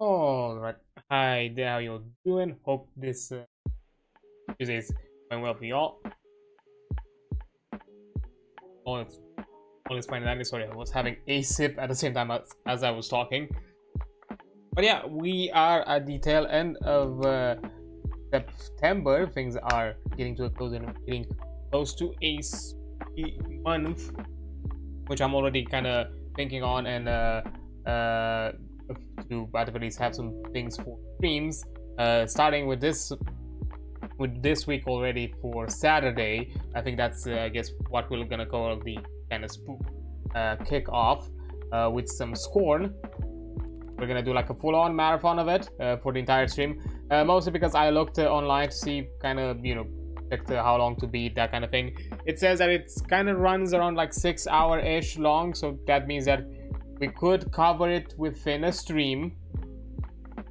Alright, hi there, how you doing? Hope this Tuesday is going well for y'all. All is fine and dandy. Sorry, I was having a sip at the same time as I was talking. But yeah, we are at the tail end of September. Things are getting to a close and getting close to a month, which I'm already kind of thinking on and to at least have some things for streams. Starting with this week already for Saturday. I think that's I guess what we're gonna call the kind of spook kick off with some Scorn. We're gonna do like a full-on marathon of it for the entire stream, mostly because I looked online to see kind of check how long to beat, that kind of thing. It says that it kind of runs around like 6 hour-ish long, so that means that we could cover it within a stream.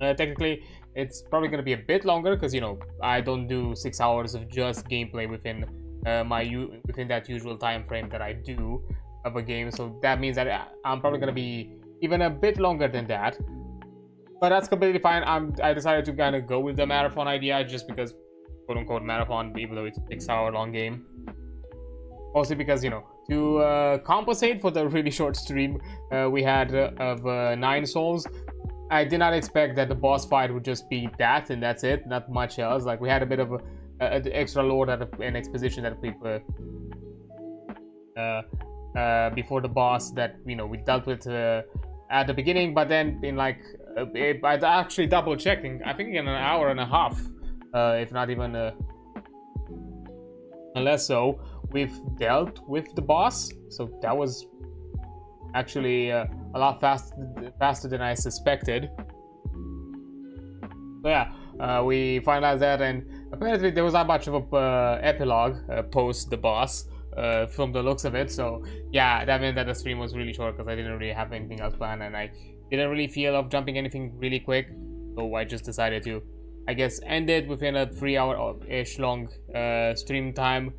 Technically it's probably going to be a bit longer because I don't do 6 hours of just gameplay within within that usual time frame that I do of a game, so that means that I'm probably going to be even a bit longer than that, but that's completely fine. I decided to kind of go with the marathon idea just because, quote-unquote marathon, even though it's a 6 hour long game, mostly because to compensate for the really short stream we had of 9 souls. I did not expect that the boss fight would just be that and that's it, not much else. Like, we had a bit of an extra lore and exposition that we've before the boss that we dealt with at the beginning, but then in like I actually double checking, I think in an hour and a half, if not even less so, we've dealt with the boss. So that was actually a lot faster than I suspected. So yeah, we finalized that, and apparently there was not much of a epilogue post the boss from the looks of it. So yeah, that meant that the stream was really short because I didn't really have anything else planned, and I didn't really feel of jumping anything really quick, so I just decided to, I guess, end it within a 3 hour-ish long stream time.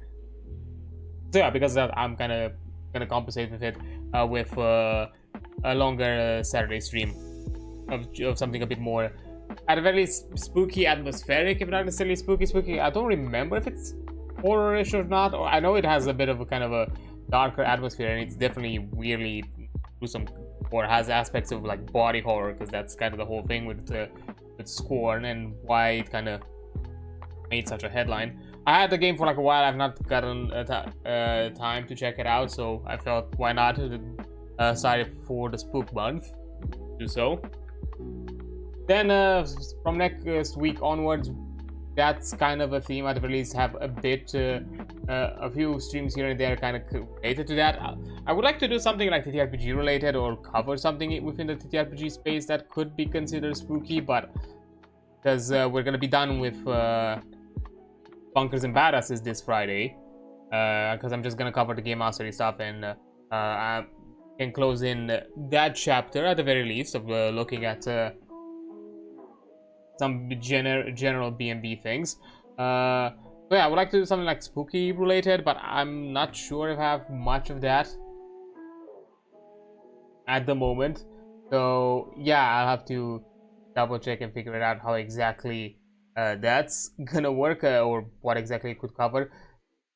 So yeah, because of that, I'm kind of gonna compensate with it with a longer Saturday stream of something a bit more, at a very least, spooky, atmospheric, if not necessarily spooky. I don't remember if it's horror-ish or not, or I know it has a bit of a kind of a darker atmosphere, and it's definitely weirdly gruesome, or has aspects of like body horror, because that's kind of the whole thing with Scorn and why it kind of made such a headline. I had the game for like a while. I've not gotten time to check it out, so I felt why not decided for the spook month do so. Then from next week onwards, that's kind of a theme. I'd at least have a bit a few streams here and there kind of related to that. I would like to do something like TTRPG related, or cover something within the TTRPG space that could be considered spooky, but because we're gonna be done with Bunkers and Badasses this Friday, because I'm just gonna cover the game mastery stuff, and I can close in that chapter at the very least of looking at some general B&B things. But yeah, I would like to do something like spooky related, but I'm not sure if I have much of that at the moment. So yeah, I'll have to double check and figure it out how exactly that's gonna work, or what exactly it could cover.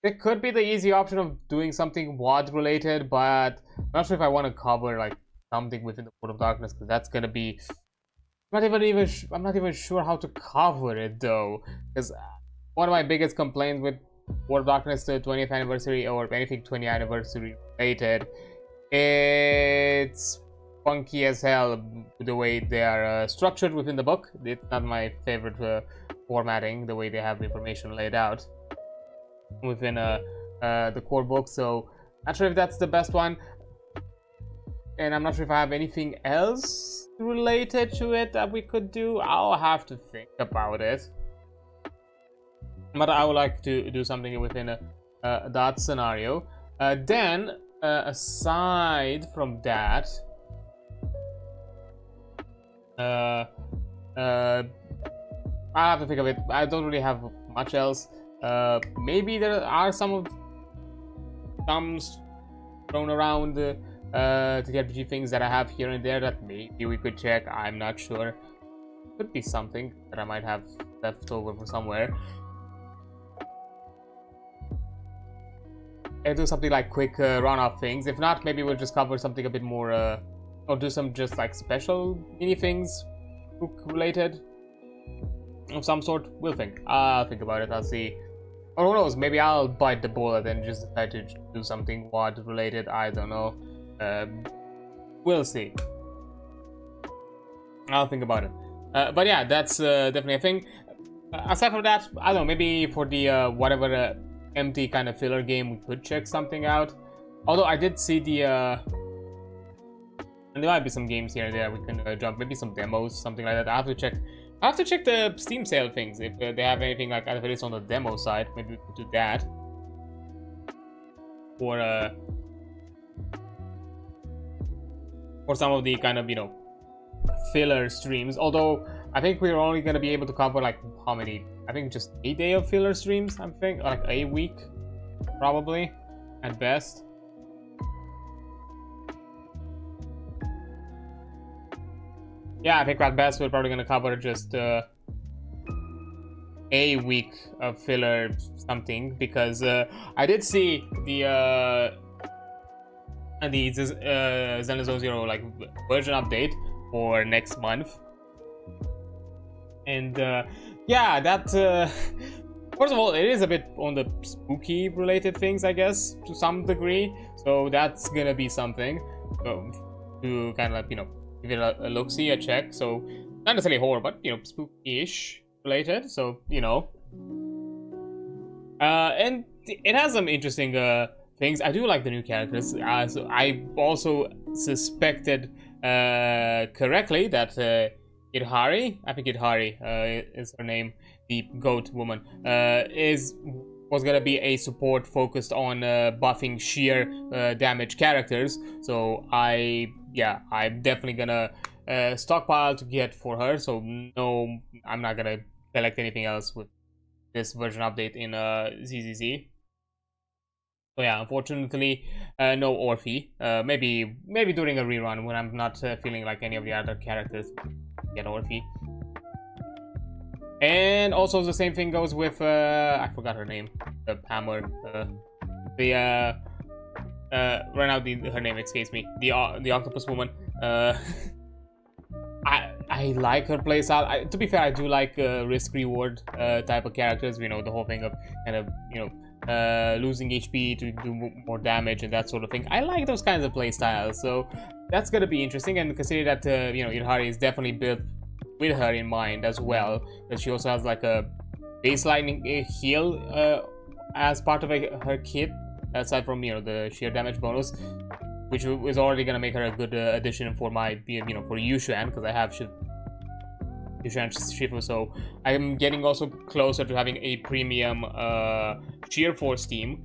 It could be the easy option of doing something WOD related, but I'm not sure if I want to cover like something within the World of Darkness, because that's gonna be, I'm not even sure how to cover it though, because one of my biggest complaints with World of Darkness 20th anniversary, or anything 20th anniversary related, it's funky as hell the way they are structured within the book. It's not my favorite formatting, the way they have information laid out within the core book, so not sure if that's the best one, and I'm not sure if I have anything else related to it that we could do. I'll have to think about it, but I would like to do something within that scenario. Then aside from that, I'll have to think of it. I don't really have much else. Maybe there are some thrown around TTRPG things that I have here and there that maybe we could check. I'm not sure. could be something that I might have left over from somewhere. I'll do something like quick run-up things. If not, maybe we'll just cover something a bit more, or do some just like special mini things, book related of some sort. We'll think. I'll think about it. I'll see. Or who knows? Maybe I'll bite the bullet and just decide to do something WOD related. I don't know. We'll see. I'll think about it. But yeah, that's definitely a thing. Aside from that, I don't know. Maybe for the whatever empty kind of filler game, we could check something out. Although I did see the and there might be some games here and there we can jump. Maybe some demos, something like that. I have to check. I have to check the Steam sale things if they have anything like if it is on the demo side. Maybe we could do that. Or some of the kind of, you know, filler streams. Although I think we're only gonna be able to cover like how many? I think just a day of filler streams. I'm thinking like a week, probably at best. Yeah, I think at best we're probably gonna cover just a week of filler something, because I did see the Zenless 0 like version update for next month, and yeah, that first of all, it is a bit on the spooky related things, I guess, to some degree, so that's gonna be something to kind of, you know, give it a look-see, a check. So not necessarily horror, but, you know, spooky-ish related, so, you know. And it has some interesting things. I do like the new characters. So I also suspected correctly that Idhari, I think Idhari is her name, the goat woman, was gonna be a support focused on buffing sheer damage characters. So I'm definitely gonna stockpile to get for her. So no, I'm not gonna collect anything else with this version update in ZZZ. So yeah, unfortunately, no Orphe. Maybe during a rerun when I'm not feeling like any of the other characters get Orphe. And also the same thing goes with I forgot her name, the hammer, right now her name escapes me. The octopus woman. I like her playstyle. To be fair, I do like risk reward type of characters. You know, the whole thing of kind of, you know, losing HP to do more damage and that sort of thing. I like those kinds of playstyles, so that's gonna be interesting. And consider that you know, Idhari is definitely built with her in mind as well, that she also has like a baseline heal as part of her kit, aside from, you know, the sheer damage bonus, which is already gonna make her a good addition for my, you know, for Yushuan, because I have Yushuan Shifu. So I'm getting also closer to having a premium Sheer Force team.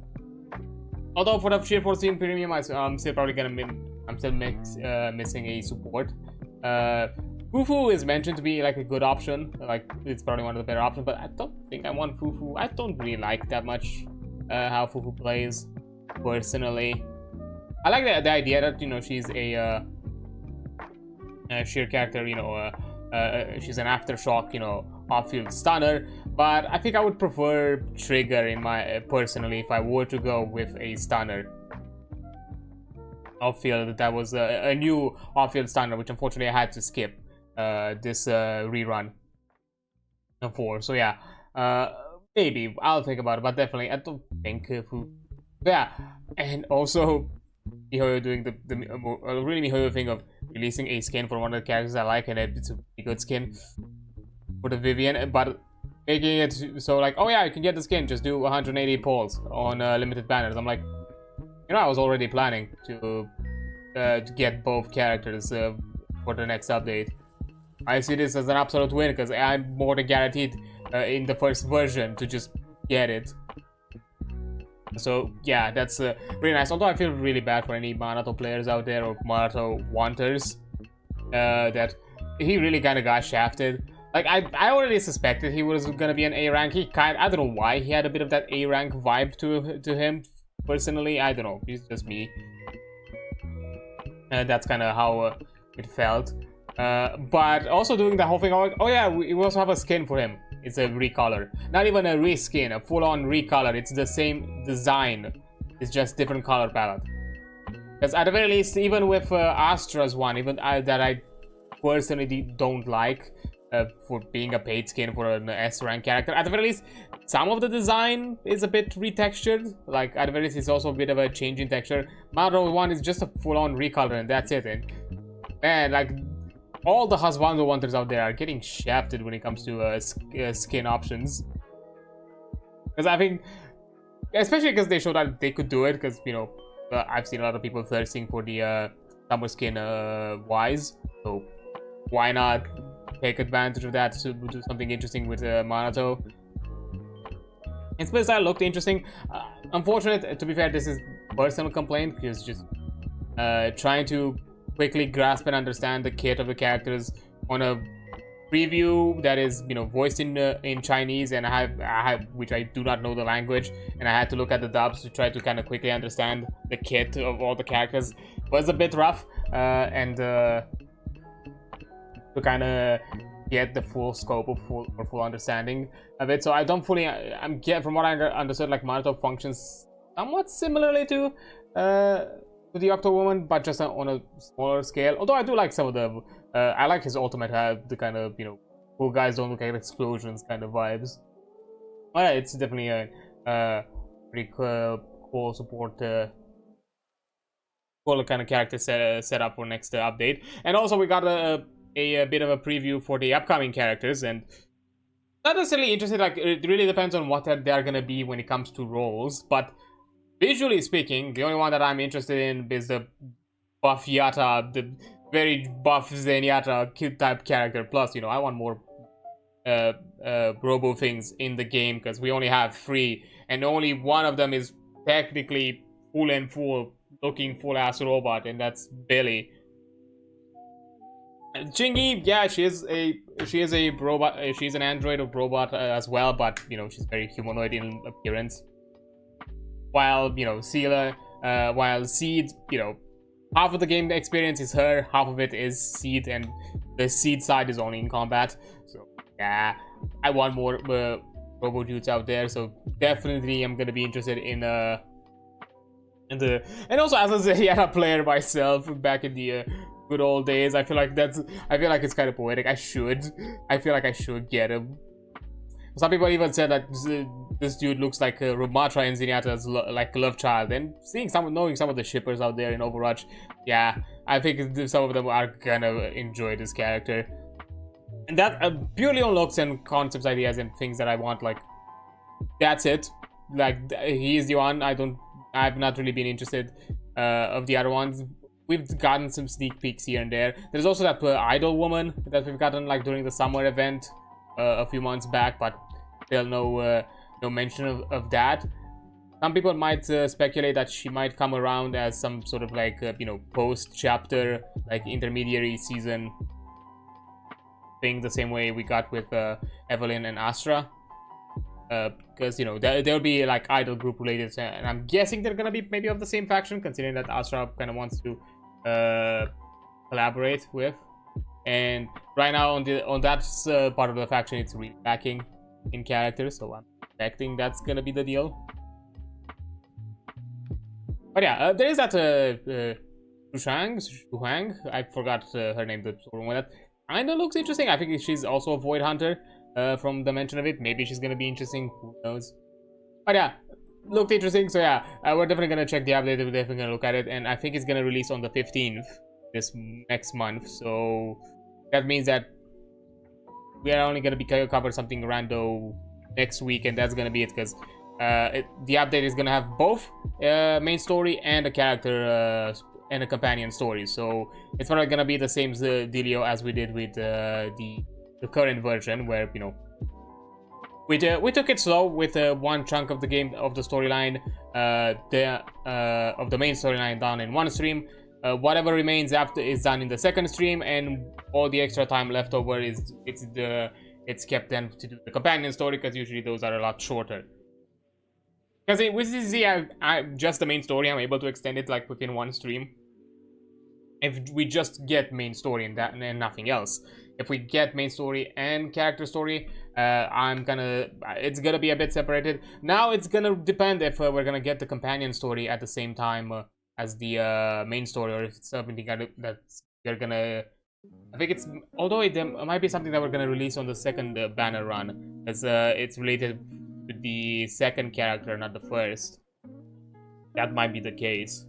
Although for the Sheer Force team premium, I'm still probably gonna missing a support. Fufu is mentioned to be like a good option, like it's probably one of the better options, but I don't think I want Fufu. I don't really like that much how Fufu plays, personally. I like the idea that, you know, she's a sheer character, you know, she's an aftershock, you know, off-field stunner, but I think I would prefer Trigger in my personally if I were to go with a stunner off-field. That was a new off-field stunner, which unfortunately I had to skip this rerun for. So yeah, maybe I'll think about it, but definitely I don't think yeah. And also MiHoYo doing the really MiHoYo thing of releasing a skin for one of the characters I like, and it's a pretty good skin for the Vivian, but making it so like, oh yeah, you can get the skin, just do 180 polls on limited banners. I'm like, you know, I was already planning to get both characters for the next update. I see this as an absolute win, because I'm more than guaranteed in the first version to just get it. So yeah, that's really nice. Although I feel really bad for any Manato players out there, or Manato wanters, that he really kind of got shafted. Like, I already suspected he was gonna be an A rank. I don't know why he had a bit of that A rank vibe to him. Personally, I don't know. It's just me. That's kind of how it felt. But also doing the whole thing, oh yeah, we also have a skin for him. It's a recolor. Not even a reskin, a full-on recolor. It's the same design. It's just different color palette. Because at the very least, even with Astra's one, even that I personally don't like for being a paid skin for an S rank character, at the very least, some of the design is a bit retextured. Like, at the very least, it's also a bit of a change in texture. Madro one is just a full-on recolor, and that's it. And man, like, all the husbando hunters out there are getting shafted when it comes to skin options. Because I think, especially because they showed that they could do it, because, you know, I've seen a lot of people thirsting for the summer skin wise. So why not take advantage of that to do something interesting with Minato? And Split Style looked interesting. Unfortunate, to be fair, this is personal complaint, because just trying to quickly grasp and understand the kit of the characters on a preview that is, you know, voiced in Chinese, and I have which I do not know the language, and I had to look at the dubs to try to kind of quickly understand the kit of all the characters. Was a bit rough, and to kind of get the full scope of full understanding of it. So I don't fully, from what I understood, like, Minato functions somewhat similarly to the Octo Woman, but just on a smaller scale. Although I do like some of the, I like his ultimate have the kind of, you know, cool guys don't look like explosions kind of vibes. But yeah, it's definitely a pretty cool support, cool kind of character set up for next update. And also we got a bit of a preview for the upcoming characters, and not necessarily interested. Like, it really depends on what they're gonna be when it comes to roles, but visually speaking, the only one that I'm interested in is the buff Yata, the very buff Zenyatta cute type character. Plus, you know, I want more robo things in the game, because we only have 3, and only one of them is technically full looking full ass robot, and that's Billy. Chingy, yeah, she is a robot. She's an android of robot as well, but, you know, she's very humanoid in appearance. While, you know, Seela, while Seed, you know, half of the game experience is her, half of it is Seed, and the Seed side is only in combat. So yeah, I want more robo dudes out there. So definitely, I'm gonna be interested in and also as a Zenyatta player myself back in the good old days. I feel like it's kind of poetic. I feel like I should get him. Some people even said that this dude looks like Ramatra and Zenyatta's like love child. And knowing some of the shippers out there in Overwatch, yeah, I think some of them are gonna enjoy this character. And that purely on looks and concepts, ideas, and things that I want. Like, that's it. Like, he is the one. I've not really been interested of the other ones. We've gotten some sneak peeks here and there. There's also that idol woman that we've gotten like during the summer event a few months back, but still no mention of that. Some people might speculate that she might come around as some sort of like you know, post chapter, like intermediary season thing, the same way we got with Evelyn and Astra, because, you know, there'll be like idol group related, and I'm guessing they're gonna be maybe of the same faction, considering that Astra kind of wants to collaborate with. And right now on that part of the faction, it's really lacking in characters, so I'm expecting that's gonna be the deal. But yeah, there is that Shuhang, I forgot her name, the one that kinda looks interesting. I think she's also a Void Hunter from the mention of it. Maybe she's gonna be interesting, who knows. But yeah, looked interesting. So yeah, we're definitely gonna check the update. We're definitely gonna look at it, and I think it's gonna release on the 15th this next month. So that means that we are only gonna be cover something rando next week, and that's gonna be it, because the update is gonna have both main story and a character and a companion story. So it's not gonna be the same dealio as we did with the current version, where, you know, we took it slow with one chunk of the game, of the storyline, of the main storyline done in one stream. Whatever remains after is done in the second stream, and all the extra time left over it's kept then to do the companion story, because usually those are a lot shorter. Because with ZZ, just the main story, I'm able to extend it like within one stream. if we just get main story and that and nothing else. If we get main story and character story, it's gonna be a bit separated. Now it's gonna depend if we're gonna get the companion story at the same time as the main story, or if it's something that we're gonna, I think it's, although it might be something that we're gonna release on the second banner run, as it's related to the second character, not the first. That might be the case.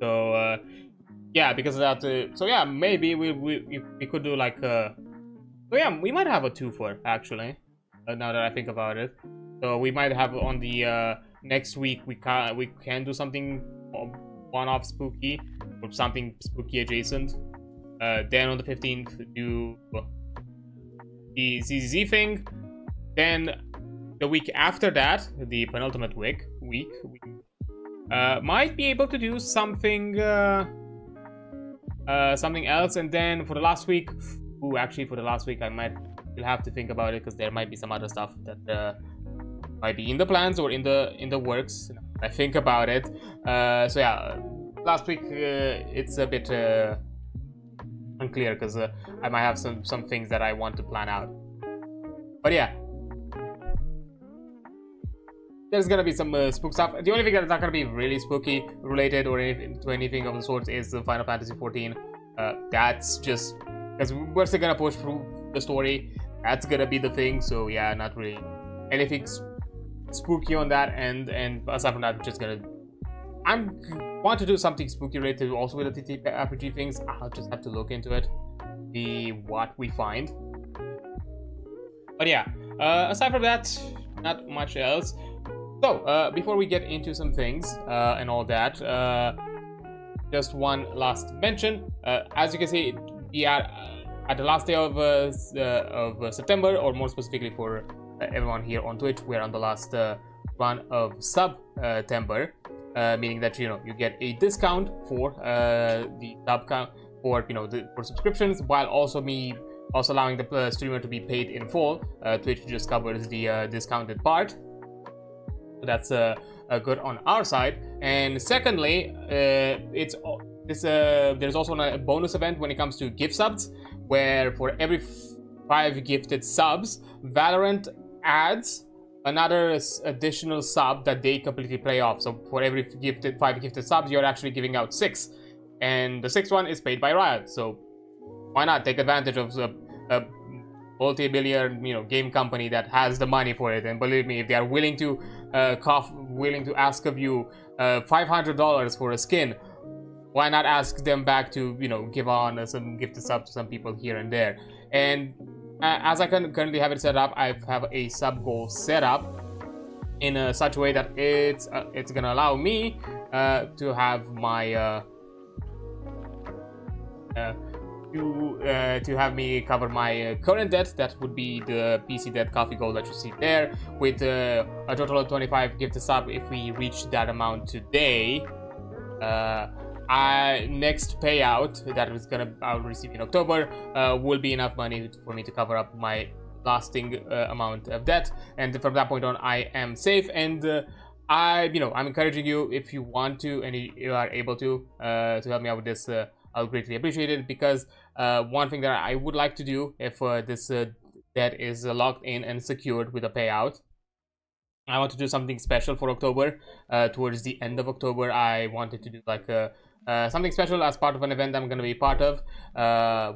So yeah, because of that. So yeah, maybe we could do like so yeah, we might have a twofer actually. Now that I think about it, so we might have on the next week we can do something one-off spooky or something spooky adjacent. Then on the 15th do the ZZZ thing. Then the week after that, the penultimate week, we might be able to do something something else. And then for the last week, actually for the last week I will have to think about it, because there might be some other stuff that might be in the plans or in the works. I think about it. So yeah, last week it's a bit unclear, because I might have some things that I want to plan out. But yeah, there's gonna be some spook stuff. The only thing that's not gonna be really spooky related or to anything of the sorts is the Final Fantasy 14. That's just because we're still gonna push through the story. That's gonna be the thing. So yeah, not really anything spooky on that. And aside from that, we're just gonna, want to do something spooky related also with the TTRPG things. I'll just have to look into it, see what we find. But yeah, aside from that, not much else. So, before we get into some things and all that, just one last mention. As you can see, we are at the last day of September, or more specifically for everyone here on Twitch, we're on the last run of September, meaning that you get a discount for the sub count for for subscriptions, while also allowing the streamer to be paid in full. Twitch just covers the discounted part. That's good on our side. And secondly, there's also a bonus event when it comes to gift subs, where for every 5 gifted subs, Valorant adds another additional sub that they completely play off. So for every 5 gifted subs, you're actually giving out 6, and the 6th one is paid by Riot. So why not take advantage of a multi-billion game company that has the money for it? And believe me, if they are willing to ask of you $500 for a skin, why not ask them back to give on some gifted subs to some people here and there? And as I currently have it set up, I have a sub goal set up in such a way that it's gonna allow me to have my to have me cover my current debt. That would be the PC debt coffee goal that you see there, with a total of 25 gifted sub. If we reach that amount today, next payout that I'll receive in October will be enough money for me to cover up my lasting amount of debt, and from that point on I am safe. And I'm encouraging you, if you want to and you are able to help me out with this, I'll greatly appreciate it, because one thing that I would like to do, if this debt is locked in and secured with a payout, I want to do something special for October. Towards the end of October, I wanted to do like something special as part of an event I'm going to be part of,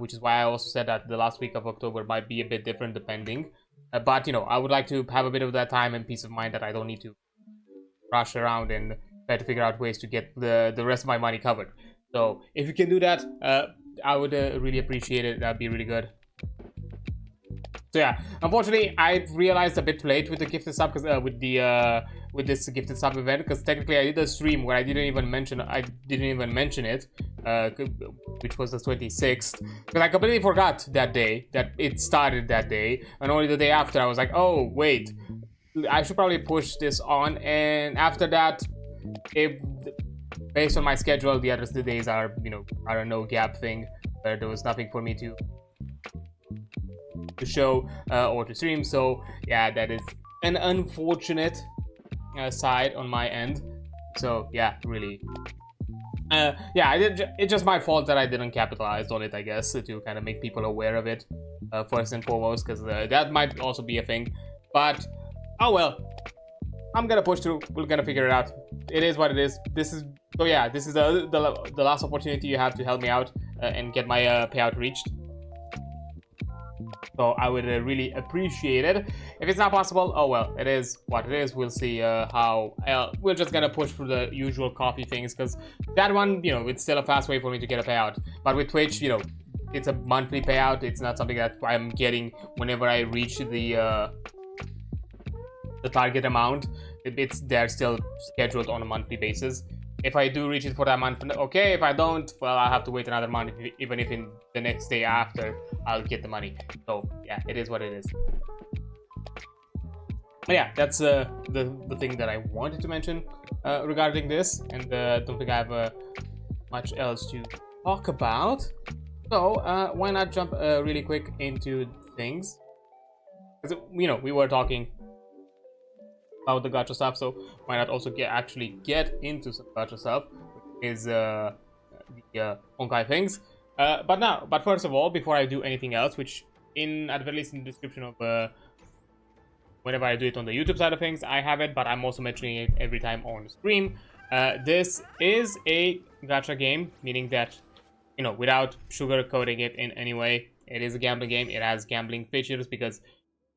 which is why I also said that the last week of October might be a bit different depending. But I would like to have a bit of that time and peace of mind that I don't need to rush around and try to figure out ways to get the rest of my money covered. So if you can do that, I would really appreciate it. That'd be really good. So yeah, unfortunately, I realized a bit late with the gifted sub, because with this gifted sub event, because technically I did a stream where I didn't even mention it, which was the 26th, because I completely forgot that day that it started that day, and only the day after I was like, oh wait, I should probably push this on. And after that, based on my schedule, the rest of the days are a no gap thing, where there was nothing for me to show or to stream. So yeah, that is an unfortunate side on my end. So yeah, really Yeah, it's just my fault that I didn't capitalize on it, I guess, to kind of make people aware of it first and foremost, because that might also be a thing. But oh well, I'm gonna push through. We're gonna figure it out. It is what it is. This is so yeah. This is the last opportunity you have to help me out and get my payout reached. So I would really appreciate it. If it's not possible, oh well, it is what it is. We'll see how. We're just gonna push through the usual coffee things, because that one, you know, it's still a fast way for me to get a payout. But with Twitch, you know, it's a monthly payout. It's not something that I'm getting whenever I reach the target amount. They're still scheduled on a monthly basis. If I do reach it for that month, okay. If I don't, well, I'll have to wait another month, even if in the next day after I'll get the money. So yeah, it is what it is. But yeah, that's the thing that I wanted to mention regarding this, and don't think I have much else to talk about. So why not jump really quick into things? Because, you know, we were talking about the gacha stuff, so why not also actually get into some gacha stuff, which is the Honkai things. But first of all, before I do anything else, which at the very least in the description of whenever I do it on the YouTube side of things, I have it, but I'm also mentioning it every time on stream. This is a gacha game, meaning that, you know, without sugarcoating it in any way, it is a gambling game. It has gambling features because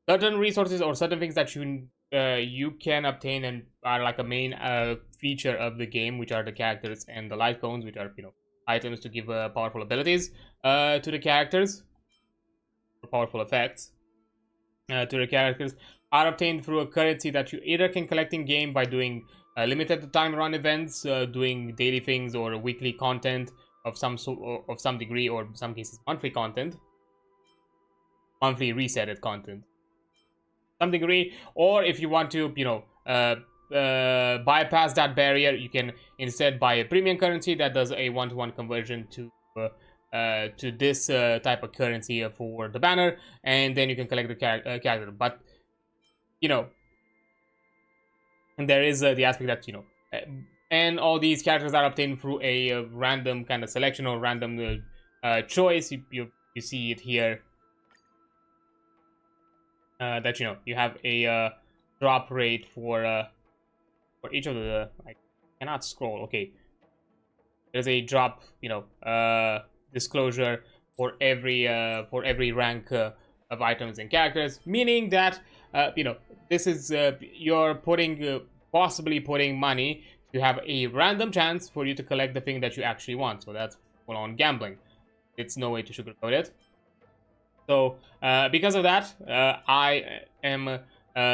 certain resources or certain things that you can obtain and are like a main feature of the game, which are the characters and the light cones, which are, you know, items to give powerful abilities to the characters, or powerful effects to the characters, are obtained through a currency that you either can collect in game by doing limited time run events, doing daily things or weekly content of some degree, or in some cases monthly content, monthly resetted content, some degree. Or if you want to, you know, bypass that barrier, you can instead buy a premium currency that does a 1-to-1 conversion to this type of currency for the banner, and then you can collect the character. But, you know, and there is the aspect that, you know, and all these characters are obtained through a random kind of selection or random choice. You see it here. That, you know, you have a drop rate for each of the. I cannot scroll. Okay, there's a drop, you know, disclosure for every rank of items and characters, meaning that you know, this is you're possibly putting money to have a random chance for you to collect the thing that you actually want. So that's full on gambling. It's no way to sugarcoat it. So because of that, I am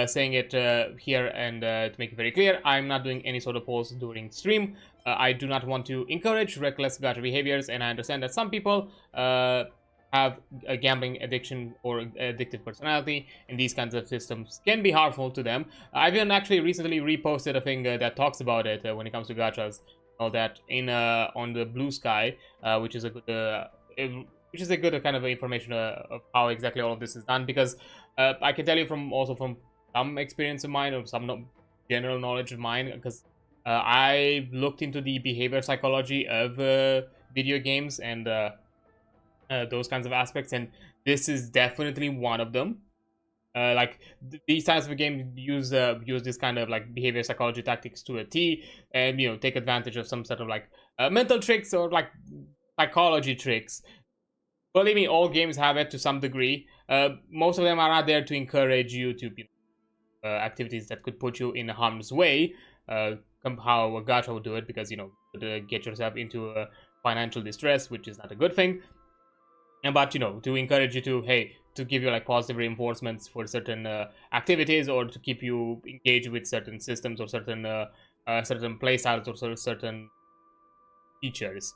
saying it here, and to make it very clear, I'm not doing any sort of polls during stream. I do not want to encourage reckless gacha behaviors, and I understand that some people have a gambling addiction or addictive personality, and these kinds of systems can be harmful to them. I've even actually recently reposted a thing that talks about it when it comes to gachas, all that in on the Blue Sky, which is a good kind of information of how exactly all of this is done, because I can tell you from some experience of mine, or some general knowledge of mine, because I looked into the behavior psychology of video games and those kinds of aspects, and this is definitely one of them. Like these types of games use this kind of like behavior psychology tactics to a T, and, you know, take advantage of some sort of like mental tricks or like psychology tricks. Believe me, all games have it to some degree. Most of them are not there to encourage you to, you know, activities that could put you in harm's way. How a gacha would do it, because, you know, to get yourself into financial distress, which is not a good thing. But, you know, to encourage you to, hey, to give you like positive reinforcements for certain activities, or to keep you engaged with certain systems or certain playstyles or certain features.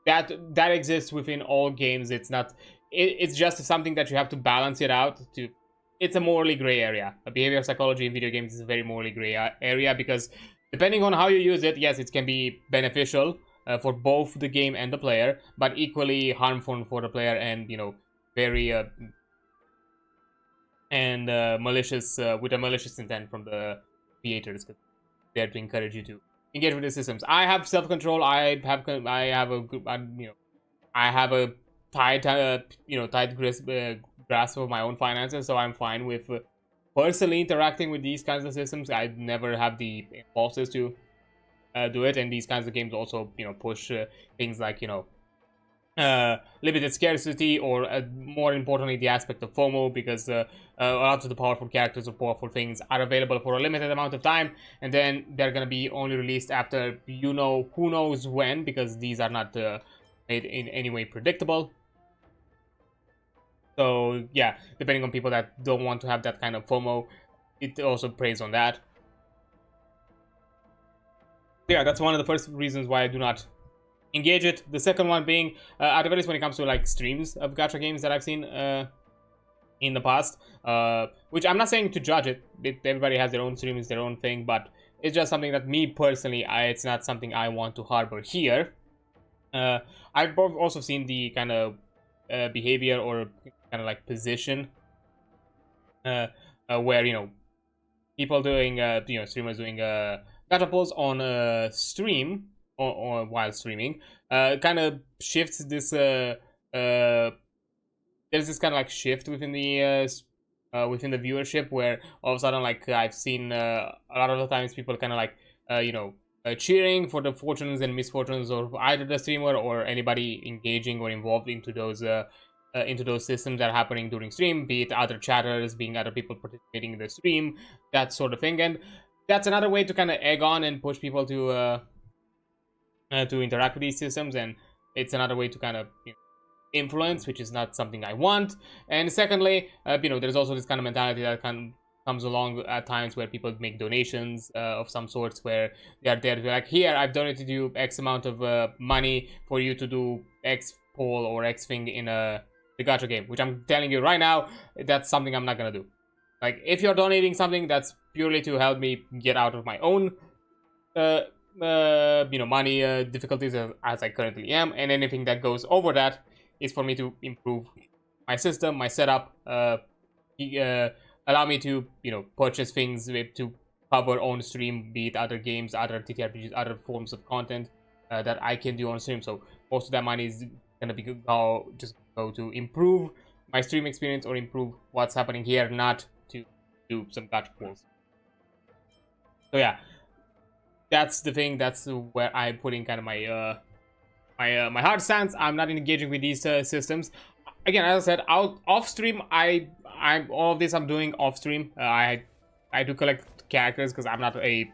That exists within all games. It's not. It's just something that you have to balance it out. It's a morally gray area. A behavior psychology in video games is a very morally gray area, because depending on how you use it, yes, it can be beneficial for both the game and the player, but equally harmful for the player, and, you know, very malicious, with a malicious intent from the creators, there to encourage you to engage with the systems. I have self-control. I have a good, I have a tight, tight grasp of my own finances, so I'm fine with personally interacting with these kinds of systems. I never have the impulses to do it, and these kinds of games also, push things like, limited scarcity, or more importantly, the aspect of FOMO, because a lot of the powerful characters or powerful things are available for a limited amount of time, and then they're gonna be only released after who knows when, because these are not made in any way predictable. So yeah, depending on people that don't want to have that kind of FOMO, it also preys on that. Yeah, that's one of the first reasons why I do not engage it. The second one being, at the very least, when it comes to like streams of gacha games that I've seen in the past, which I'm not saying to judge it. Everybody has their own streams, their own thing, but it's just something that me personally, it's not something I want to harbor here. I've also seen the kind of behavior or kind of like position where people doing streamers doing gacha pulls on stream or while streaming kind of shifts this there's this kind of like shift within the viewership, where all of a sudden, like, I've seen a lot of the times people kind of like cheering for the fortunes and misfortunes of either the streamer or anybody engaging or involved into those systems that are happening during stream, be it other chatters, being other people participating in the stream, that sort of thing. And that's another way to kind of egg on and push people to interact with these systems, and it's another way to kind of influence, which is not something I want. And secondly, there's also this kind of mentality that comes along at times where people make donations of some sorts, where they are there to be like, here, I've donated you X amount of money for you to do X poll or X thing in the gacha game, which I'm telling you right now, that's something I'm not gonna do. Like, if you're donating something that's purely to help me get out of my own money difficulties as I currently am, and anything that goes over that is for me to improve my system, my setup, allow me to purchase things to cover on stream, be it other games, other TTRPGs, other forms of content that I can do on stream. So most of that money is gonna be go to improve my stream experience or improve what's happening here, not to do some gacha pulls. So yeah, that's the thing. That's where I'm putting kind of my my hard stance. I'm not engaging with these systems. Again, as I said, off stream, I'm all of this I'm doing off stream. I do collect characters because I'm not a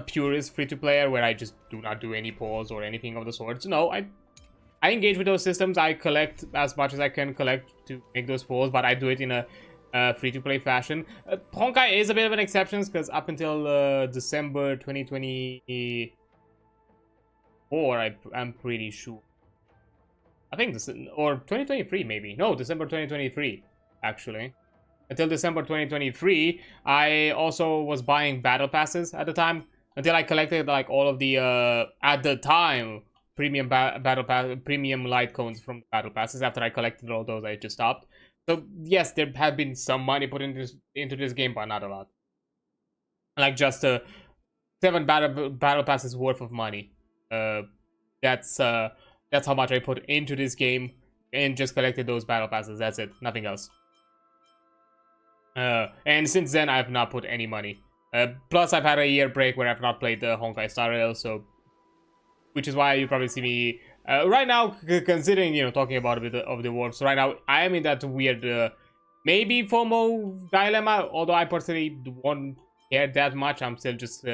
purist free to player where I just do not do any polls or anything of the sort. So no, I engage with those systems. I collect as much as I can collect to make those polls, but I do it in a free-to-play fashion. Honkai is a bit of an exception, because up until December 2024, I'm pretty sure. I think this, or 2023 maybe. No, December 2023, actually. Until December 2023, I also was buying battle passes at the time, until I collected like all of the at the time premium battle pass, premium light cones from battle passes. After I collected all those, I just stopped. So yes, there have been some money put into this game, but not a lot. Like just 7 battle passes worth of money. That's how much I put into this game, and just collected those battle passes. That's it, nothing else. And since then, I've not put any money. Plus, I've had a year break where I've not played the honkaistarrail, so which is why you probably see me right now, considering talking about a bit of the works. Right now, I am in that weird maybe FOMO dilemma. Although I personally won't care that much, I'm still just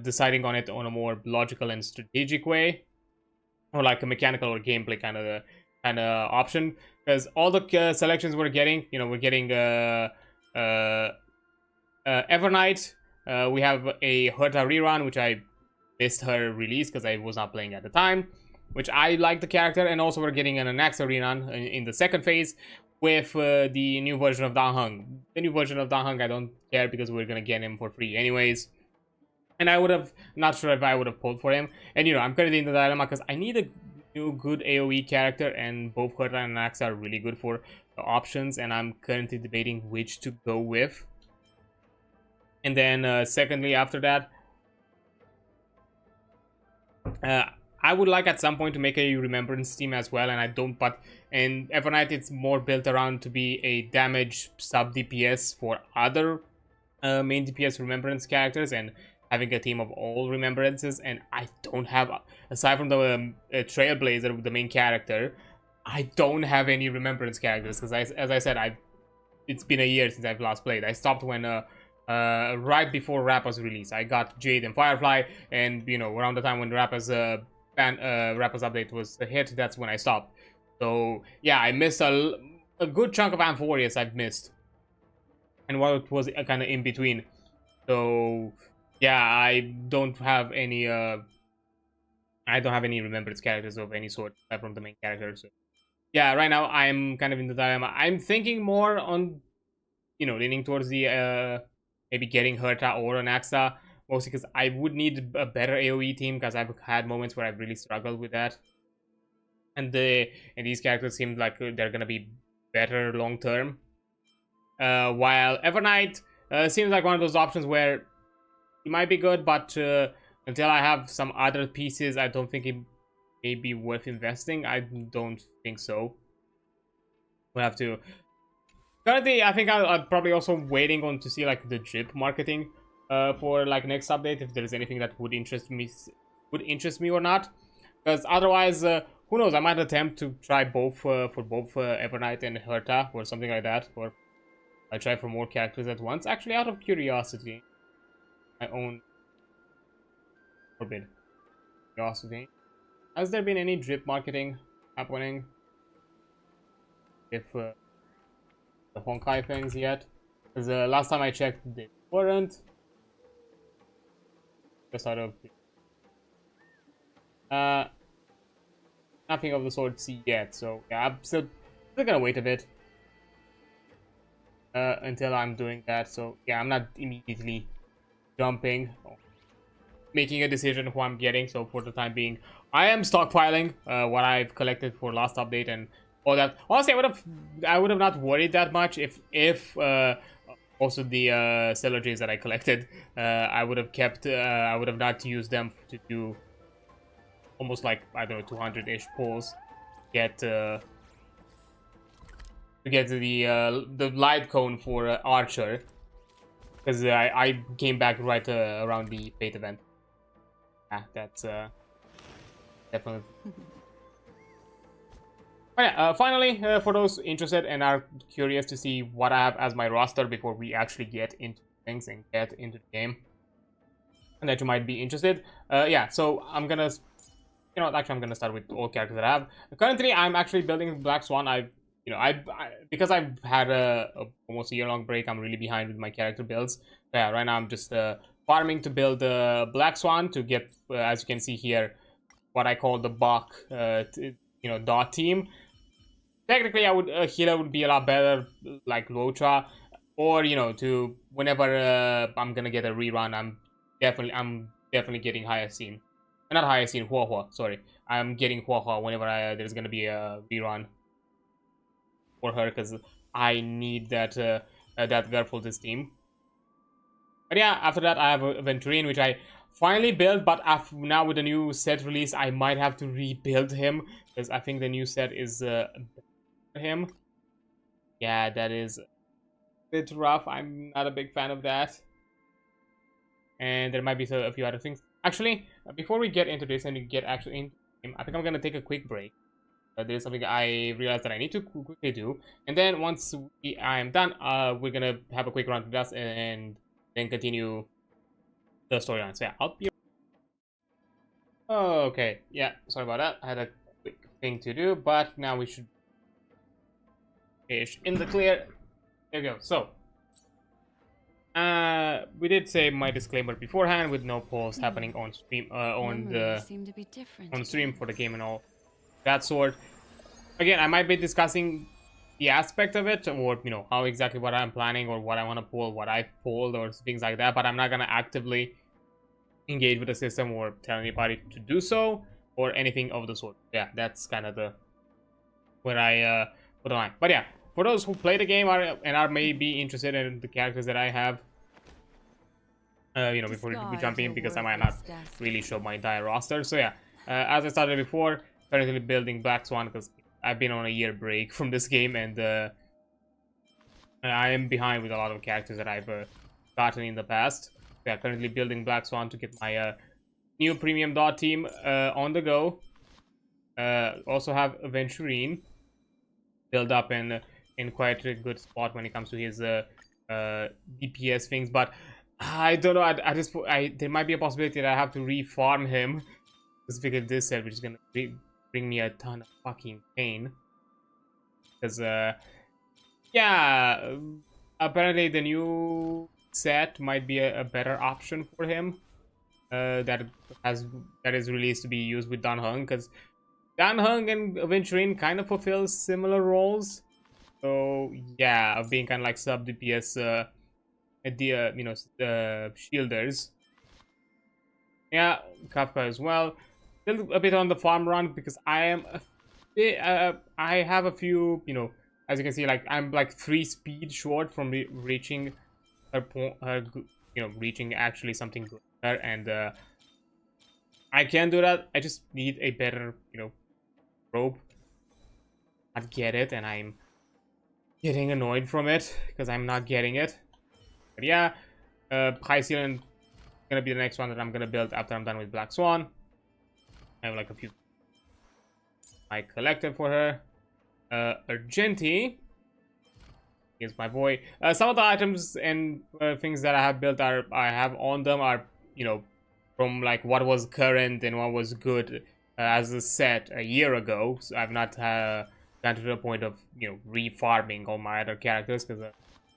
deciding on it on a more logical and strategic way, or like a mechanical or gameplay kind of option. Because all the selections we're getting, we're getting Evernight. We have a Herta rerun, which I missed her release because I was not playing at the time, which I like the character. And also we're getting an Anaxa rerun in the second phase with the new version of Dan Heng. The new version of Dan Heng, I don't care because we're gonna get him for free anyways. And I would have, not sure if I would have pulled for him. And I'm currently in the dilemma because I need a new good AoE character, and both Herta and Anaxa are really good for the options, and I'm currently debating which to go with. And then secondly, after that, I would like at some point to make a remembrance team as well, and I don't. But in Evernight, it's more built around to be a damage sub DPS for other main DPS remembrance characters, and having a team of all remembrances. And I don't have, aside from the Trailblazer, the main character, I don't have any remembrance characters because, as I said, it's been a year since I've last played. I stopped when right before Rappa's release. I got Jade and Firefly, and you know, around the time when Rappa's Rappa's update was a hit, that's when I stopped. So yeah, I missed a good chunk of Amphibious. I've missed, and what was kind of in between. So yeah, I don't have any remembrance characters of any sort aside from the main character. So yeah, right now I'm kind of in the dilemma. I'm thinking more on, you know, leaning towards the maybe getting Herta or an Axa, mostly because I would need a better AoE team, because I've had moments where I've really struggled with that. And these characters seem like they're gonna be better long term. While Evernight seems like one of those options where it might be good, but until I have some other pieces, I don't think it may be worth investing. I don't think so. We'll have to. Currently, I think I'll probably also waiting on to see like the drip marketing for like next update, if there's anything that would interest me or not. Because otherwise, who knows? I might attempt to try both for both Evernight and Herta or something like that, or I try for more characters at once. Actually, out of curiosity, my own forbid curiosity. Has there been any drip marketing happening? If the Honkai things yet? Because last time I checked, they weren't. Just out of nothing of the sort yet. So yeah, I'm still gonna wait a bit until I'm doing that. So yeah, I'm not immediately jumping, making a decision who I'm getting. So for the time being, I am stockpiling what I've collected for last update and all that. Honestly, I would have not worried that much if also the Celogies that I collected, I would have kept. I would have not used them to do almost like, I don't know, 200-ish pulls to get the light cone for Archer, because I came back right around the fate event. Yeah, that's definitely. But yeah, finally, for those interested and are curious to see what I have as my roster before we actually get into things and get into the game, and that you might be interested. Yeah, so I'm gonna, actually I'm gonna start with all characters that I have. Currently, I'm actually building Black Swan. Because I've had almost a year-long break, I'm really behind with my character builds. But yeah, right now I'm just farming to build Black Swan to get, as you can see here, what I call the Bach, dot team. Technically, I would healer would be a lot better, like Lotra, or to whenever I'm gonna get a rerun, I'm definitely getting Hyacinth, not Hyacinth, Hua. Sorry, I'm getting Hua whenever there's gonna be a rerun for her, because I need that girl for this team. But yeah, after that I have a Venturine, which I finally built, but now with the new set release, I might have to rebuild him, because I think the new set is him. Yeah, that is a bit rough. I'm not a big fan of that. And there might be a few other things. Actually, before we get into this and we get actually into the game, I think I'm gonna take a quick break. There's something I realized that I need to quickly do, and then once I'm done, we're gonna have a quick run through that and then continue the storyline. So yeah, I'll be. Okay, yeah, sorry about that. I had a quick thing to do, but now we should in the clear. There we go. So we did say my disclaimer beforehand, with no polls happening on stream on stream for the game and all that sort. Again, I might be discussing the aspect of it, or how exactly what I'm planning, or what I want to pull, what I've pulled, or things like that, but I'm not gonna actively engage with the system or tell anybody to do so or anything of the sort. Yeah, that's kind of where I put the line. But yeah, for those who play the game and are maybe interested in the characters that I have, you know, before we jump in, because I might not really show my entire roster. So yeah, as I started before, currently building Black Swan because I've been on a year break from this game, and I am behind with a lot of characters that I've gotten in the past. So yeah, currently building Black Swan to get my new premium dot team on the go. Also have Aventurine build up in quite a good spot when it comes to his DPS things, but I don't know. There might be a possibility that I have to refarm him specifically this set, which is gonna bring me a ton of fucking pain. Because yeah, apparently the new set might be a better option for him. That is released to be used with Dan Heng, because Dan Heng and Aventurine kind of fulfill similar roles. So yeah, of being kind of like sub DPS you know, shielders. Yeah, Kafka as well. Still a bit on the farm run because I am a bit, I have a few, you know, as you can see, like I'm like 3 speed short from reaching her you know, reaching actually something good there, and I can do that. I just need a better, you know, rope. I'd get it, and I'm getting annoyed from it because I'm not getting it. But yeah, High Ceiling gonna be the next one that I'm gonna build after I'm done with Black Swan. I have like a few I collected for her. Argenti is my boy. Some of the items and things that I have built I have on them are, you know, from like what was current and what was good as a set a year ago. So I've not gotten to the point of, you know, refarming all my other characters because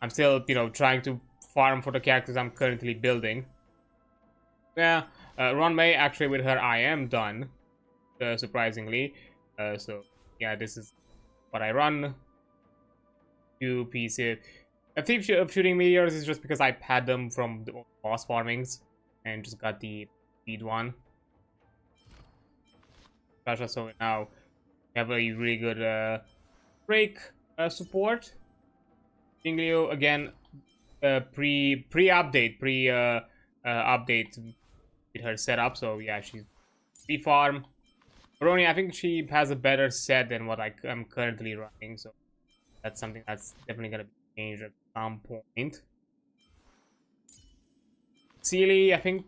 I'm still, you know, trying to farm for the characters I'm currently building. Yeah, Ron May, actually with her I am done, surprisingly. So yeah, this is what I run. Few pieces. A thief of shooting meteors is just because I had them from the boss farmings and just got the speed one. So now we have a really good break support. Jinglio again, pre-update with her setup. So yeah, she's pre-farm. Brony, I think she has a better set than what I'm currently running, so that's something that's definitely gonna be changed at some point. Sealy, I think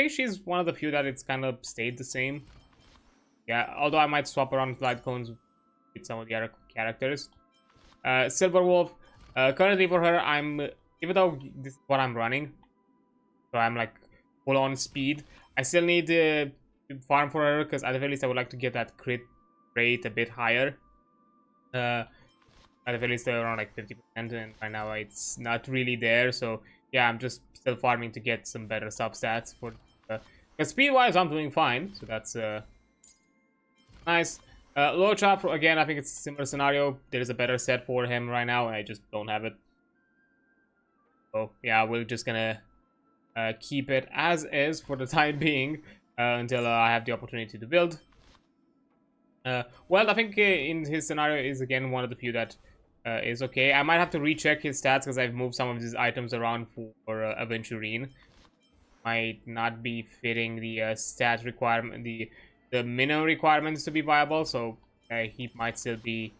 she's one of the few that it's kind of stayed the same. Yeah, although I might swap around light cones with some of the other characters. Silver Wolf, currently for her, even though this is what I'm running, so I'm like full on speed, I still need to farm for her because at the very least I would like to get that crit rate a bit higher. At the very least around like 50%, and right now it's not really there. So yeah, I'm just still farming to get some better substats for. Because speed wise, I'm doing fine, so that's nice. Low chop again. I think it's a similar scenario. There is a better set for him right now, and I just don't have it. So yeah, we're just gonna keep it as is for the time being until I have the opportunity to build. Well, I think in his scenario is again one of the few that is okay. I might have to recheck his stats because I've moved some of these items around for Aventurine. Might not be fitting the stat requirement, the minimum requirements to be viable, so he might still be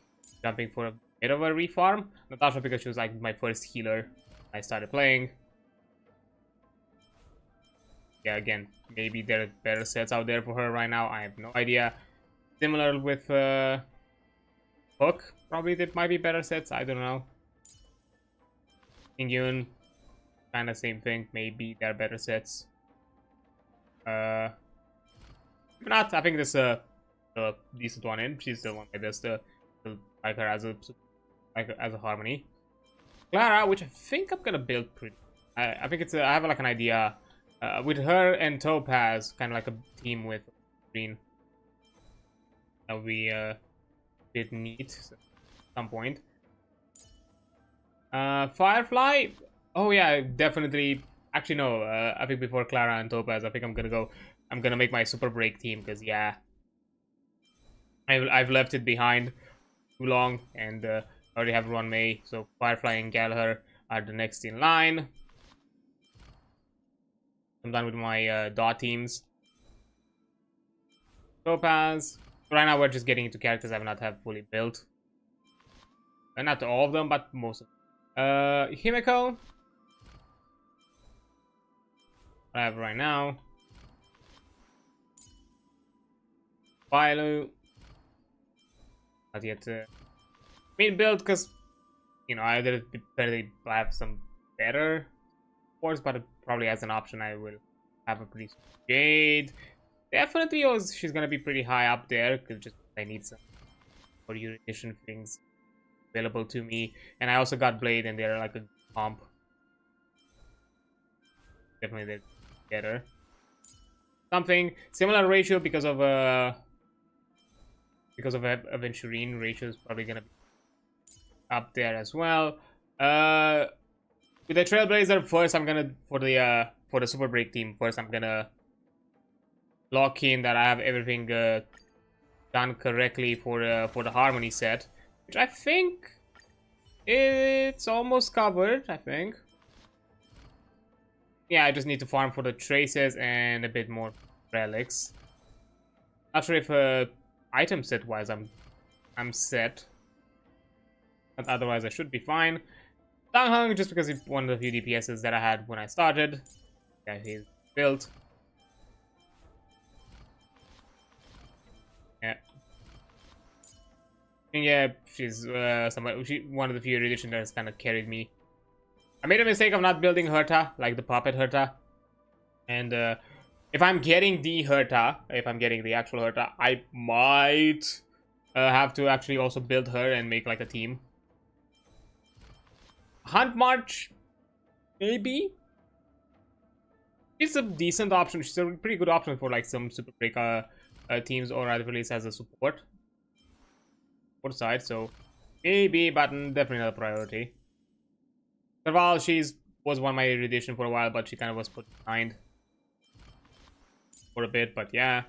jumping for a bit of a refarm. Natasha, because she was like my first healer I started playing. Yeah, again, maybe there are better sets out there for her right now. I have no idea. Similar with Hook, probably there might be better sets. I don't know. Ingyun, kind of same thing. Maybe there are better sets. If not, I think this a decent one in. She's still one of the best. Like her as a harmony. Clara, which I think I'm gonna build pretty. I think it's. I have like an idea. With her and Topaz, kind of like a team with Green. That would be bit neat at some point. Firefly. Oh yeah, definitely. Actually, no. I think before Clara and Topaz, I think I'm gonna make my super break team because yeah, I've left it behind too long, and I already have Ron May. So Firefly and Gallagher are the next in line. I'm done with my dot teams. Topaz. Right now we're just getting into characters I have not have fully built. Not all of them, but most of them. Himiko. I have right now. Philo. Not yet main build, because you know either better have some better force, but probably as an option I will have a pretty Jade. Definitely she's gonna be pretty high up there, because just I need some for erudition things available to me. And I also got Blade, and they're like a comp. Definitely they're better. Something similar ratio because of Aventurine ratio is probably gonna be up there as well. With the Trailblazer first, I'm gonna for the Super Break team first. I'm gonna lock in that I have everything done correctly for the Harmony set, which I think it's almost covered. I think. Yeah, I just need to farm for the traces and a bit more relics. Not sure if item set wise I'm set, but otherwise I should be fine. Dangheng, just because it's one of the few DPSs that I had when I started. Yeah, he's built. Yeah. And yeah, she's one of the few erudition that has kind of carried me. I made a mistake of not building Herta, like the puppet Herta. And if I'm getting the Herta, if I'm getting the actual Herta, I might have to actually also build her and make like a team. Hunt March, maybe? It's a decent option. She's a pretty good option for like some Super Break teams, or at least as a support side. So maybe, but definitely not a priority. Serval, was one of my erudition for a while, but she kind of was put behind for a bit. But yeah,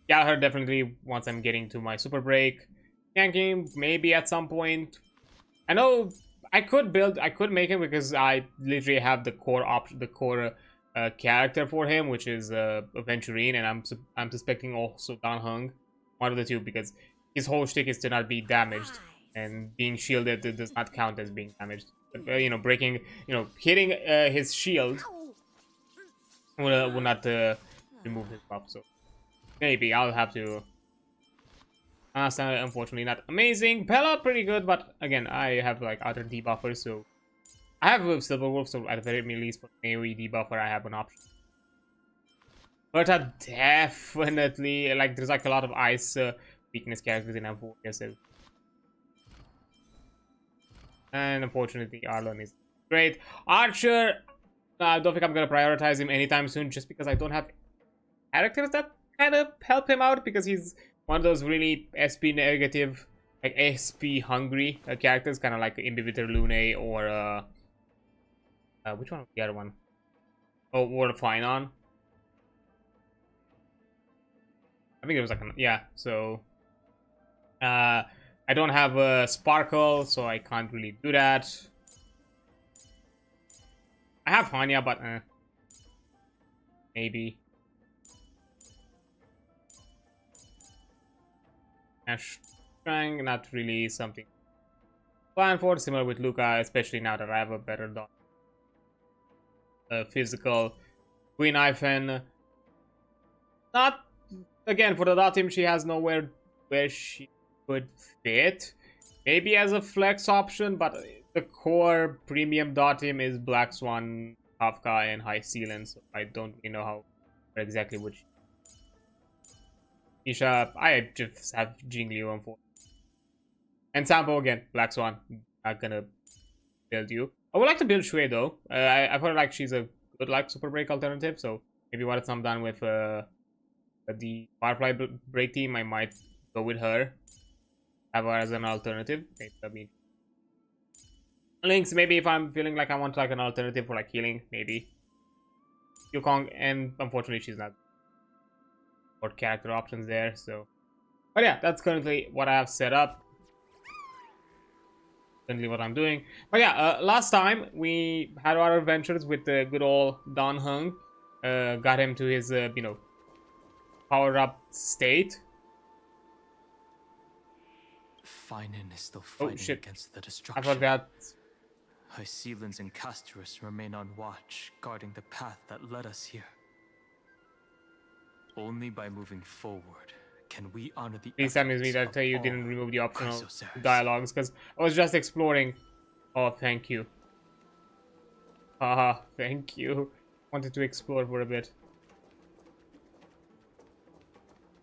her definitely once I'm getting to my Super Break. Yanking maybe at some point. I know I could make him, because I literally have the core character for him, which is Aventurine, and I'm suspecting also Dangheng, one of the two, because his whole shtick is to not be damaged, and being shielded does not count as being damaged. You know, breaking, hitting his shield will not remove his buff. So maybe I'll have to. Unfortunately, not amazing. Pella pretty good, but again, I have like other debuffers, so I have a Silver Wolf, so at the very least for AoE debuffer, I have an option. But definitely, like, there's like a lot of ice weakness characters in M4. And unfortunately, Arlon is great. Archer, I don't think I'm gonna prioritize him anytime soon, just because I don't have characters that kind of help him out, because he's one of those really SP negative, like SP hungry characters, kind of like Inhibitor Lune, or which one was the other one? Oh, War of Finon. I think it was like yeah. So I don't have a Sparkle, so I can't really do that. I have Hanya, but maybe. Ash Strang, not really something to plan for. Similar with Luca, especially now that I have a better dot. Physical. Queen Ifen. Not, again, for the dot team, she has nowhere where she could fit. Maybe as a flex option, but the core premium dot team is Black Swan, Kafka, and High Sealant, so I don't really know how exactly which. Isha, I just have Jingliu on 4. And Sampo again, Black Swan. Not gonna build you. I would like to build Shui though. I've heard like she's a good like Super Break alternative, so maybe once I'm done with the Firefly Break team, I might go with her. Have her as an alternative. Maybe Lynx, maybe if I'm feeling like I want like an alternative for like healing, maybe. Yukong, and unfortunately she's not. Or character options there, so. But yeah, that's currently what I have set up. Currently what I'm doing. But yeah, last time we had our adventures with the good old Dangheng. got him to his, you know, power-up state. Finan is still Oh fighting shit! against the I destruction. forgot. Hycelins and Castorus remain on watch, guarding the path that led us here. Only by moving forward can we honor the Please tell me efforts that of you all didn't remove the optional Chrysoceres. dialogues, because I was just exploring. Oh, thank you. Haha, thank you. Wanted to explore for a bit.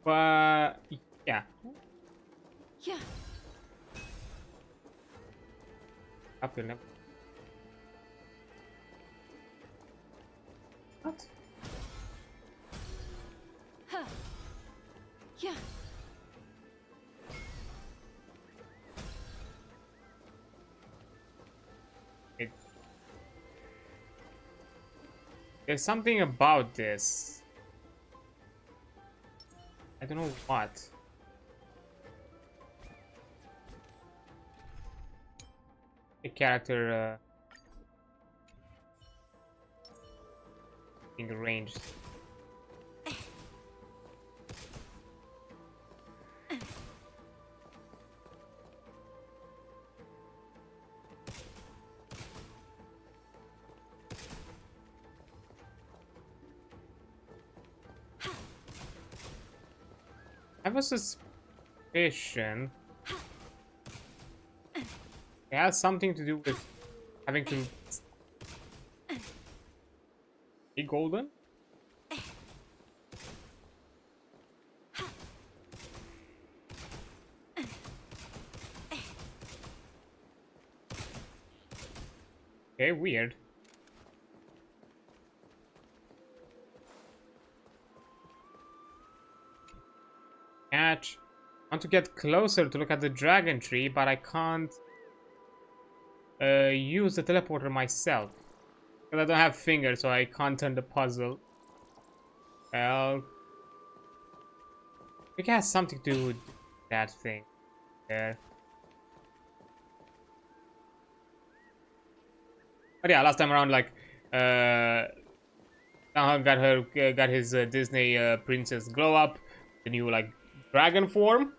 But yeah. Yeah. Up your neck. What? Huh. Yeah. There's something about this. I don't know what. A character being arranged. I have a suspicion it has something to do with having to be golden. Okay, weird. Catch. I want to get closer to look at the dragon tree, but I can't use the teleporter myself. Because I don't have fingers, so I can't turn the puzzle. Well, it has something to do with that thing there. But yeah, last time around, like, got his Disney princess glow up, the new like dragon form.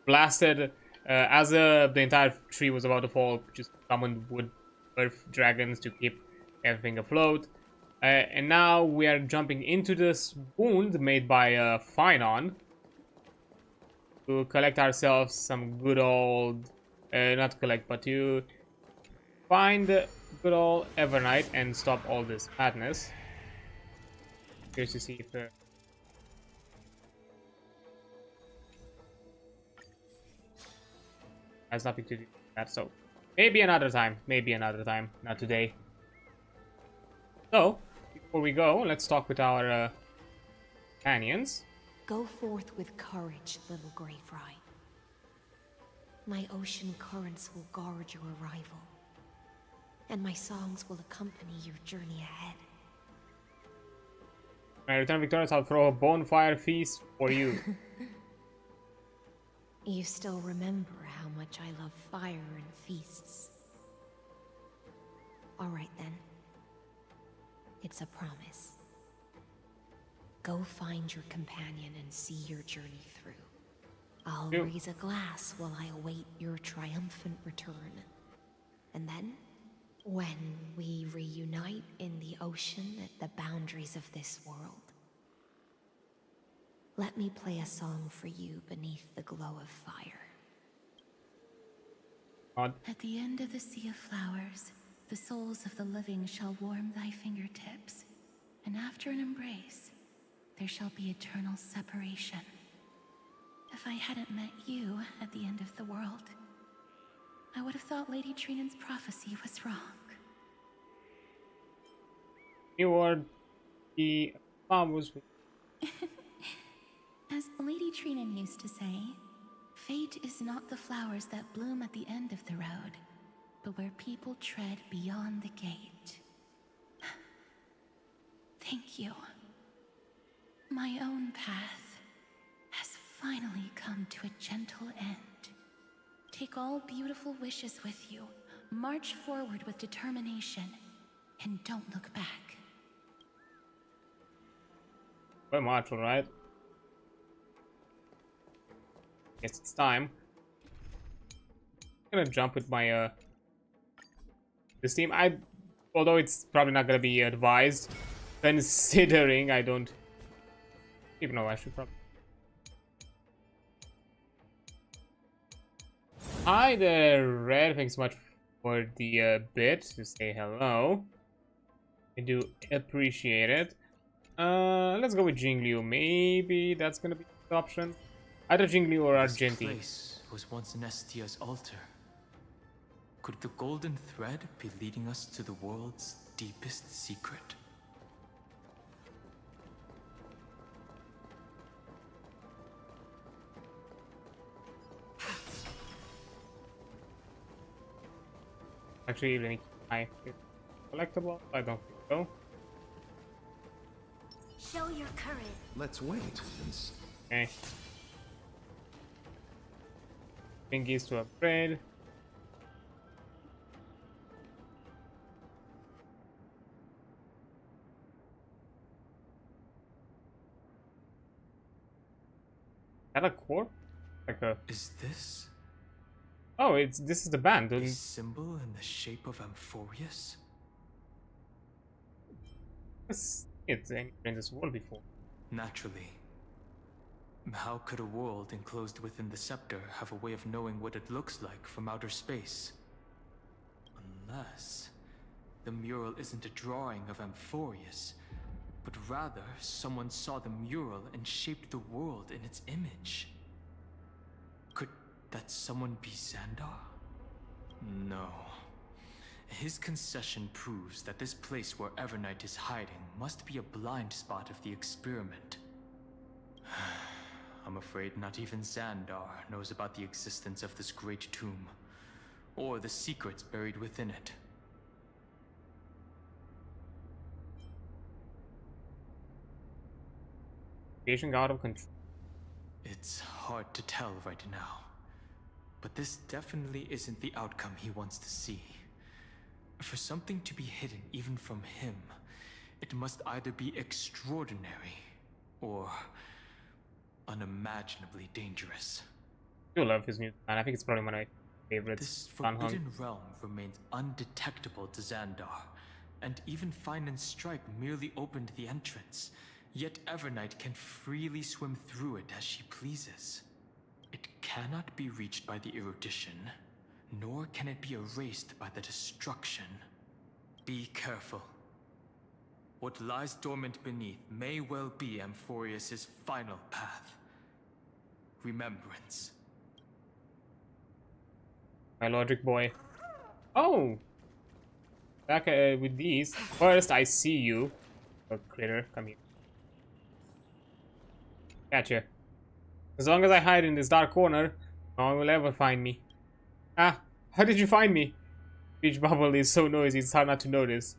Blasted as the entire tree was about to fall. Just summoned wood earth dragons to keep everything afloat. And now we are jumping into this wound made by Finon to collect ourselves some good old, not collect, but to find good old Evernight and stop all this madness. Curious to see if has nothing to do with that. So maybe another time, not today. So before we go, let's talk with our companions. Go forth with courage, little Grey Fry. My ocean currents will guard your arrival, and my songs will accompany your journey ahead. When I return victorious, I'll throw a bonfire feast for you. You still remember how much I love fire and feasts. All right then. It's a promise. Go find your companion and see your journey through. I'll raise a glass while I await your triumphant return. And then, when we reunite in the ocean at the boundaries of this world, let me play a song for you beneath the glow of fire. At the end of the sea of flowers, the souls of the living shall warm thy fingertips, and after an embrace, there shall be eternal separation. If I hadn't met you at the end of the world, I would have thought Lady Trinan's prophecy was wrong. You are the farmers. As Lady Trinan used to say, fate is not the flowers that bloom at the end of the road, but where people tread beyond the gate. Thank you. My own path has finally come to a gentle end. Take all beautiful wishes with you, march forward with determination, and don't look back. Very much, alright. Guess it's time. I'm gonna jump with my this team. Although it's probably not gonna be advised, considering I don't even know. I should probably. Hi there, Red. Thanks so much for the bit to say hello. I do appreciate it. Let's go with Jingliu. Maybe that's gonna be the option. Either Jingliu or Argenti. This place was once Nestia's altar. Could the golden thread be leading us to the world's deepest secret? Actually, let me keep my collectible. I don't think so. Show your courage. Let's wait. Okay. Thingies to upgrade. Is that a core? Like a. Is this Oh, this is the band. a symbol in the shape of Amphorius? It's in this world before. Naturally. How could a world enclosed within the scepter have a way of knowing what it looks like from outer space? Unless the mural isn't a drawing of Amphorius, but rather someone saw the mural and shaped the world in its image. Could that someone be Xandar? No. His concession proves that this place where Evernight is hiding must be a blind spot of the experiment. I'm afraid not even Xandar knows about the existence of this great tomb, or the secrets buried within it. Creation out of control. It's hard to tell right now, but this definitely isn't the outcome he wants to see. For something to be hidden even from him, it must either be extraordinary or unimaginably dangerous. I do love his music, and I think it's probably one of my favorites. This forbidden realm remains undetectable to Xandar, and even Fine and Strike merely opened the entrance, yet Evernight can freely swim through it as she pleases. It cannot be reached by the erudition, nor can it be erased by the destruction. Be careful. What lies dormant beneath may well be Amphorius' final path. Remembrance. My logic boy. Oh! Back with these. First, I see you. Oh, critter, come here. Gotcha. As long as I hide in this dark corner, no one will ever find me. Ah, how did you find me? Beach bubble is so noisy, it's hard not to notice.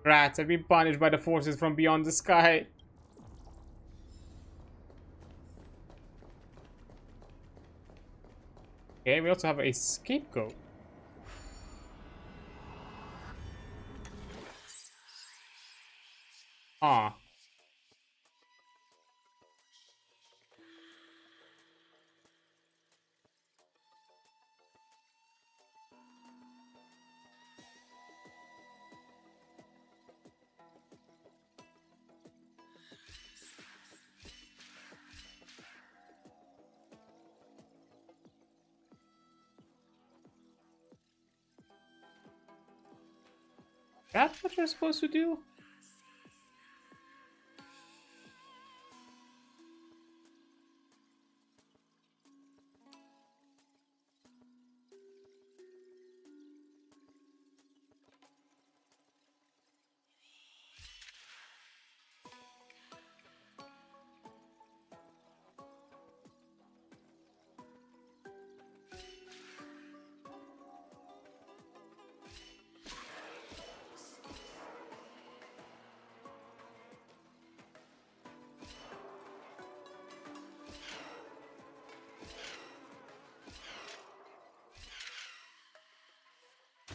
Rats have been punished by the forces from beyond the sky. Okay, we also have a scapegoat. Ah. That's what you're supposed to do?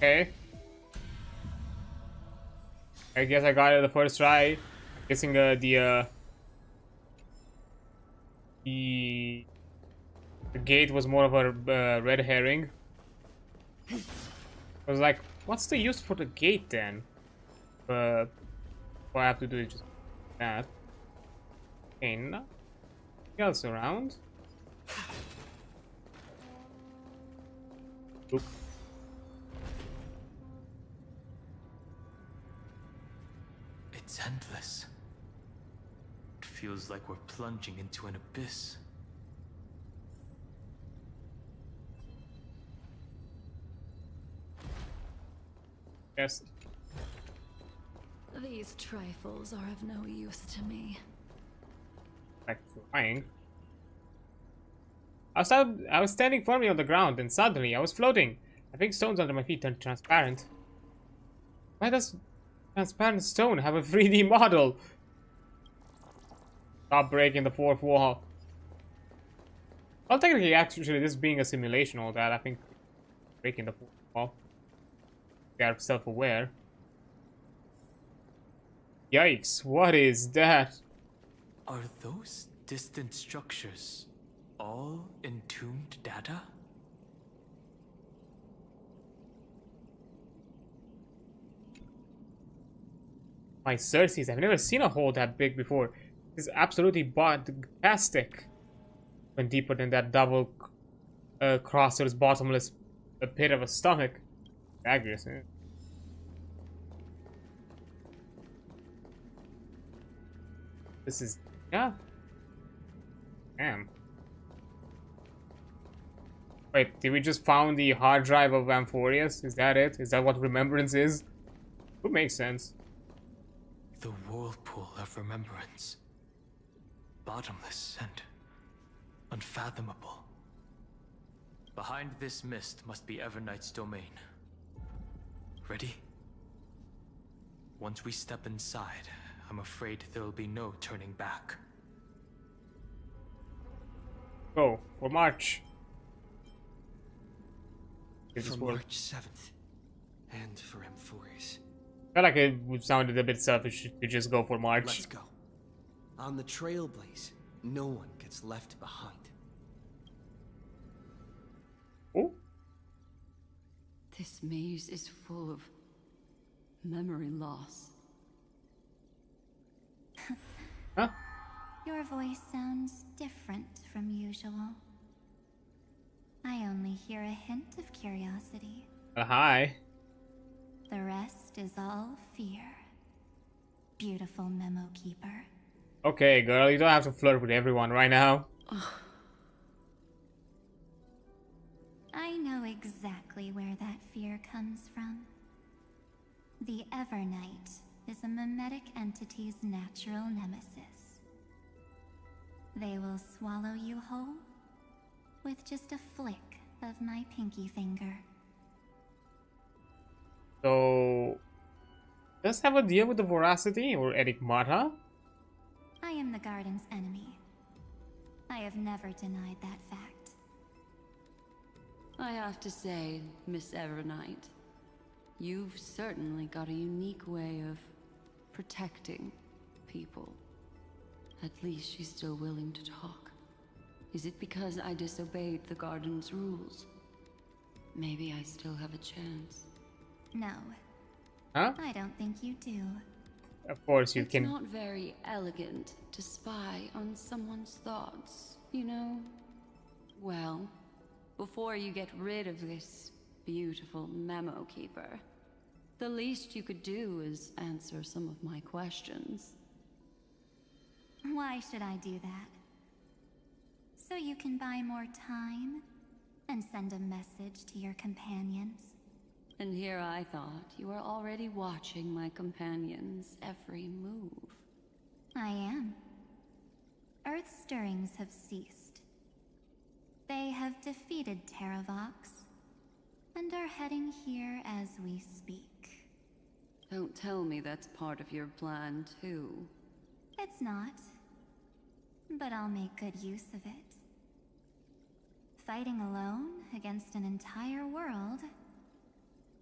Okay. I guess I got it the first try. Guessing the gate was more of a red herring. I was like, what's the use for the gate then? What I have to do is just that. Okay, nothing else around. Oop. It's endless. It feels like we're plunging into an abyss. Yes. These trifles are of no use to me. Like flying. I was standing firmly on the ground, and suddenly I was floating. I think stones under my feet turned transparent. Why does transparent stone have a 3D model? Stop breaking the fourth wall. Well, technically, actually, this being a simulation, all that, I think breaking the fourth wall. They are self-aware. Yikes! What is that? Are those distant structures all entombed data? My Cersei's, I've never seen a hole that big before. This is absolutely fantastic. When deeper than that double crosser's bottomless pit of a stomach. Accurate, eh? This is, yeah. Damn. Wait, did we just found the hard drive of Amphorius? Is that it? Is that what remembrance is? Would make sense. The whirlpool of remembrance. Bottomless and unfathomable. Behind this mist must be Evernight's domain. Ready? Once we step inside, I'm afraid there'll be no turning back. Go for March. For March 7th. And for Amphorius. I feel like it would sounded a bit selfish to just go for March. Let's go. On the Trailblaze, no one gets left behind. Oh? This maze is full of memory loss. Huh? Your voice sounds different from usual. I only hear a hint of curiosity. Hi. The rest is all fear. Beautiful memo keeper. Okay, girl, you don't have to flirt with everyone right now. I know exactly where that fear comes from. The Evernight is a mimetic entity's natural nemesis. They will swallow you whole with just a flick of my pinky finger. So, does have a deal with the voracity or enigmata? I am the garden's enemy. I have never denied that fact. I have to say, Miss Evernight, you've certainly got a unique way of protecting people. At least she's still willing to talk. Is it because I disobeyed the garden's rules? Maybe I still have a chance. No. Huh? I don't think you do. Of course you can. It's not very elegant to spy on someone's thoughts, you know? Well, before you get rid of this beautiful memo keeper, the least you could do is answer some of my questions. Why should I do that? So you can buy more time and send a message to your companions? And here I thought you were already watching my companions' every move. I am. Earth's stirrings have ceased. They have defeated Terravox and are heading here as we speak. Don't tell me that's part of your plan, too. It's not, but I'll make good use of it. Fighting alone against an entire world,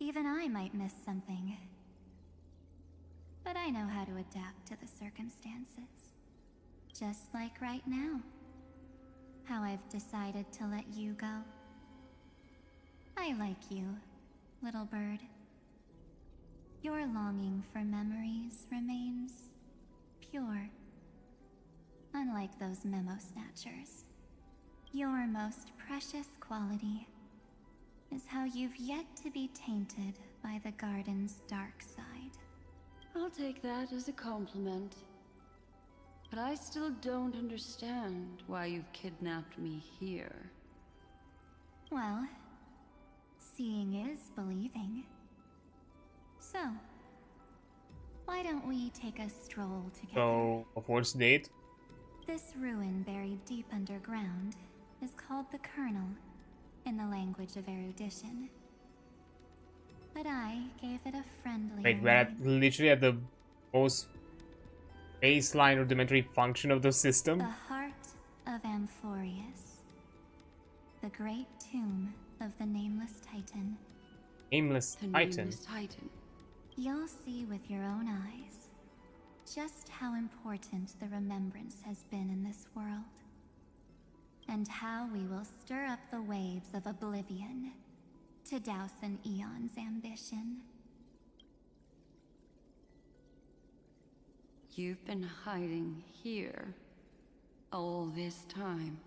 even I might miss something. but I know how to adapt to the circumstances. Just like right now. How I've decided to let you go. I like you, little bird. Your longing for memories remains pure. Unlike those memo snatchers. Your most precious quality is how you've yet to be tainted by the garden's dark side. I'll take that as a compliment. But I still don't understand why you've kidnapped me here. Well, seeing is believing. So, why don't we take a stroll together? So, a first date? This ruin buried deep underground is called the Kernel, in the language of erudition. But I gave it a friendly Wait, we're at, literally at the most baseline rudimentary function of the system? The heart of Amphorius. The great tomb of the Nameless Titan. Nameless The Titan. Nameless Titan. You'll see with your own eyes just how important the remembrance has been in this world. And how we will stir up the waves of oblivion to douse an eon's ambition. You've been hiding here all this time.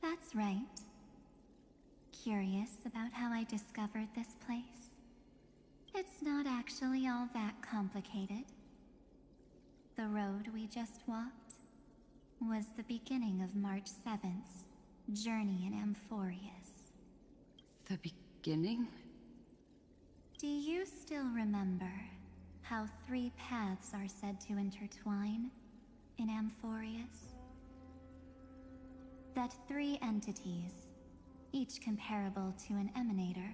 That's right. Curious about how I discovered this place? It's not actually all that complicated. The road we just walked was the beginning of March 7th's journey in Amphorius. The beginning? Do you still remember how 3 paths are said to intertwine in Amphorius? That 3 entities, each comparable to an emanator,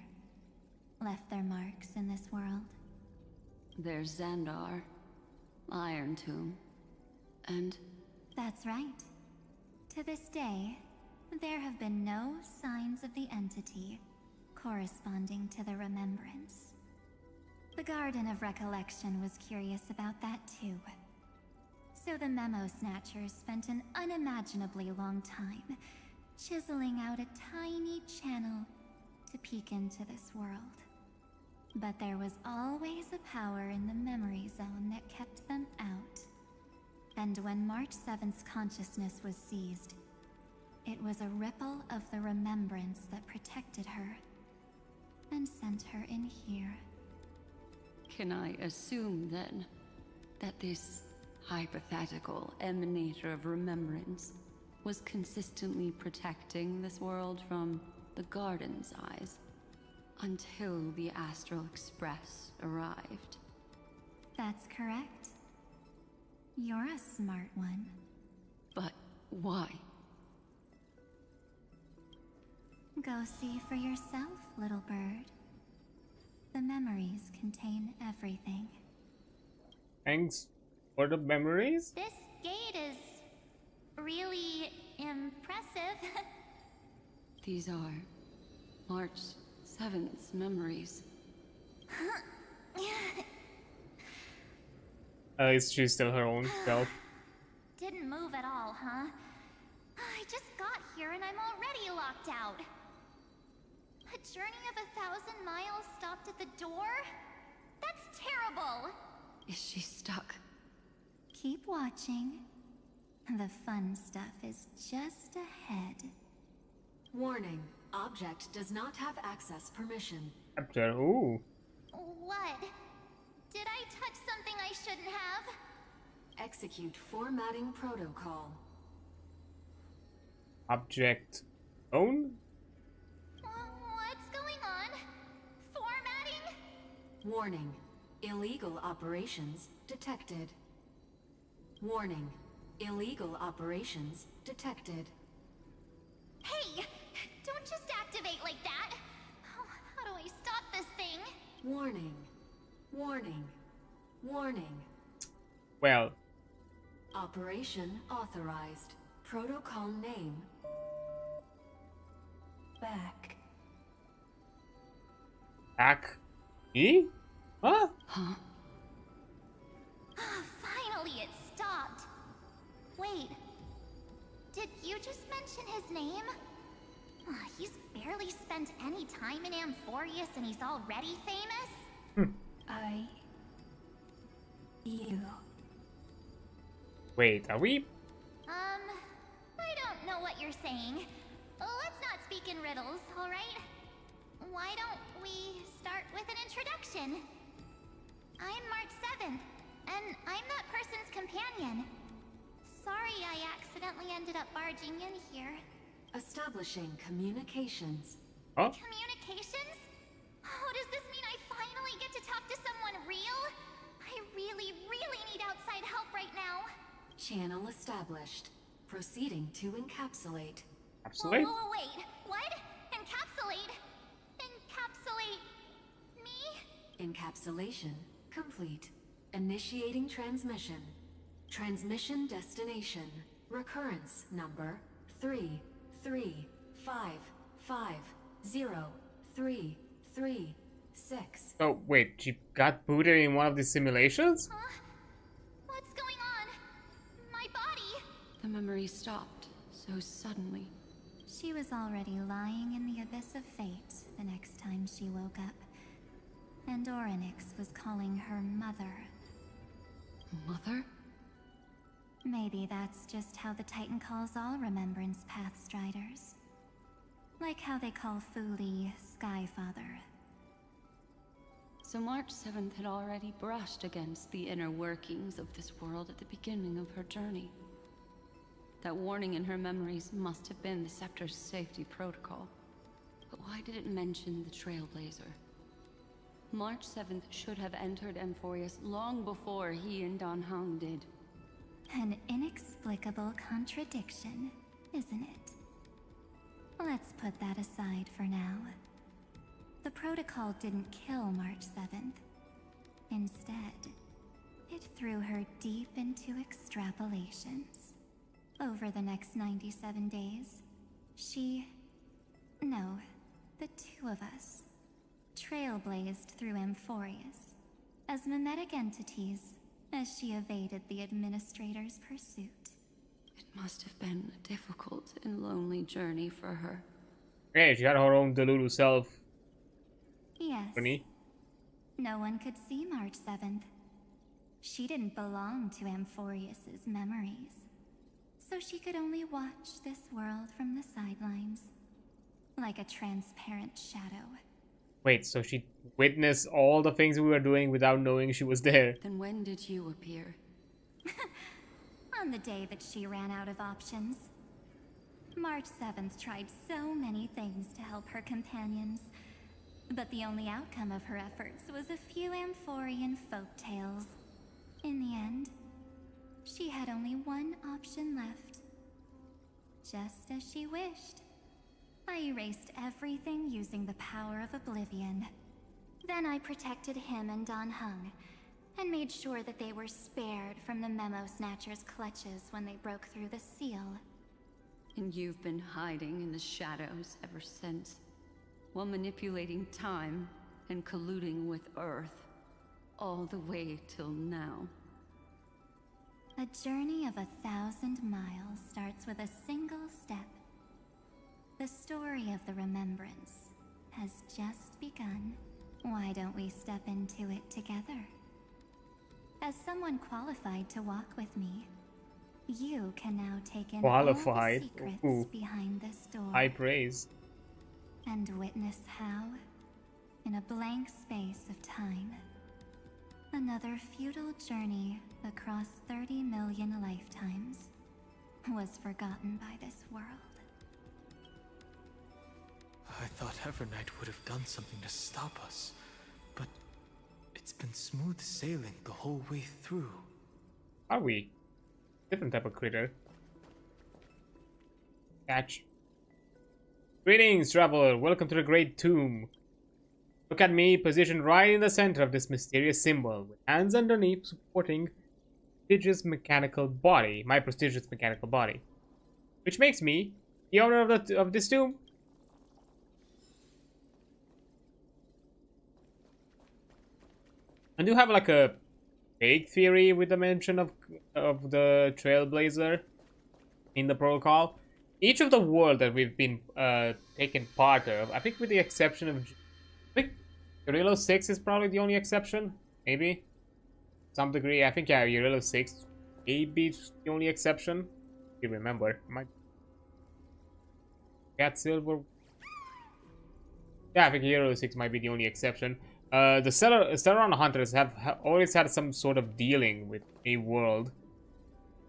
left their marks in this world. There's Xandar, Iron Tomb, and... That's right. To this day, there have been no signs of the entity corresponding to the remembrance. The Garden of Recollection was curious about that too. So the Memo Snatchers spent an unimaginably long time chiseling out a tiny channel to peek into this world. But there was always a power in the memory zone that kept them out. And when March 7th's consciousness was seized, it was a ripple of the remembrance that protected her and sent her in here. Can I assume, then, that this hypothetical emanator of remembrance was consistently protecting this world from the Garden's eyes until the Astral Express arrived? That's correct. You're a smart one. But why? Go see for yourself, little bird. The memories contain everything. Thanks for the memories? This gate is really impressive. These are March 7th's memories. Is she still her own self? Didn't move at all, huh? I just got here and I'm already locked out. A journey of 1,000 miles stopped at the door? That's terrible! Is she stuck? Keep watching. The fun stuff is just ahead. Warning. Object does not have access permission. Chapter, ooh. What? Did I touch something I shouldn't have? Execute formatting protocol. Object own? What's going on? Formatting? Warning. Illegal operations detected. Warning. Illegal operations detected. Hey! Don't just activate like that! How do I stop this thing? Warning. Warning. Warning. Well, Operation authorized. Protocol name. Back. back. E? Huh? Huh? you just mention his name? He's barely spent any time in Amphorius and he's already famous? You. Wait, are we? I don't know what you're saying. Let's not speak in riddles, alright? Why don't we start with an introduction? I'm March 7th, and I'm that person's companion. Sorry I accidentally ended up barging in here. Establishing communications. Oh? Communications? Oh, does this mean I finally get to talk to someone real? I really, really need outside help right now. Channel established. Proceeding to encapsulate. Absolutely. Whoa, wait. What? Encapsulate? Encapsulate me? Encapsulation complete. Initiating transmission. Transmission destination. Recurrence number 335503336. Oh, wait, she got booted in one of the simulations? Huh? What's going on? My body? The memory stopped so suddenly. She was already lying in the abyss of fate the next time she woke up. And Orynyx was calling her mother. Mother? Maybe that's just how the Titan calls all Remembrance Pathstriders. Like how they call Fuli Skyfather. So March 7th had already brushed against the inner workings of this world at the beginning of her journey. That warning in her memories must have been the Scepter's safety protocol. But why did it mention the Trailblazer? March 7th should have entered Amphorius long before he and Dan Heng did. An inexplicable contradiction, isn't it? Let's put that aside for now. The protocol didn't kill March 7th. Instead, it threw her deep into extrapolations. Over the next 97 days, the two of us, trailblazed through Amphorius as mimetic entities as she evaded the Administrator's pursuit. It must have been a difficult and lonely journey for her. Hey, she had her own Delulu self. Yes. Funny. No one could see March 7th. She didn't belong to Amphorius's memories. So she could only watch this world from the sidelines. Like a transparent shadow. Wait, so she witnessed all the things we were doing without knowing she was there? Then when did you appear? On the day that she ran out of options. March 7th tried so many things to help her companions. But the only outcome of her efforts was a few Amphorian folktales. In the end, she had only one option left. Just as she wished. I erased everything using the power of oblivion. Then I protected him and Dan Heng, and made sure that they were spared from the Memo Snatcher's clutches when they broke through the seal. And you've been hiding in the shadows ever since, while manipulating time and colluding with Earth, all the way till now. A journey of 1,000 miles starts with a single step. The story of the Remembrance has just begun. Why don't we step into it together? As someone qualified to walk with me, you can now take in all the Qualified? secrets Ooh. behind this door. High praise. And witness how, in a blank space of time, another futile journey across 30 million lifetimes was forgotten by this world. I thought Evernight would have done something to stop us, but it's been smooth sailing the whole way through. Are we? Different type of critter. Catch. Greetings, traveler. Welcome to the Great Tomb. Look at me, positioned right in the center of this mysterious symbol, with hands underneath supporting prestigious mechanical body, my prestigious mechanical body, which makes me the owner of this tomb. I do have like a vague theory with the mention of the Trailblazer in the protocol. each of the world that we've been taken part of, I think with the exception of, I think Eurilo 6 is probably the only exception, maybe, some degree. I think, yeah, Eurilo 6 maybe the only exception. If you remember, my Cat Silver. Yeah, I think Eurilo 6 might be the only exception. The Stellar Hunters have always had some sort of dealing with a world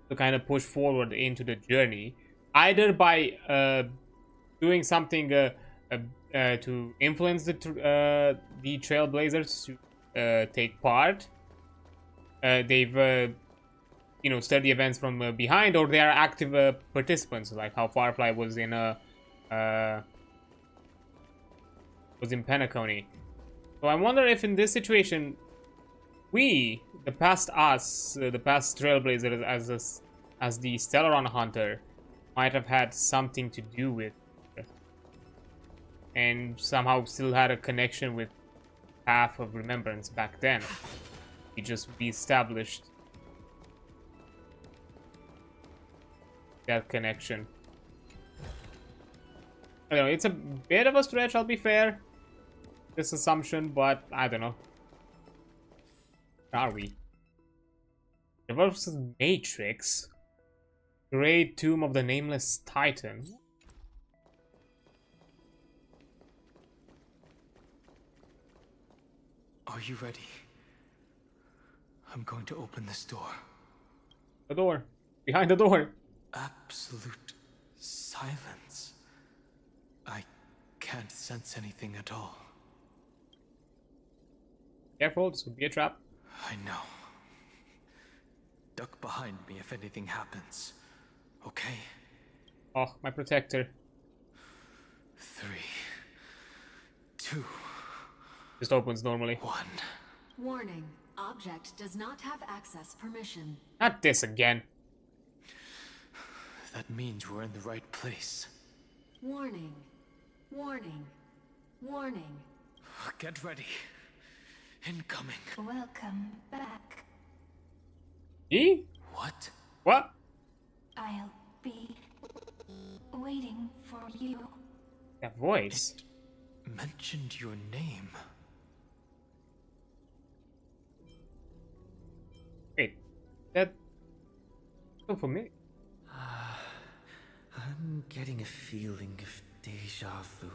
to kind of push forward into the journey, either by doing something to influence the Trailblazers to take part. They've you know, studied the events from behind, or they are active participants, like how Firefly was in Penacony. So I wonder if in this situation, we, the past us, the past Trailblazers as the Stellar Hunter, might have had something to do with it, and somehow still had a connection with Path of Remembrance back then. We just reestablished that connection. I don't know, it's a bit of a stretch, I'll be fair, this assumption, but I don't know. Where are we? Versus Matrix. Great Tomb of the Nameless Titan. Are you ready? I'm going to open this door. The door. Behind the door. Absolute silence. I can't sense anything at all. Careful, this would be a trap. I know. Duck behind me if anything happens. Okay? Oh, my protector. 3, 2, Just opens normally. 1. Warning. Object does not have access permission. Not this again. That means we're in the right place. Warning. Warning. Warning. Get ready. Incoming. Welcome back. E? What? What? I'll be waiting for you. That voice. Mentioned your name. Wait. That... so familiar. I'm getting a feeling of deja vu.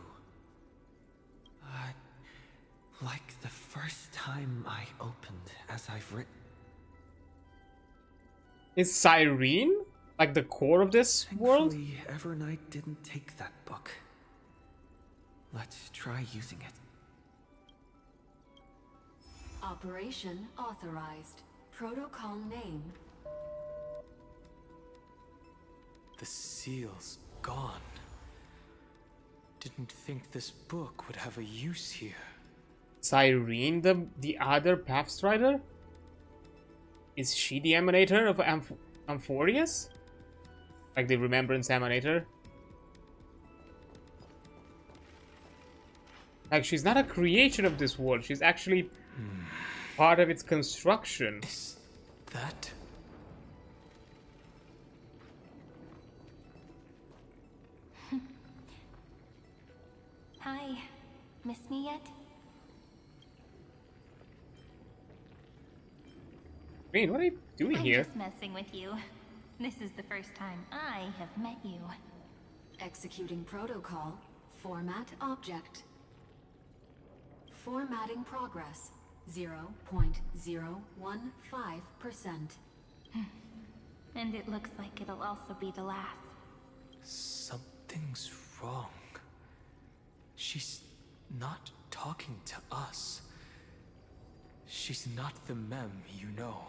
Like the first time I opened as I've written. Is Cyrene like the core of this world? Thankfully, Evernight didn't take that book. Let's try using it. Operation authorized. Protocol name. The seal's gone. Didn't think this book would have a use here. Cyrene, the other Pathstrider? Is she the emanator of Amphorius? Like the Remembrance Emanator? Like, she's not a creature of this world, she's actually part of its construction. Is that... Hi. Miss me yet? Green, what are you doing I'm here? just messing with you. This is the first time I have met you. Executing protocol. Format object. Formatting progress. 0.015%. And it looks like it'll also be the last. Something's wrong. She's not talking to us. She's not the mem you know.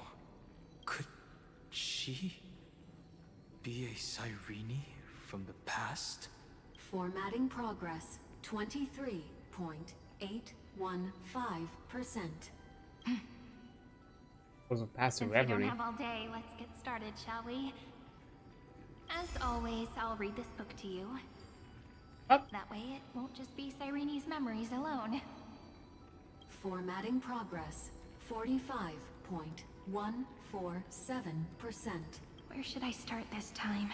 Could she be a Cyrene from the past? Formatting progress. 23.815%. Was a passive Since we don't reverie. have all day, let's get started, shall we? As always, I'll read this book to you. What? That way it won't just be Cyrene's memories alone. Formatting progress. 45.147%. Where should I start this time?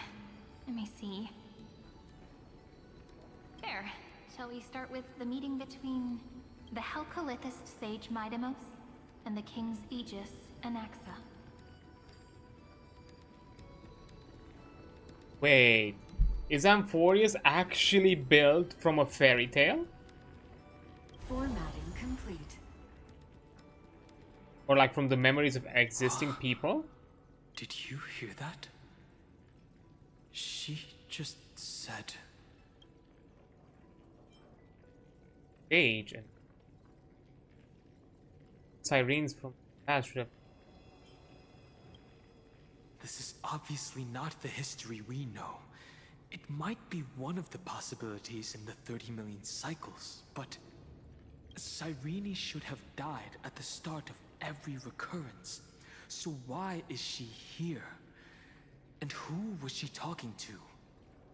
Let me see. there. Shall we start with the meeting between the Helcolithist sage Midamos and the King's Aegis, Anaxa? Wait, is Amphorius actually built from a fairy tale? Formatting complete. Or like from the memories of existing people? Did you hear that? She just said... Age and sirens from Azra. This is obviously not the history we know. It might be one of the possibilities in the 30 million cycles, but Cyrene should have died at the start of every recurrence. So why is she here? And who was she talking to?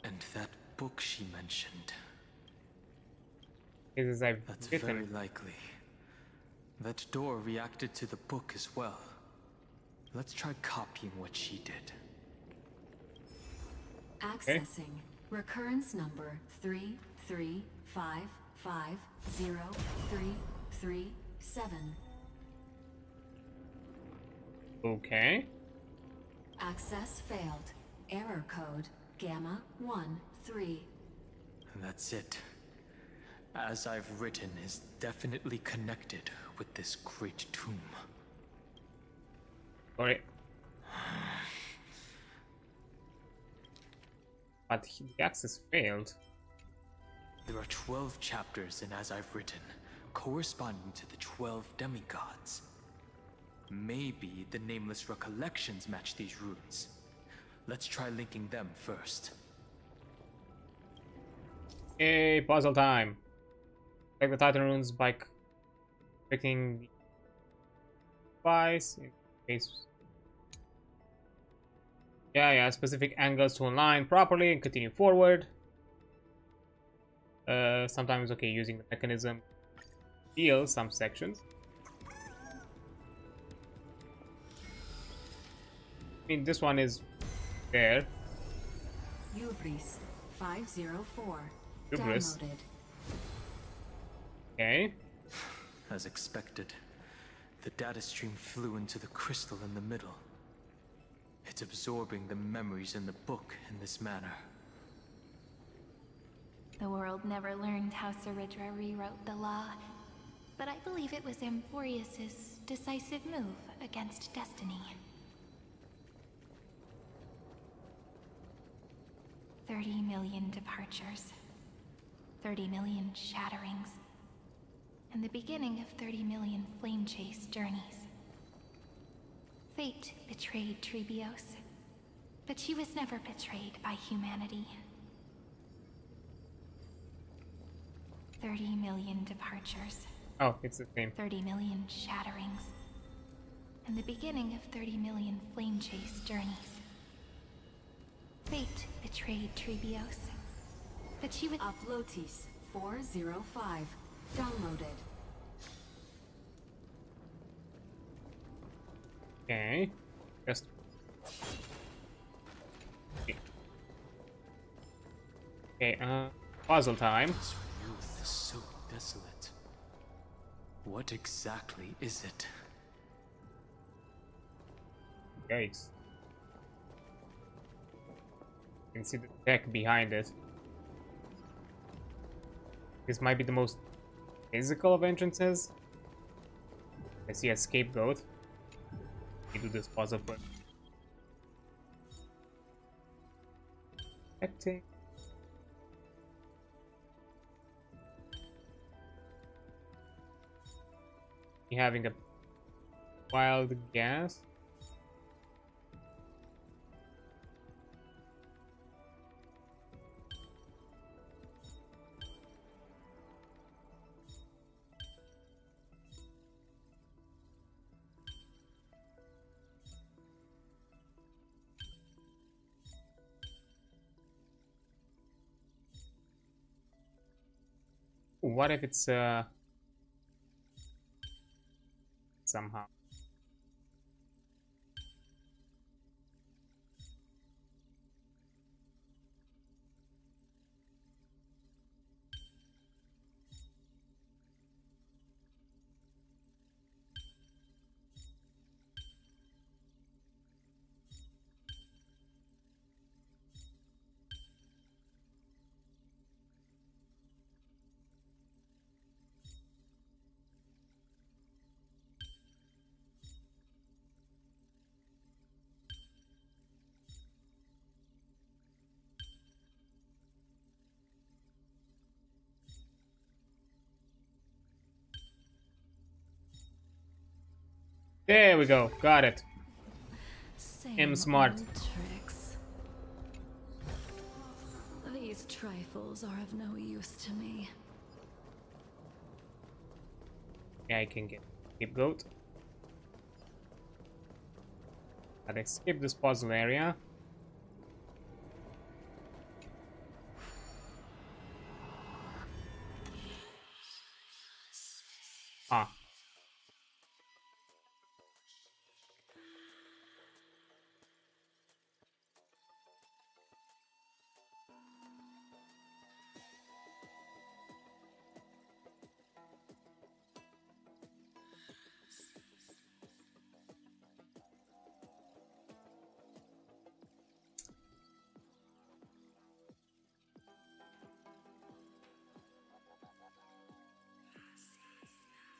And that book she mentioned. That's very likely. That door reacted to the book as well. Let's try copying what she did. Accessing recurrence number 335503337. Okay. Access failed. Error code Gamma 13. That's it. As I've written, is definitely connected with this great tomb. Sorry. But the access failed. There are 12 chapters in As I've Written, corresponding to the 12 demigods. Maybe the nameless recollections match these runes. Let's try linking them first. Hey, puzzle time. Like the Titan runes by picking the device in case. Yeah, specific angles to align properly and continue forward. Sometimes okay, using the mechanism heal some sections. I mean, this one is there. Hubris 504. Hubris. Downloaded. Okay. As expected, the data stream flew into the crystal in the middle. It's absorbing the memories in the book in this manner. The world never learned how Ceridra rewrote the law, but I believe it was Amphorius's decisive move against destiny. 30 million departures, 30 million shatterings, and the beginning of 30 million flame chase journeys. Fate betrayed Trebios, but she was never betrayed by humanity. 30 million departures. Oh, it's the same. 30 million shatterings. And the beginning of 30 million flame chase journeys. Fate betrayed Trebios, but she was— Uplotis 405. Downloaded. Okay. Just. Okay, puzzle time. This youth is so desolate. What exactly is it? Yikes. You can see the deck behind it. This might be the most physical of entrances. I see a scapegoat. We do this puzzle first. Acting. You having a wild gas? What if it's somehow? There we go. Got it. I'm smart. Old tricks. These trifles are of no use to me. Yeah, I can get scapegoat. Gotta skip this puzzle area. Ah.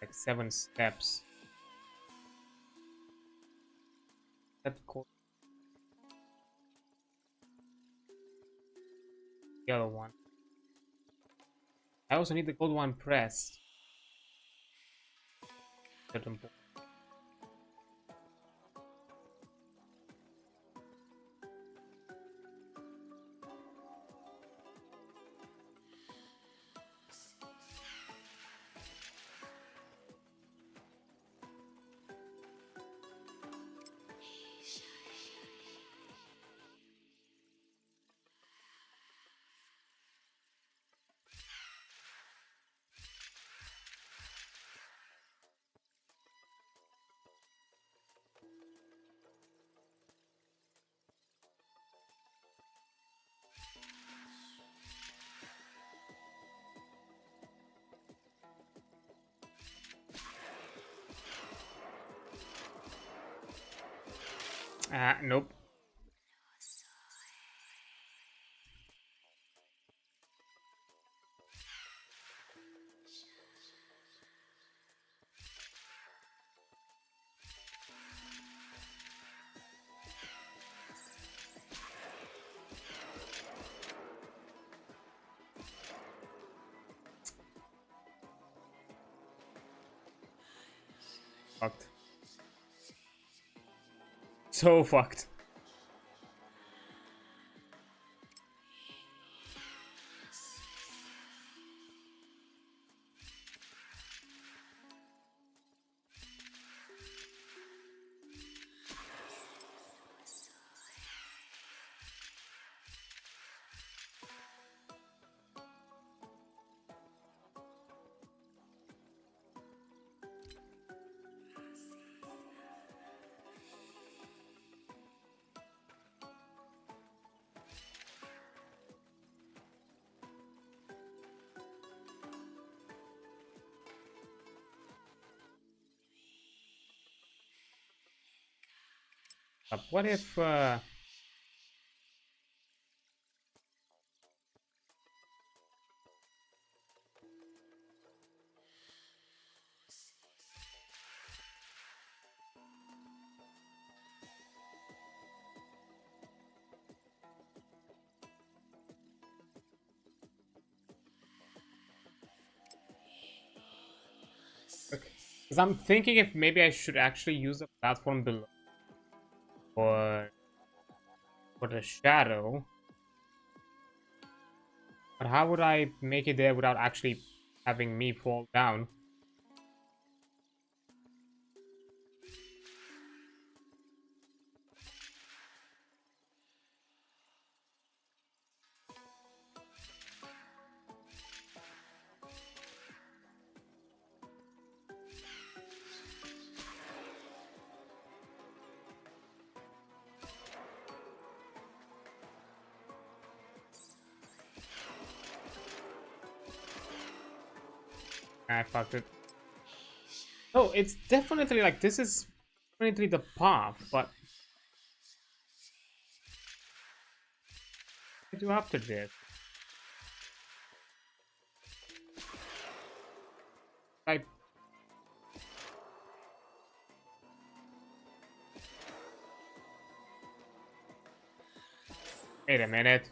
Like 7 steps. That cool. The other one. I also need the gold one pressed. Certain point. Nope. Fucked. So fucked. What if because I'm thinking if maybe I should actually use the platform below for the shadow. But how would I make it there without actually having me fall down? I fucked it. Oh, it's definitely like this is definitely the path, but what do I do after this? I wait a minute.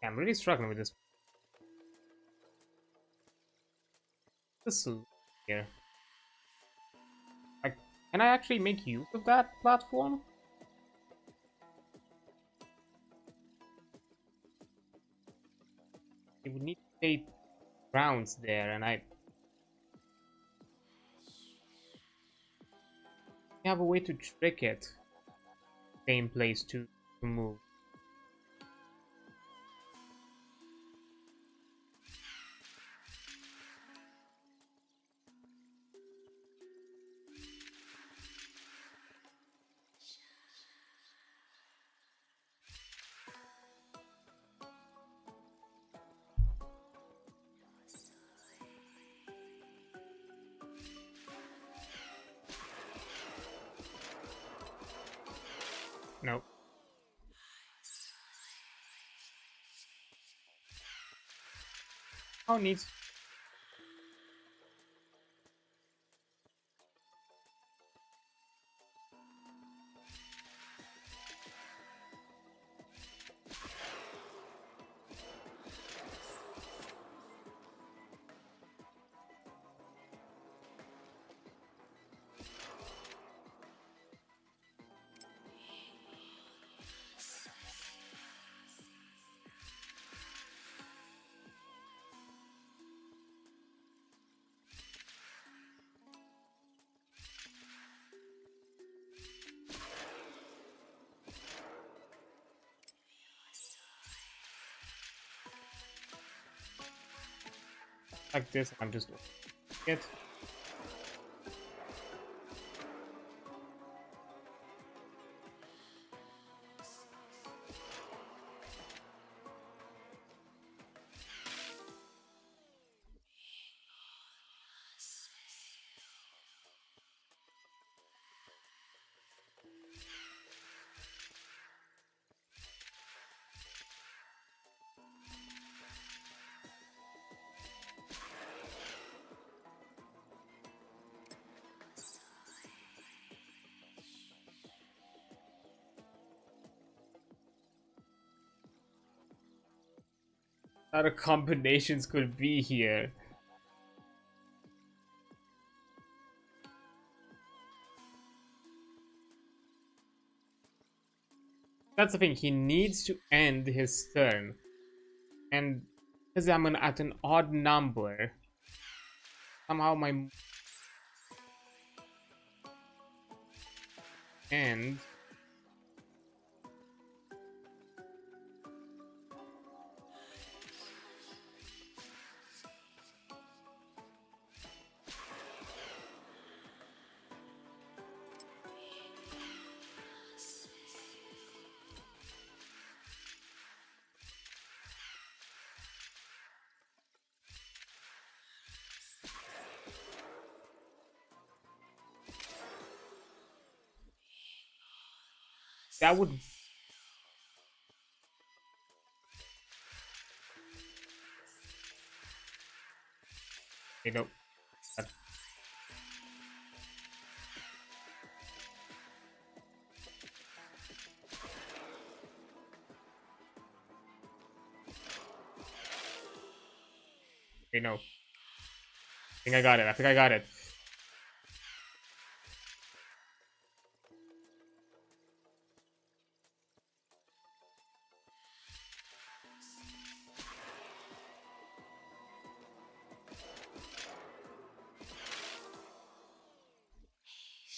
I'm really struggling with this. This here. Like, can I actually make use of that platform? It would need to stay rounds there, and I have a way to trick it. Same place to move. Nope. Oh, needs. Like this, I'm just it. Other combinations could be here. That's the thing, he needs to end his turn. And because I'm at an odd number, somehow my end that would you know that- you know. I think I got it. I think I got it.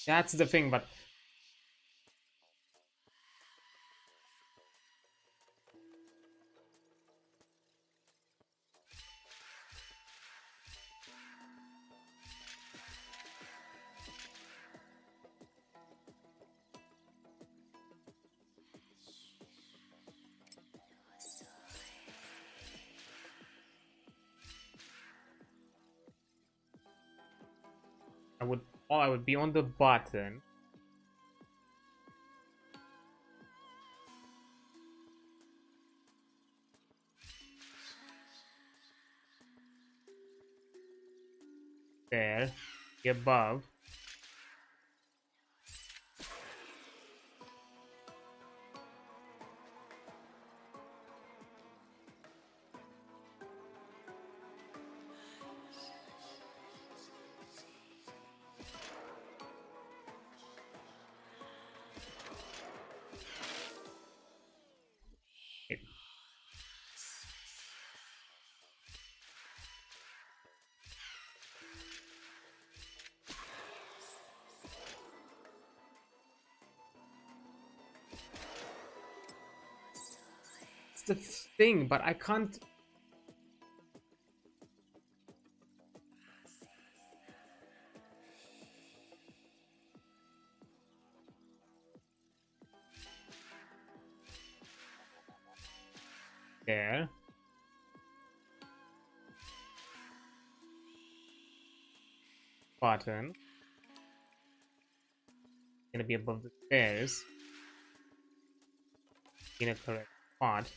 That's the thing, but I would be on the button. There, above. the thing, but I can't. There. Button. Gonna be above the stairs. In a correct spot.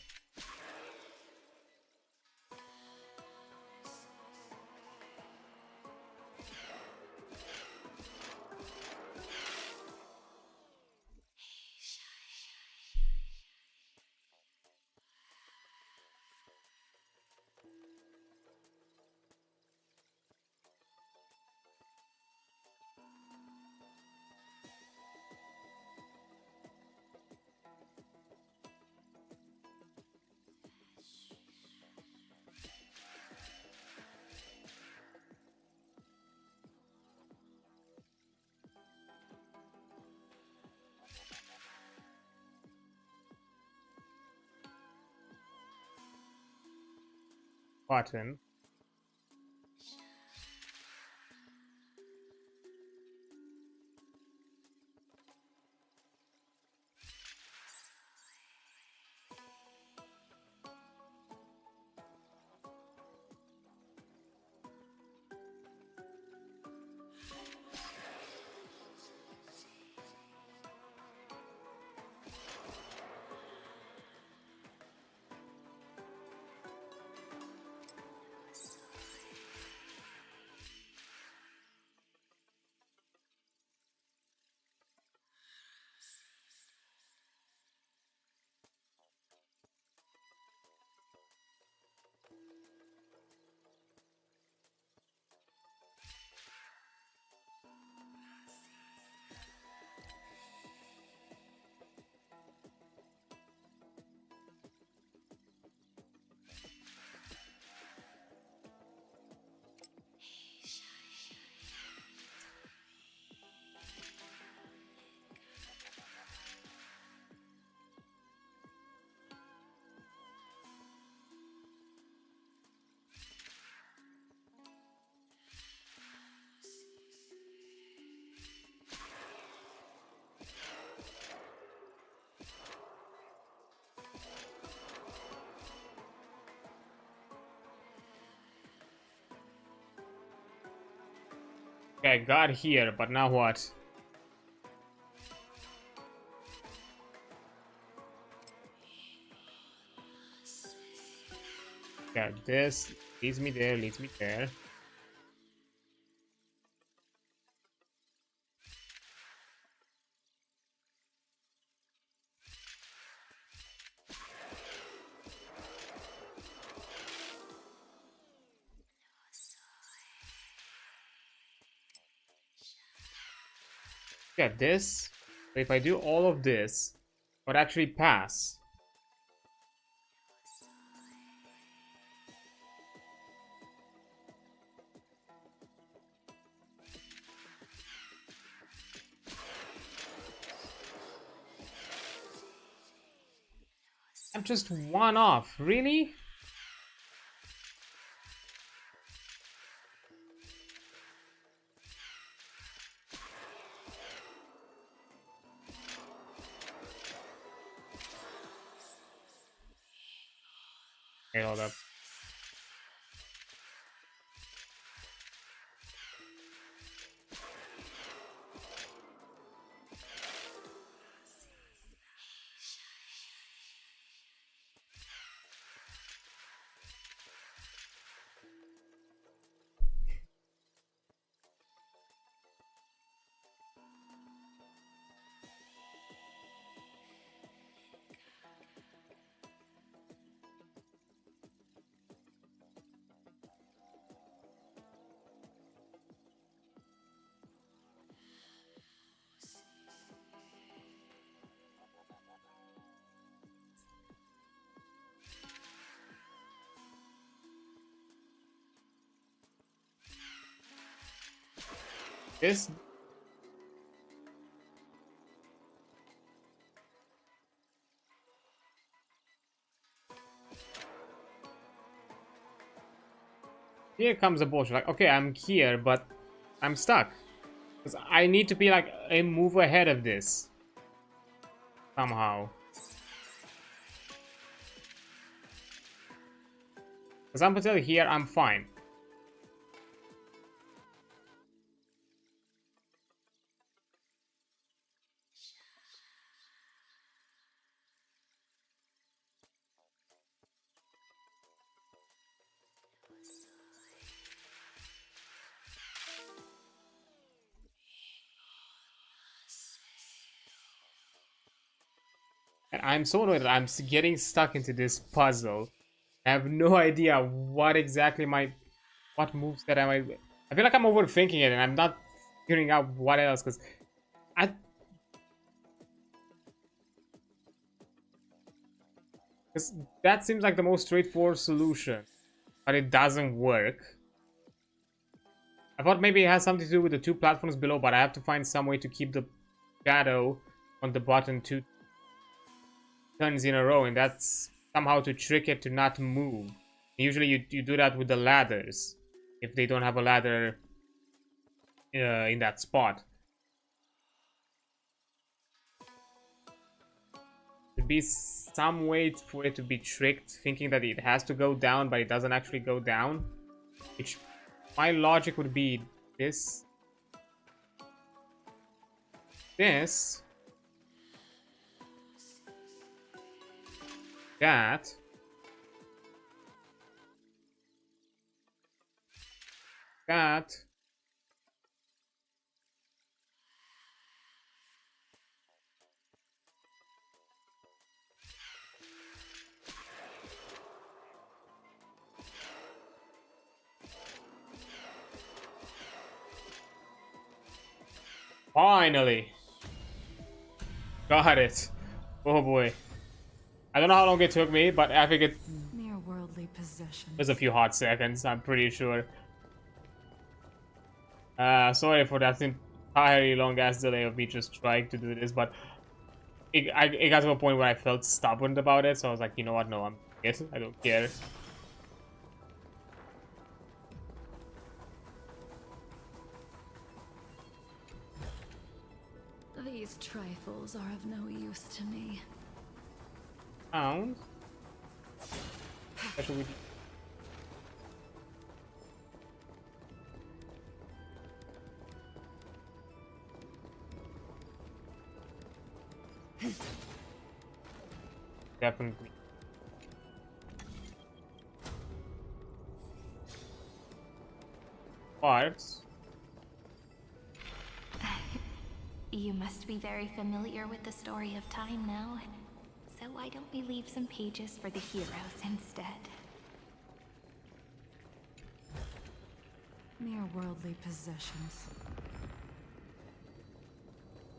Button. Okay, I got here, but now what? Yeah, this leads me there, leads me there. Yeah, this. So if I do all of this, I would actually pass. I'm just one off, really? Hey, hold up. This. here comes the bullshit. Like, okay, I'm here, but I'm stuck. Because I need to be like a move ahead of this. Somehow. Because up until here, I'm fine. And I'm so annoyed that I'm getting stuck into this puzzle. I have no idea what exactly what moves that I feel like I'm overthinking it and I'm not figuring out what else, because that seems like the most straightforward solution, but it doesn't work. I thought maybe it has something to do with the two platforms below, but I have to find some way to keep the shadow on the button 2 turns in a row, and that's somehow to trick it to not move. Usually you do that with the ladders, if they don't have a ladder in that spot. There'd be some way for it to be tricked, thinking that it has to go down, but it doesn't actually go down. Which, my logic would be this. This. That. That. Finally! Got it. Oh boy. I don't know how long it took me, but I think it Mere worldly possessions. was a few hot seconds, I'm pretty sure. Sorry for that entirely long ass delay of me just trying to do this, but it got to a point where I felt stubborn about it, so I was like, you know what, no, I'm it. I don't care. These trifles are of no use to me. Sound. What should we do? Definitely. Parts. You must be very familiar with the story of time now. So why don't we leave some pages for the heroes instead? Mere worldly possessions.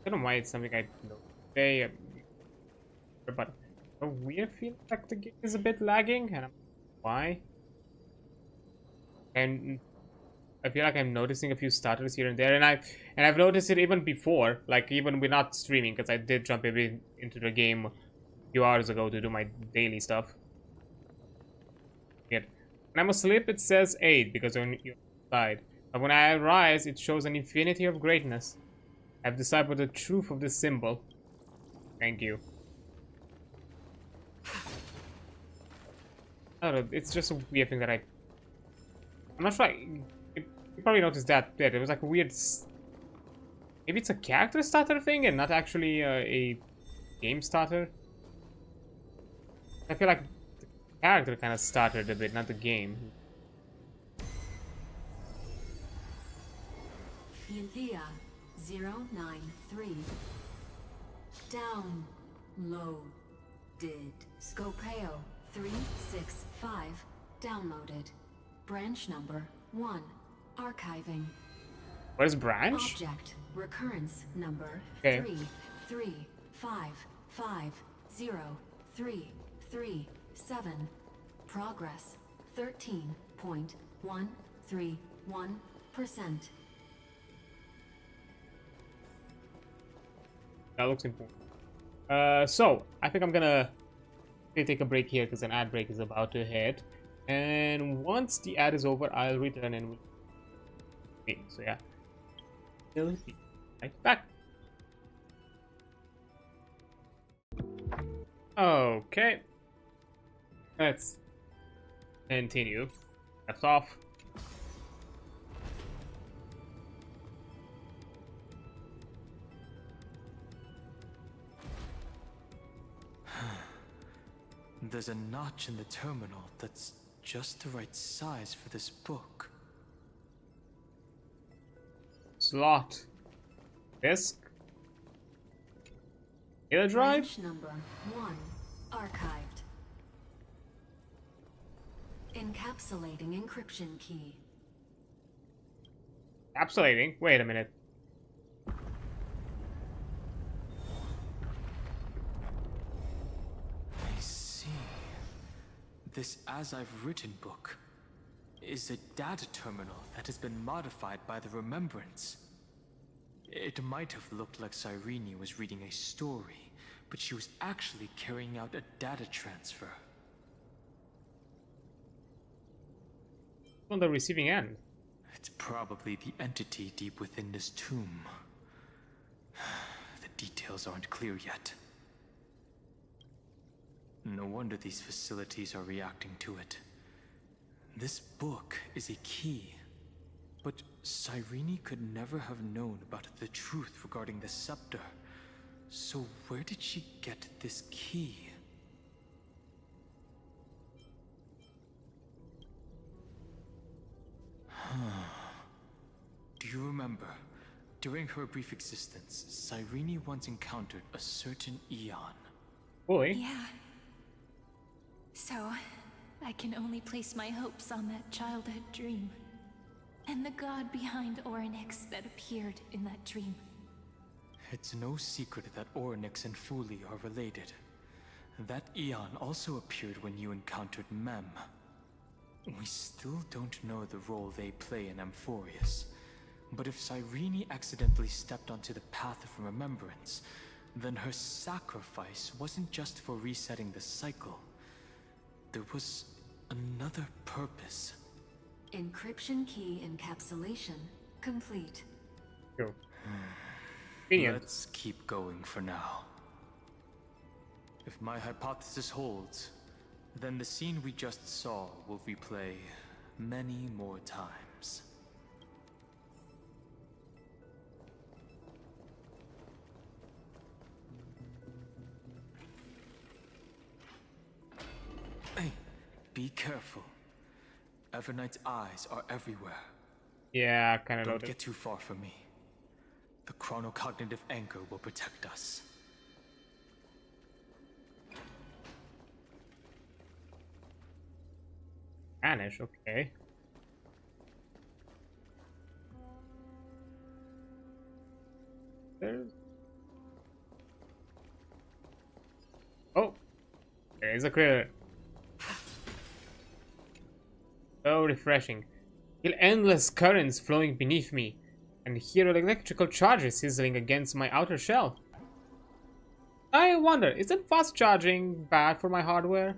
I don't know why it's something I know today, but a weird feeling like the game is a bit lagging, and why? And I feel like I'm noticing a few stutters here and there, and I've noticed it even before, like even we're not streaming, because I did jump a bit into the game a few hours ago to do my daily stuff. Yet when I'm asleep, it says 8 because on your side, but when I rise, it shows an infinity of greatness. I've deciphered the truth of this symbol. Thank you. I don't know, it's just a weird thing that I'm not sure. You probably noticed that there was like a weird. Maybe it's a character starter thing and not actually a game starter. I feel like the character kind of started a bit, not the game. Philia 093. Downloaded. Scopeo 365. Downloaded. Branch number 1. Archiving. What is branch? Object recurrence number Okay. 335503337. Progress 13.131%. That looks important. So I think I'm gonna take a break here because an ad break is about to hit. And once the ad is over, I'll return and okay, so yeah. We'll be right back. Okay. Let's continue. That's off. There's a notch in the terminal that's just the right size for this book. Slot. Disk. Data drive. Branch number 1 archived. Encapsulating encryption key. Encapsulating? Wait a minute. I see. This As I've Written book is a data terminal that has been modified by the Remembrance. It might have looked like Cyrene was reading a story, but she was actually carrying out a data transfer. On the receiving end. It's probably the entity deep within this tomb. The details aren't clear yet. No wonder these facilities are reacting to it. This book is a key, but Cyrene could never have known about the truth regarding the scepter. So where did she get this key? Do you remember? During her brief existence, Cyrene once encountered a certain Eon. Boy. Yeah. So, I can only place my hopes on that childhood dream. And the god behind Orynyx that appeared in that dream. It's no secret that Orynyx and Fuli are related. That Eon also appeared when you encountered Mem. We still don't know the role they play in Amphorius. But if Cyrene accidentally stepped onto the path of remembrance, then her sacrifice wasn't just for resetting the cycle. There was another purpose. Encryption key encapsulation complete. Go. Convenient. Let's keep going for now. If my hypothesis holds, then the scene we just saw will replay many more times. Hey, be careful. Evernight's eyes are everywhere. Yeah, kind of Don't noted. get too far from me. The chronocognitive anchor will protect us. Spanish, okay. There's... Oh! There's a critter. So refreshing. Feel endless currents flowing beneath me, and hear electrical charges sizzling against my outer shell. I wonder, isn't fast charging bad for my hardware?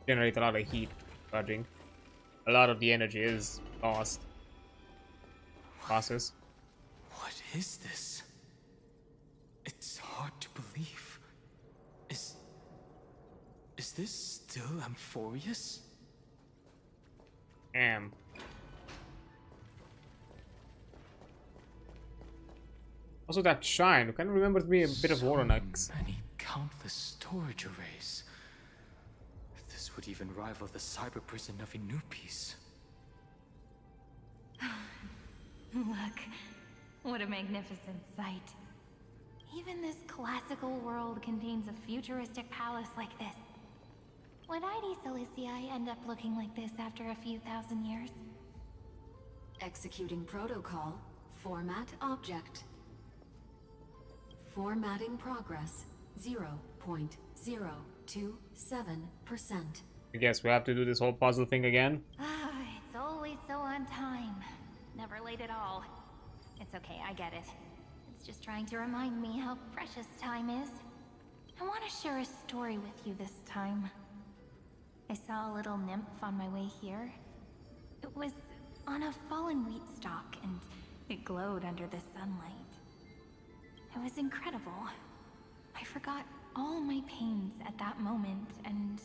Generate a lot of heat charging. A lot of the energy is lost. Losses. What is this? It's hard to believe. Is this still Amphorius? Damn. Also that shine, kind of remembers me a bit of Orynyx. Many countless storage arrays. This would even rival the cyber prison of Inupis. Look, what a magnificent sight. Even this classical world contains a futuristic palace like this. Would ID Silicii end up looking like this after a few thousand years? Executing protocol. Format object. Formatting progress 0.027%. I guess we have to do this whole puzzle thing again. Ah, it's always so on time. Never late at all. It's okay, I get it. It's just trying to remind me how precious time is. I want to share a story with you this time. I saw a little nymph on my way here. It was on a fallen wheat stalk, and it glowed under the sunlight. It was incredible. I forgot all my pains at that moment and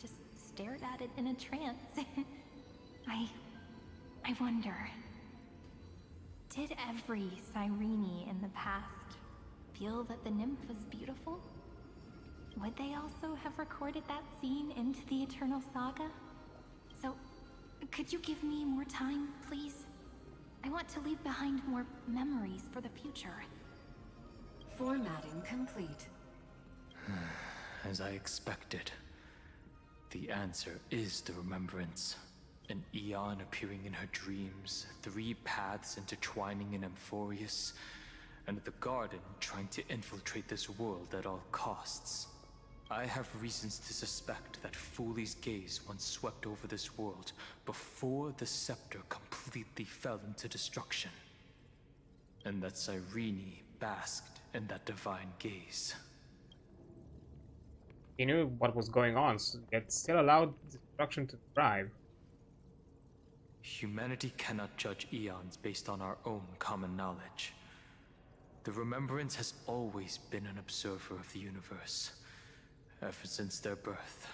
just stared at it in a trance. I wonder, did every Cyrene in the past feel that the nymph was beautiful? Would they also have recorded that scene into the Eternal Saga? So, could you give me more time, please? I want to leave behind more memories for the future. Formatting complete. As I expected, the answer is the remembrance. An Eon appearing in her dreams, 3 paths intertwining in Amphorius, and the garden trying to infiltrate this world at all costs. I have reasons to suspect that Fooley's gaze once swept over this world before the scepter completely fell into destruction. And that Cyrene basked in that divine gaze. He knew what was going on, yet still allowed destruction to thrive. Humanity cannot judge eons based on our own common knowledge. The Remembrance has always been an observer of the universe, ever since their birth.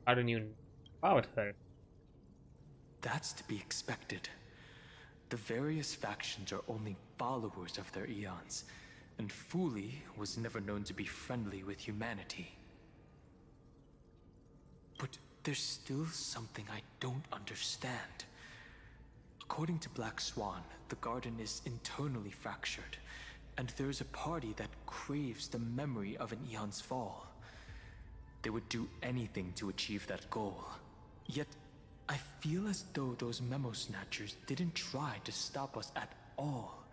How do you know about her? That's to be expected. The various factions are only followers of their eons, and Fooley was never known to be friendly with humanity. But there's still something I don't understand. According to Black Swan, the garden is internally fractured, and there's a party that craves the memory of an eon's fall. They would do anything to achieve that goal. Yet, I feel as though those memo snatchers didn't try to stop us at all.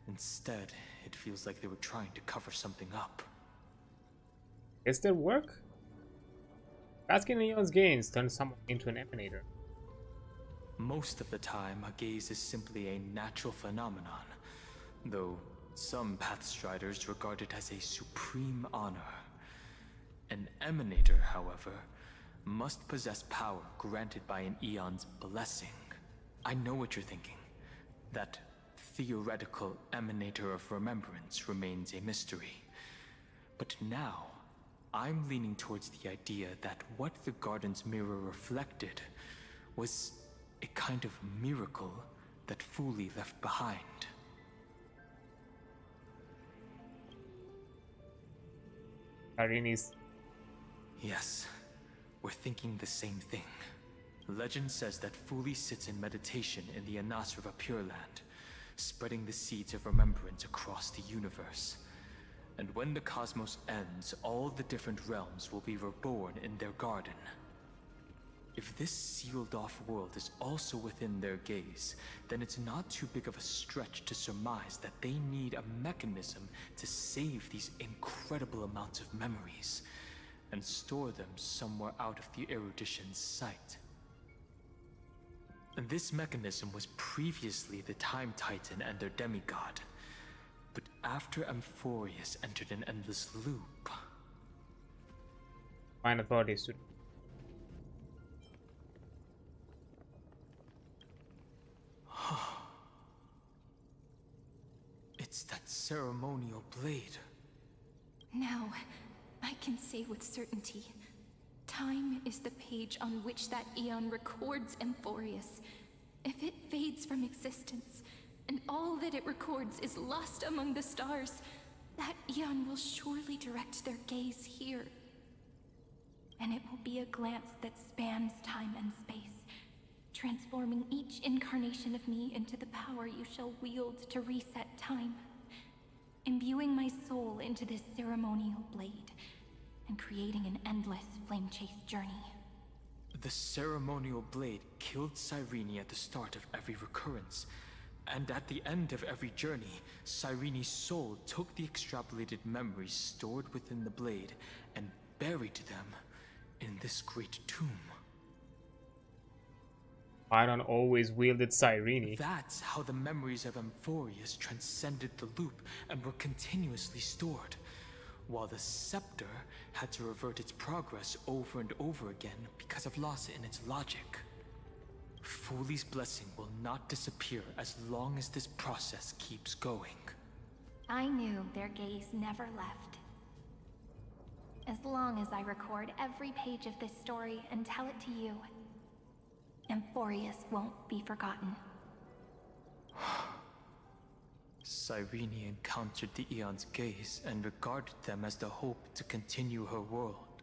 Instead, it feels like they were trying to cover something up. Is there work? Asking Eon's gains turns someone into an emanator. Most of the time, a gaze is simply a natural phenomenon, though some Pathstriders regard it as a supreme honor. An emanator, however, must possess power granted by an eon's blessing. I know what you're thinking. That theoretical emanator of remembrance remains a mystery. But now, I'm leaning towards the idea that what the garden's mirror reflected was a kind of miracle that Fooley left behind. Cyrene's. Yes, we're thinking the same thing. Legend says that Fooley sits in meditation in the Anasrava Pure Land, spreading the seeds of remembrance across the universe. And when the cosmos ends, all the different realms will be reborn in their garden. If this sealed-off world is also within their gaze, then it's not too big of a stretch to surmise that they need a mechanism to save these incredible amounts of memories and store them somewhere out of the erudition's sight. And this mechanism was previously the Time Titan and their demigod. But after Amphorius entered an endless loop... Find authorities to... It's that ceremonial blade. Now, I can say with certainty, time is the page on which that eon records Amphorius. If it fades from existence, and all that it records is lost among the stars, that eon will surely direct their gaze here. And it will be a glance that spans time and space, transforming each incarnation of me into the power you shall wield to reset time, imbuing my soul into this ceremonial blade, and creating an endless flame-chased journey. The ceremonial blade killed Cyrene at the start of every recurrence, and at the end of every journey, Cyrene's soul took the extrapolated memories stored within the blade and buried them in this great tomb. Byron always wielded Cyrene. That's how the memories of Amphorius transcended the loop and were continuously stored, while the scepter had to revert its progress over and over again because of loss in its logic. Foley's blessing will not disappear as long as this process keeps going. I knew their gaze never left. As long as I record every page of this story and tell it to you, Amphorius won't be forgotten. Cyrene encountered the Aeon's gaze and regarded them as the hope to continue her world.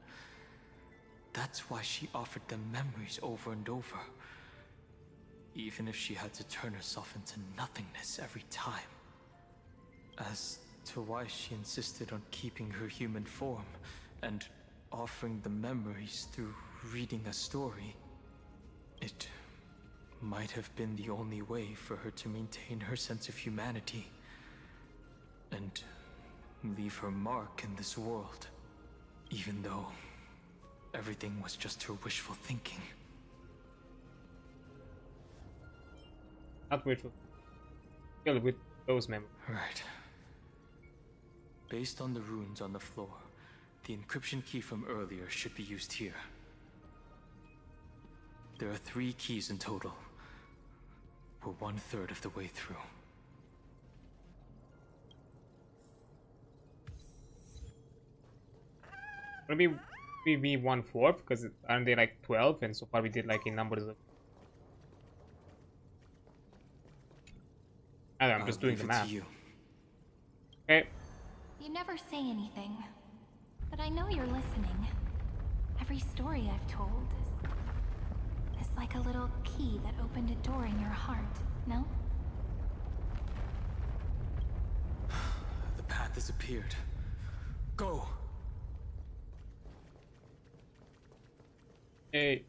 That's why she offered them memories over and over, even if she had to turn herself into nothingness every time. As to why she insisted on keeping her human form and offering the memories through reading a story, it might have been the only way for her to maintain her sense of humanity and leave her mark in this world, even though everything was just her wishful thinking. Not wishful. Filled with those memories. Right. Based on the runes on the floor, the encryption key from earlier should be used here. There are 3 keys in total. We're 1/3 of the way through. Maybe 1/4 because aren't they like 12, and so far we did like in numbers of. I'm just doing the math. Okay. You never say anything, but I know you're listening. Every story I've told is like a little key that opened a door in your heart, no? The path has appeared. Go! Hey.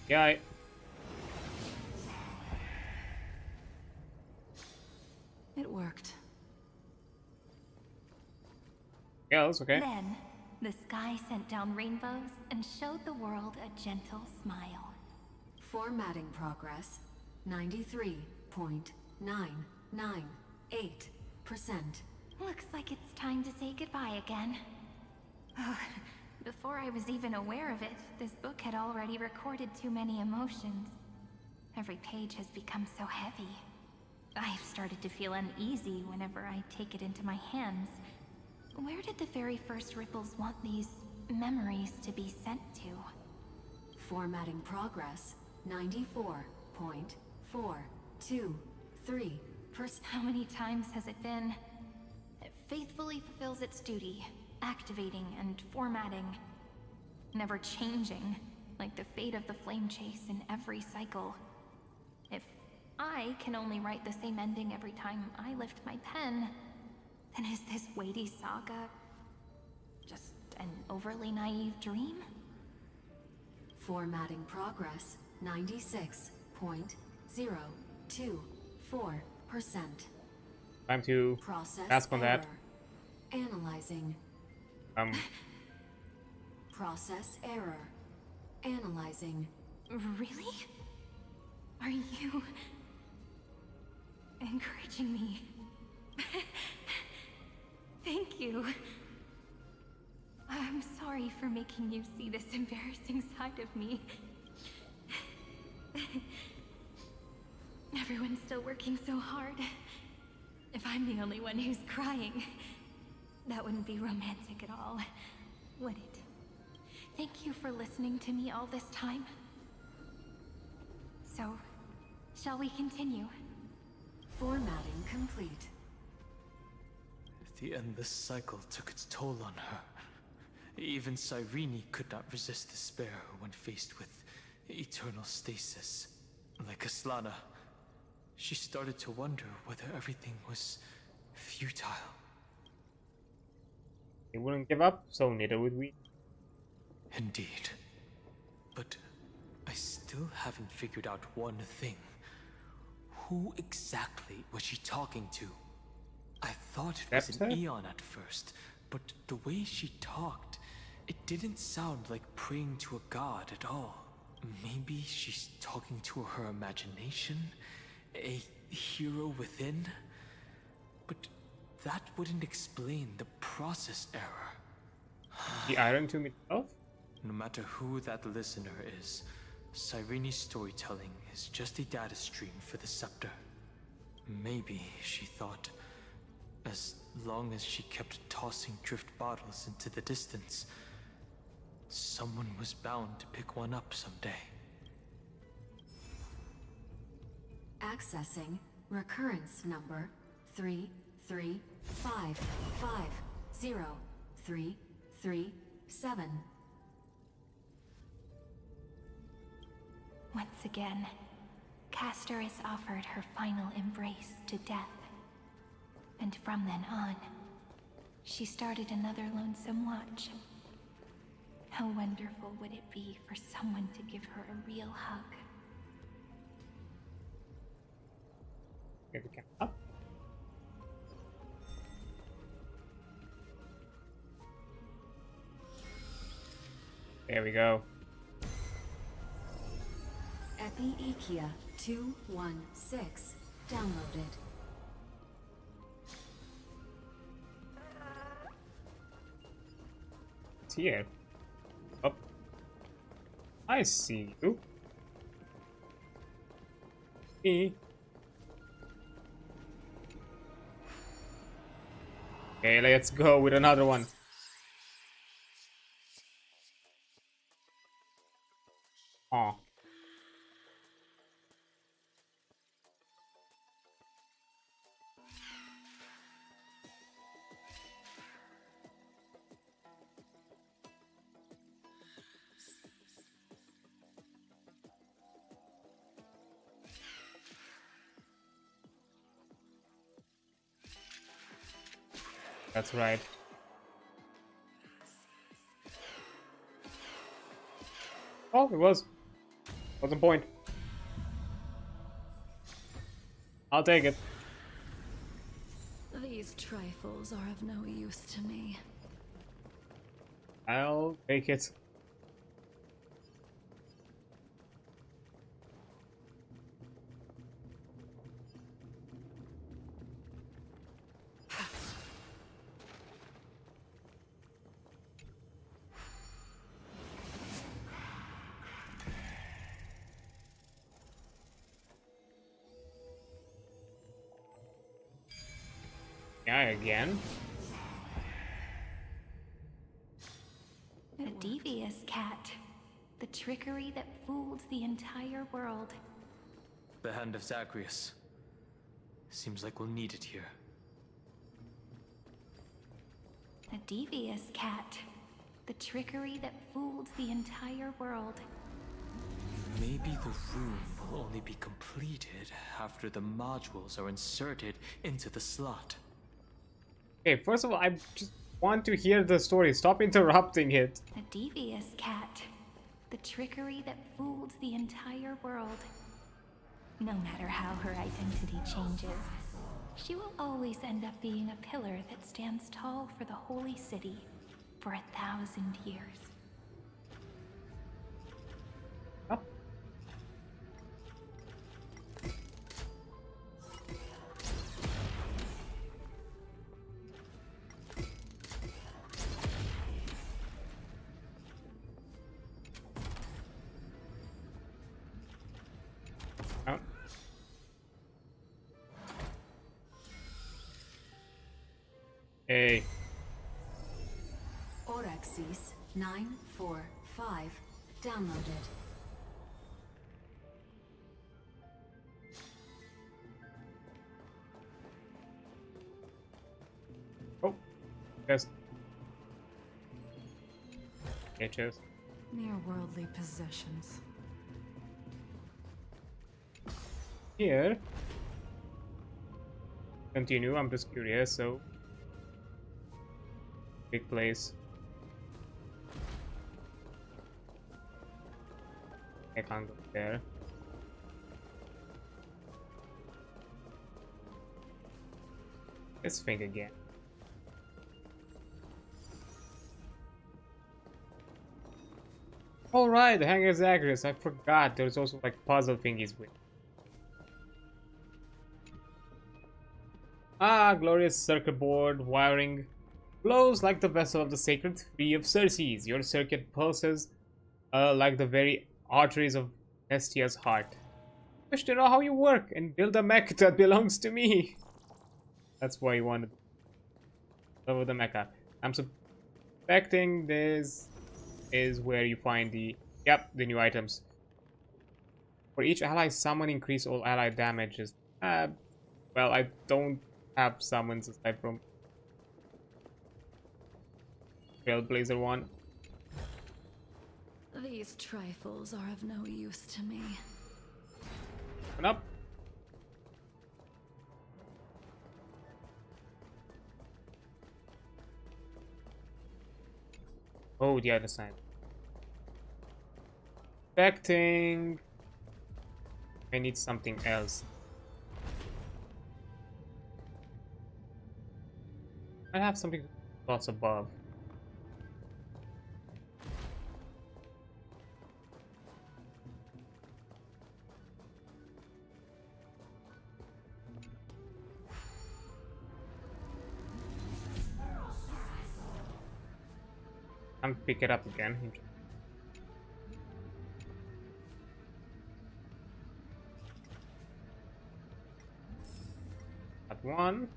Yeah. It worked. Yeah, that's okay. Then, the sky sent down rainbows and showed the world a gentle smile. Formatting progress 93.998%. Looks like it's time to say goodbye again. Before I was even aware of it, this book had already recorded too many emotions. Every page has become so heavy. I've started to feel uneasy whenever I take it into my hands. Where did the very first ripples want these memories to be sent to? Formatting progress 94.423%. How many times has it been? It faithfully fulfills its duty, activating and formatting, never changing, like the fate of the flame chase in every cycle. If I can only write the same ending every time I lift my pen, then is this weighty saga just an overly naive dream? Formatting progress 96.024%. Time to Process ask on that. error. Analyzing. Process error. Analyzing. Really? Are you encouraging me? Thank you. I'm sorry for making you see this embarrassing side of me. Everyone's still working so hard. If I'm the only one who's crying, that wouldn't be romantic at all, would it? Thank you for listening to me all this time. So, shall we continue? Formatting complete. The endless cycle took its toll on her. Even Cyrene could not resist despair when faced with eternal stasis. Like Aslana, she started to wonder whether everything was futile. He wouldn't give up, so neither would we. Indeed. But I still haven't figured out one thing. Who exactly was she talking to? I thought it was an Eon at first, but the way she talked, it didn't sound like praying to a god at all. Maybe she's talking to her imagination? A hero within? But that wouldn't explain the process error. The Iron Tomb itself? No matter who that listener is, Cyrene's storytelling is just a data stream for the scepter. Maybe she thought, as long as she kept tossing drift bottles into the distance, someone was bound to pick one up someday. Accessing recurrence number 335503337. Once again, Castor is offered her final embrace to death. And from then on, she started another lonesome watch. How wonderful would it be for someone to give her a real hug? Here we go. Up. There we go. Epi-Ikia 216 downloaded. It's here. Up. I see you. E. Okay, let's go with another one. Aw. That's right. Oh, it was. What's the point? I'll take it. These trifles are of no use to me. I'll take it. Yeah, again. A devious cat. The trickery that fooled the entire world. The hand of Zagreus. Seems like we'll need it here. A devious cat. The trickery that fooled the entire world. Maybe the room will only be completed after the modules are inserted into the slot. Okay, first of all, I just want to hear the story. Stop interrupting it. A devious cat. The trickery that fooled the entire world. No matter how her identity changes, she will always end up being a pillar that stands tall for the holy city for 1,000 years. Oh. Oh. Hey. Orexis 945 downloaded. Oh. Yes. Okay, cheers. Mere worldly possessions. Here. Continue, I'm just curious, so. Big place. I can't go there. Let's think again. Alright, the hanger's address. I forgot there's also like puzzle thingies with. Ah, glorious circuit board wiring glows like the vessel of the sacred tree of Circes. Your circuit pulses like the very arteries of Hestia's heart. Wish to know how you work and build a mech that belongs to me. That's why you wanted over the mecha. I'm suspecting this is where you find the new items. For each ally summon, increase all ally damages. Well, I don't have summons aside from Trailblazer one. These trifles are of no use to me. Open up. Oh, the other side. Expecting. I need something else. I have something lots above. I'm pick it up again. That one.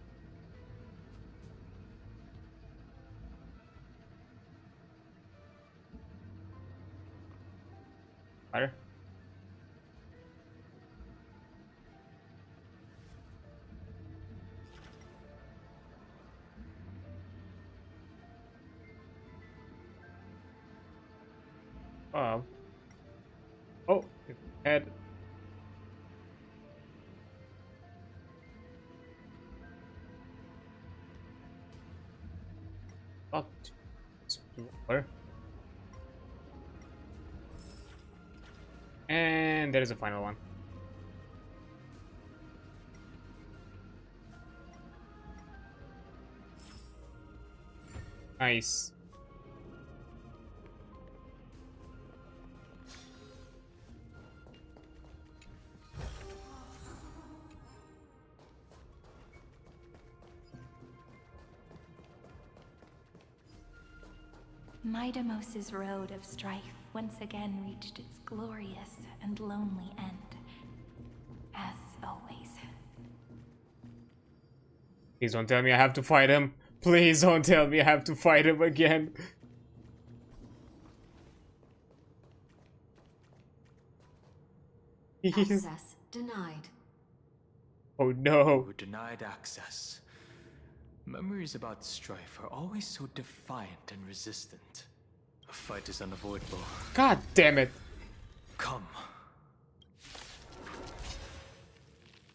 Fire. Oh, his head. Not explore. And there is a final one. Nice. Midamos's road of strife once again reached its glorious and lonely end. As always. Please don't tell me I have to fight him. Please don't tell me I have to fight him again. Access denied. Oh no. We're denied access. Memories about strife are always so defiant and resistant. A fight is unavoidable. God damn it. Come.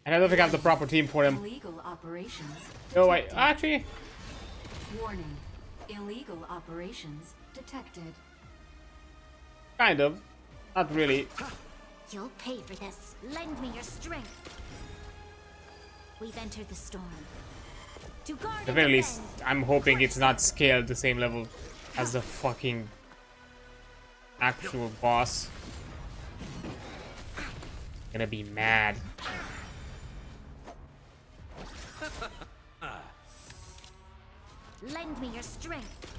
And I don't think I have the proper team for him. Illegal operations. No, I detected. actually. Warning. Illegal operations detected. Kind of. Not really. You'll pay for this. Lend me your strength. We've entered the storm. To guard At the and very least, defend. I'm hoping it's not scaled the same level as the fucking actual boss. Gonna be mad. Lend me your strength.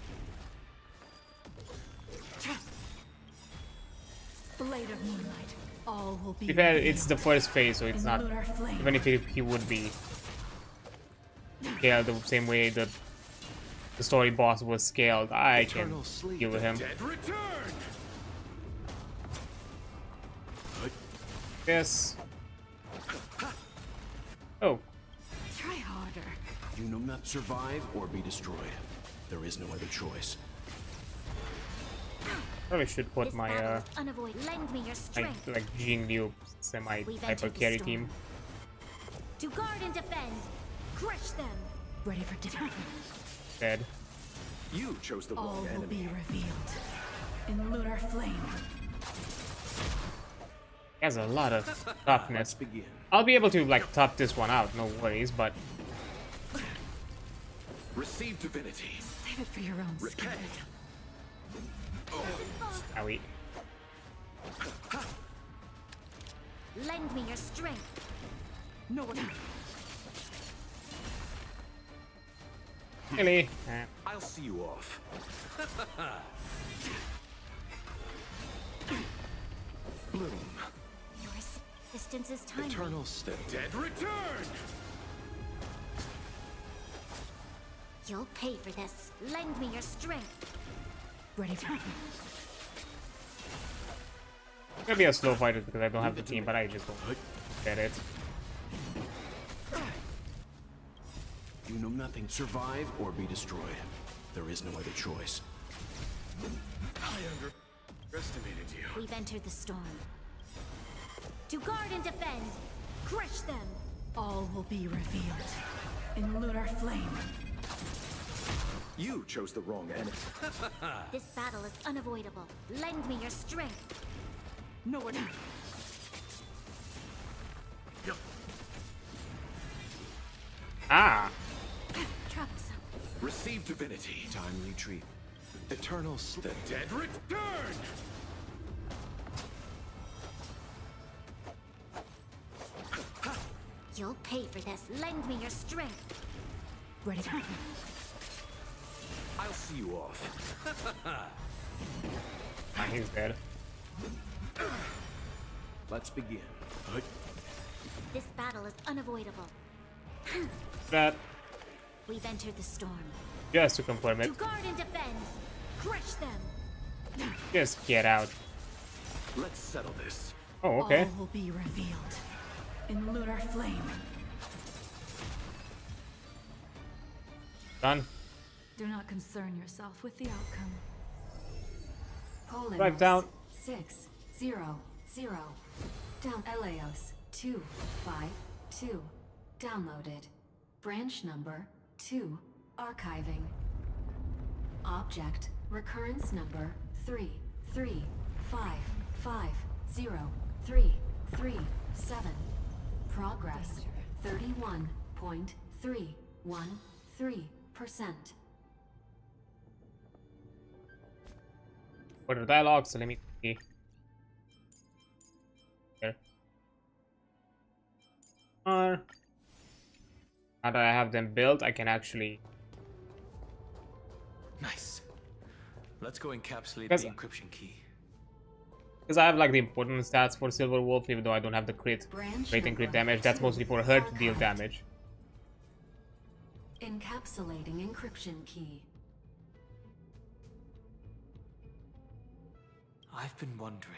Blade of moonlight. All will be. To be fair, it's the first phase, so it's in not. lunar flame. Even if he would be scaled the same way that the story boss was scaled, I can deal with him. Yes. Oh. Try harder. You will not survive or be destroyed. There is no other choice. Probably should put This my battle is unavoidable. Lend me your strength. like Jing Liu semi We've hyper entered the carry storm. team. To guard and defend. Crush them. Ready for different. Dead. You chose the All wrong will enemy. be revealed in lunar flame. He has a lot of toughness. Let's begin. I'll be able to like top this one out, no worries, but Receive divinity. Save it for your own Repay. Owie. Lend me your strength. No one. Really? I'll see you off. Bloom. Your assistance is timely. Eternal step. Dead return! You'll pay for this. Lend me your strength. Ready for me. I'm gonna be a slow fighter because I don't have the team, but I just won't get it. You know nothing. Survive or be destroyed. There is no other choice. I underestimated you. We've entered the storm. To guard and defend. Crush them. All will be revealed in lunar flame. You chose the wrong enemy. This battle is unavoidable. Lend me your strength. No one. Ah! Troublesome. Receive divinity. Timely treat. Eternal the dead return! You'll pay for this. Lend me your strength. Ready for me. I'll see you off. Ah, he's dead. Let's begin. This battle is unavoidable. That, We've entered the storm. just to confirm it. To guard and defend. Crush them. Just get out. Let's settle this. Oh, okay. All will be revealed in lunar flame. Done. Do not concern yourself with the outcome. Drive down. 6 0 0. Down Eleos 252. Downloaded. Branch number 2. Archiving. Object recurrence number 335503337. Progress 31.313%. Order dialogue, so let me see. There. Now that I have them built, I can actually. Nice. Let's go encapsulate Because- the encryption key. Because I have like the important stats for Silver Wolf, even though I don't have the crit rate and crit damage. That's mostly for her to deal damage. Encapsulating encryption key. I've been wondering,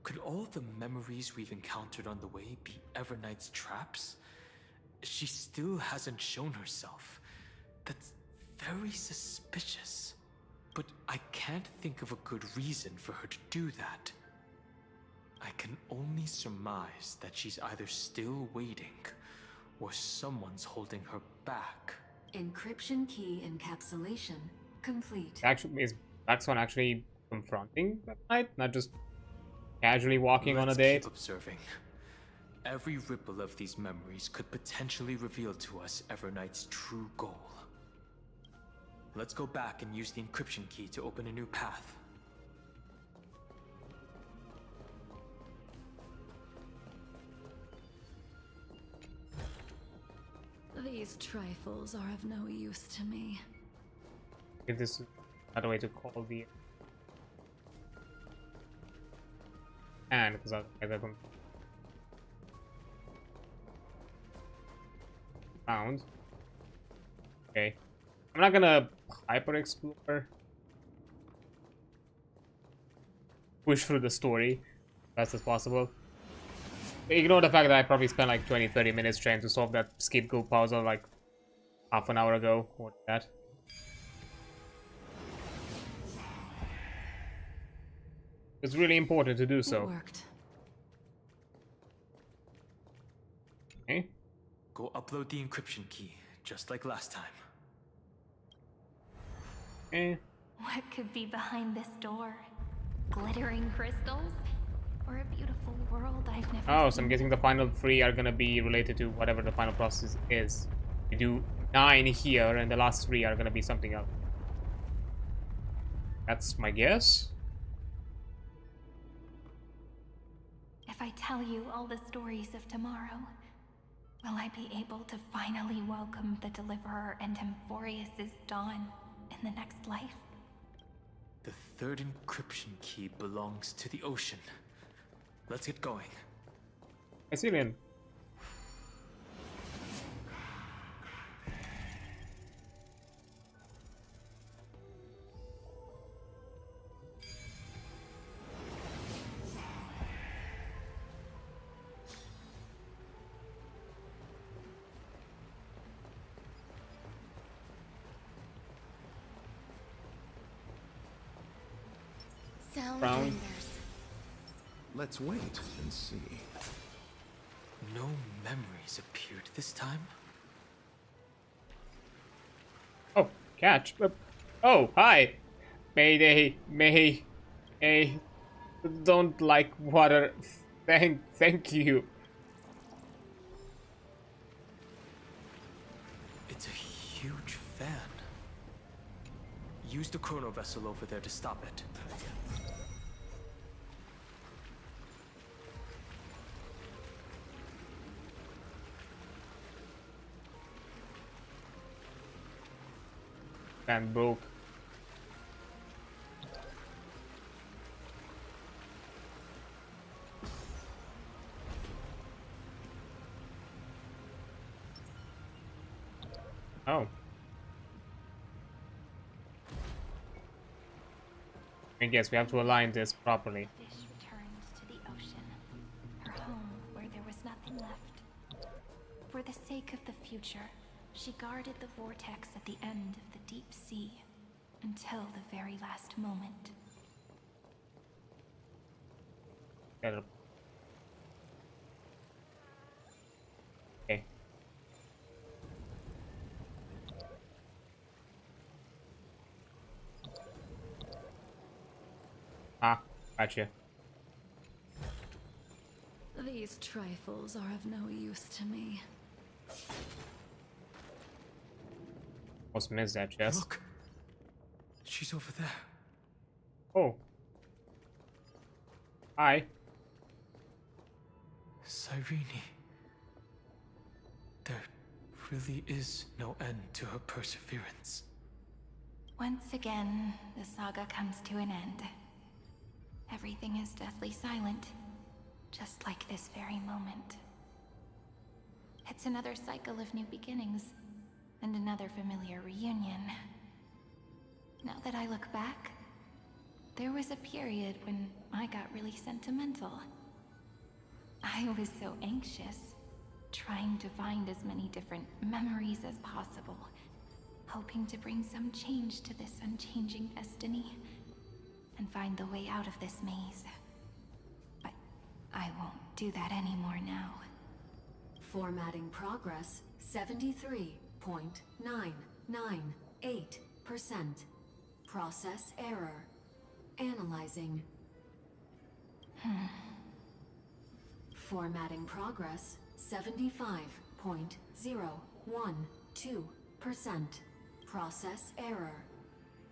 could all the memories we've encountered on the way be Evernight's traps? She still hasn't shown herself. That's very suspicious. But I can't think of a good reason for her to do that. I can only surmise that she's either still waiting, or someone's holding her back. Encryption key encapsulation complete. Actually, is Black Swan actually confronting that night, not just casually walking on a Let's date? keep observing. Every ripple of these memories could potentially reveal to us Evernight's true goal. Let's go back and use the encryption key to open a new path. These trifles are of no use to me. If this is another way to call the and because I don't found. Okay, I'm not gonna hyper explore. Push through the story as fast as possible. Ignore the fact that I probably spent like 20-30 minutes trying to solve that skip go puzzle like half an hour ago or that. It's really important to do so. It worked. Okay. Go upload the encryption key, just like last time. Okay. What could be behind this door? Glittering crystals? Or a beautiful world I've never Oh, seen? so I'm guessing the final three are gonna be related to whatever the final process is. You do 9 here, and the last 3 are gonna be something else. That's my guess. If I tell you all the stories of tomorrow, will I be able to finally welcome the Deliverer and Emphorius's dawn in the next life? The third encryption key belongs to the ocean. Let's get going. I see him. Brown. Let's wait and see. No memories appeared this time. Oh, catch. Oh, hi. Mayday. Don't like water. Thank you. It's a huge fan. Use the chrono vessel over there to stop it. Fan broke. Oh. I guess we have to align this properly. Dish returned to the ocean, her home where there was nothing left. For the sake of the future, she guarded the vortex at the end of the deep sea until the very last moment. Okay. Ah, gotcha. These trifles are of no use to me. Almost missed that chest. Look! She's over there. Oh. Hi. Cyrene. There really is no end to her perseverance. Once again, the saga comes to an end. Everything is deathly silent, just like this very moment. It's another cycle of new beginnings, and another familiar reunion. Now that I look back, there was a period when I got really sentimental. I was so anxious, trying to find as many different memories as possible, hoping to bring some change to this unchanging destiny, and find the way out of this maze. But I won't do that anymore now. Formatting progress 73.998%. Process error. Analyzing. Formatting progress 75.012%. Process error.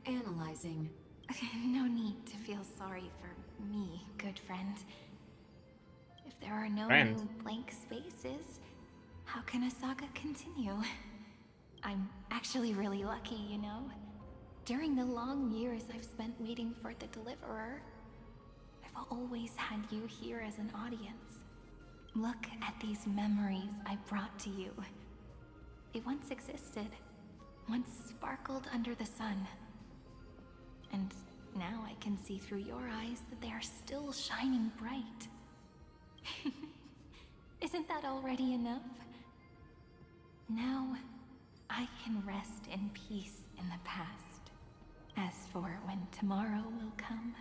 Analyzing. No need to feel sorry for me, good friend. If there are no new blank spaces, how can a saga continue? I'm actually really lucky, you know? During the long years I've spent waiting for the Deliverer, I've always had you here as an audience. Look at these memories I brought to you. They once existed, once sparkled under the sun. And now I can see through your eyes that they are still shining bright. Isn't that already enough? Now, I can rest in peace in the past. As for when tomorrow will come,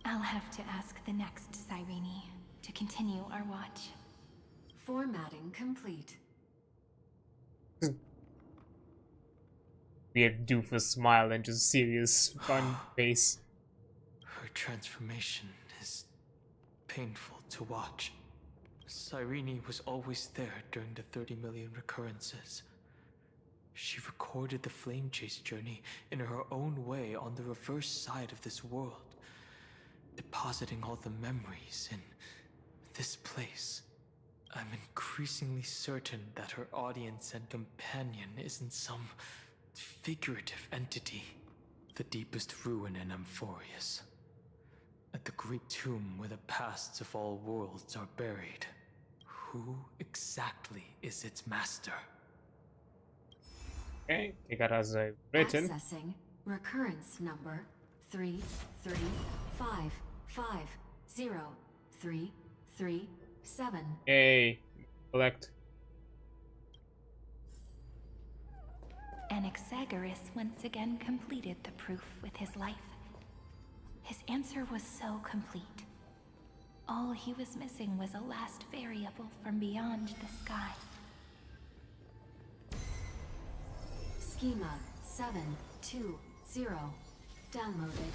I'll have to ask the next Cyrene to continue our watch. Formatting complete. Weird doofus smile and just serious fun face. Her transformation is painful to watch. Cyrene was always there during the 30 million recurrences. She recorded the flame chase journey in her own way on the reverse side of this world, depositing all the memories in this place. I'm increasingly certain that her audience and companion isn't some figurative entity. The deepest ruin in Amphorius. At the great tomb where the pasts of all worlds are buried. Who exactly is its master? Okay, take that as a written. Accessing recurrence number 335503337. Yay, collect. Anaxagoras once again completed the proof with his life. His answer was so complete. All he was missing was a last variable from beyond the sky. Schema 720 downloaded.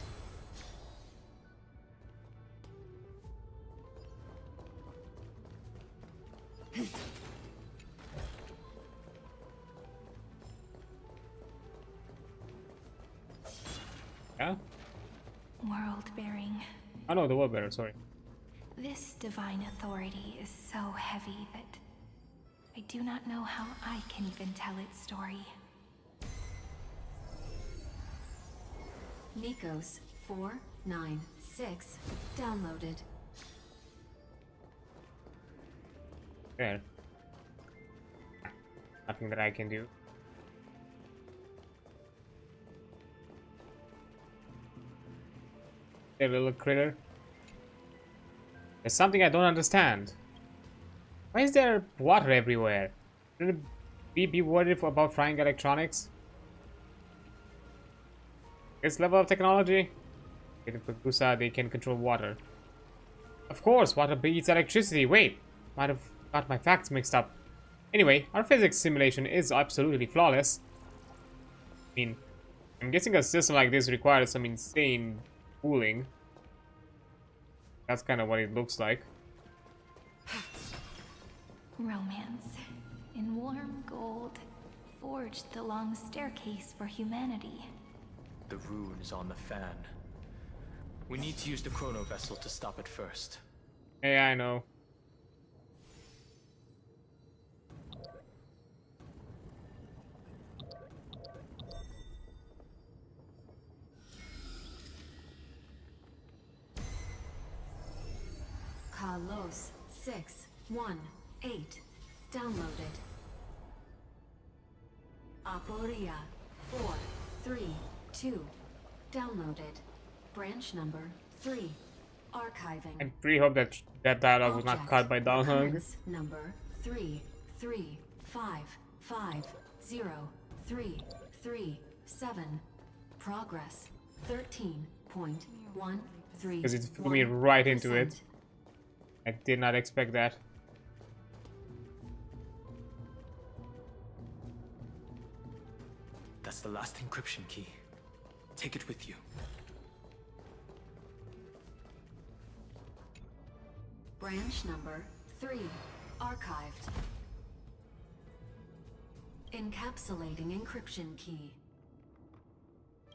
Yeah? World-bearing. Oh no, the world bearer, sorry. This divine authority is so heavy that I do not know how I can even tell its story. Nikos 496 downloaded. There. Nothing that I can do. Hey, little critter. There's something I don't understand. Why is there water everywhere? Shouldn't we be worried about frying electronics? This level of technology? With Pakusa, they can control water. Of course, water beats electricity. Wait, might have got my facts mixed up. Anyway, our physics simulation is absolutely flawless. I mean, I'm guessing a system like this requires some insane cooling. That's kind of what it looks like. Romance. In warm gold, forged the long staircase for humanity. The rune is on the fan. We need to use the chrono vessel to stop it first. Hey, I know. Kalos 618 downloaded. Aporia 432 downloaded. Branch number 3 archiving. I really hope that that dialogue was not cut by Dalhung. Recurrence number 335503337. Progress 13.13. Because it threw me right into it. I did not expect that. That's the last encryption key. Take it with you. Branch number 3 archived. Encapsulating encryption key.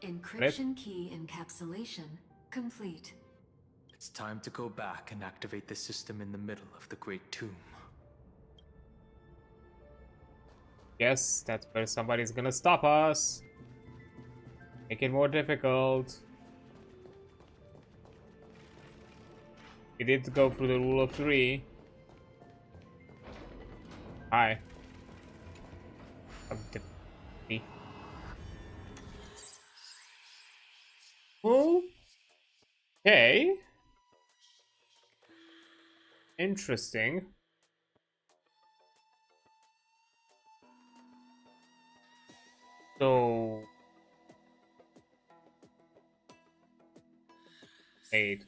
Encryption key encapsulation complete. It's time to go back and activate the system in the middle of the Great Tomb. Yes, that's where somebody's gonna stop us. Make it more difficult. We did go through the rule of 3. Hi. Okay. Interesting. So... Wait.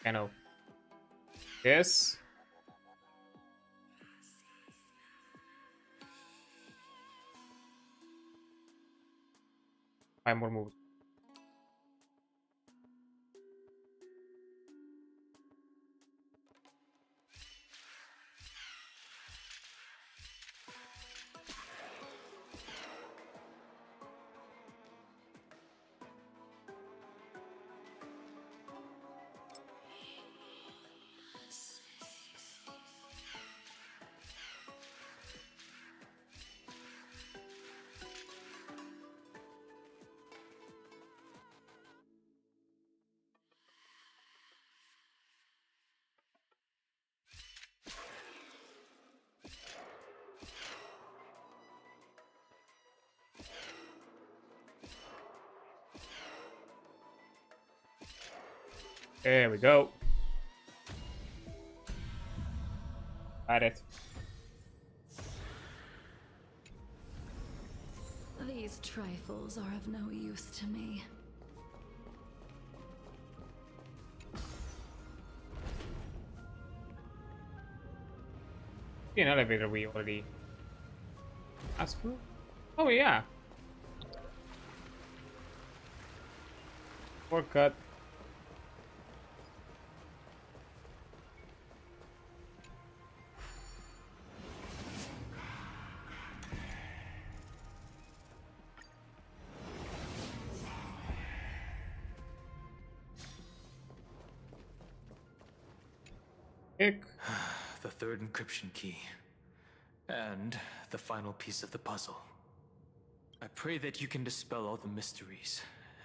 I know. This. 5 more moves. There we go. Got it. These trifles are of no use to me. An elevator we already asked for? Oh yeah. Shortcut. Pick. The third encryption key. And the final piece of the puzzle. I pray that you can dispel all the mysteries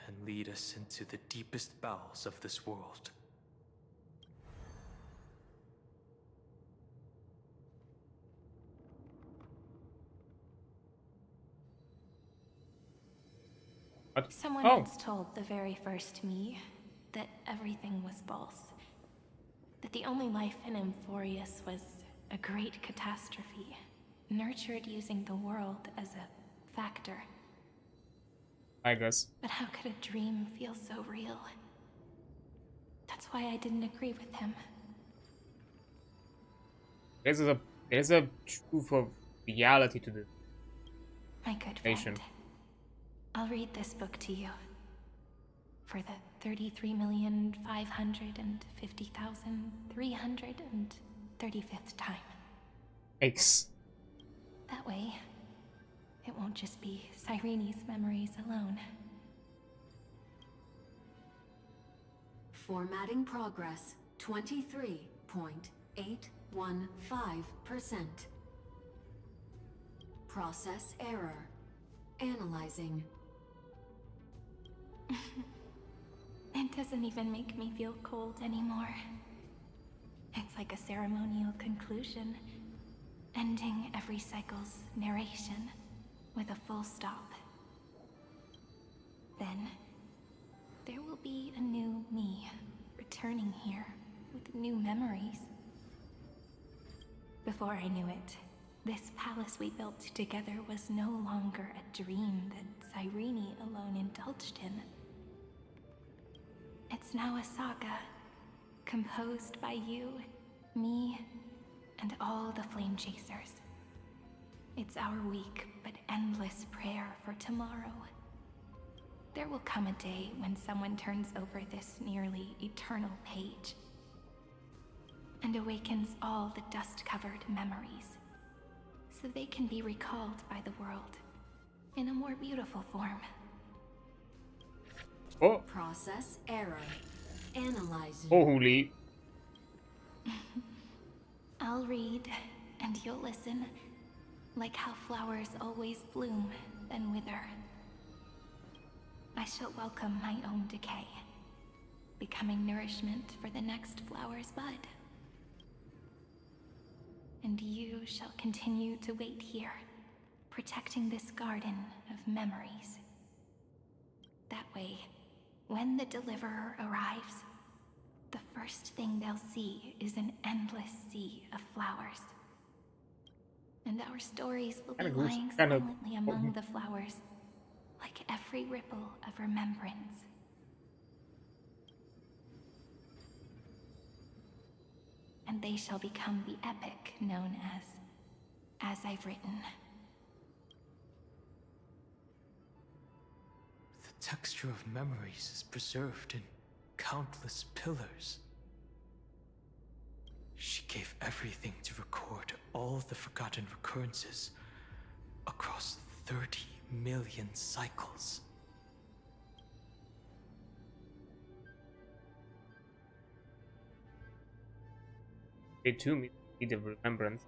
and lead us into the deepest bowels of this world. What? Someone Oh. once told the very first me that everything was false. That the only life in Emphorius was a great catastrophe, nurtured using the world as a factor. I guess. But how could a dream feel so real? That's why I didn't agree with him. There's a truth of reality to this. My good friend, I'll read this book to you. For the 33,550,335th time. Thanks. That way, it won't just be Cyrene's memories alone. Formatting progress 23.815%. Process error. Analyzing. It doesn't even make me feel cold anymore. It's like a ceremonial conclusion, ending every cycle's narration with a full stop. Then, there will be a new me returning here with new memories. Before I knew it, this palace we built together was no longer a dream that Cyrene alone indulged in. It's now a saga, composed by you, me, and all the Flame Chasers. It's our weak but endless prayer for tomorrow. There will come a day when someone turns over this nearly eternal page and awakens all the dust-covered memories, so they can be recalled by the world in a more beautiful form. Oh. Process error. Analyzing. Holy. I'll read, and you'll listen, like how flowers always bloom, then wither. I shall welcome my own decay, becoming nourishment for the next flower's bud. And you shall continue to wait here, protecting this garden of memories. That way, when the Deliverer arrives, the first thing they'll see is an endless sea of flowers. And our stories will be lying silently among the flowers, like every ripple of remembrance. And they shall become the epic known as I've written. The texture of memories is preserved in countless pillars. She gave everything to record all the forgotten recurrences across 30 million cycles. They too need a remembrance.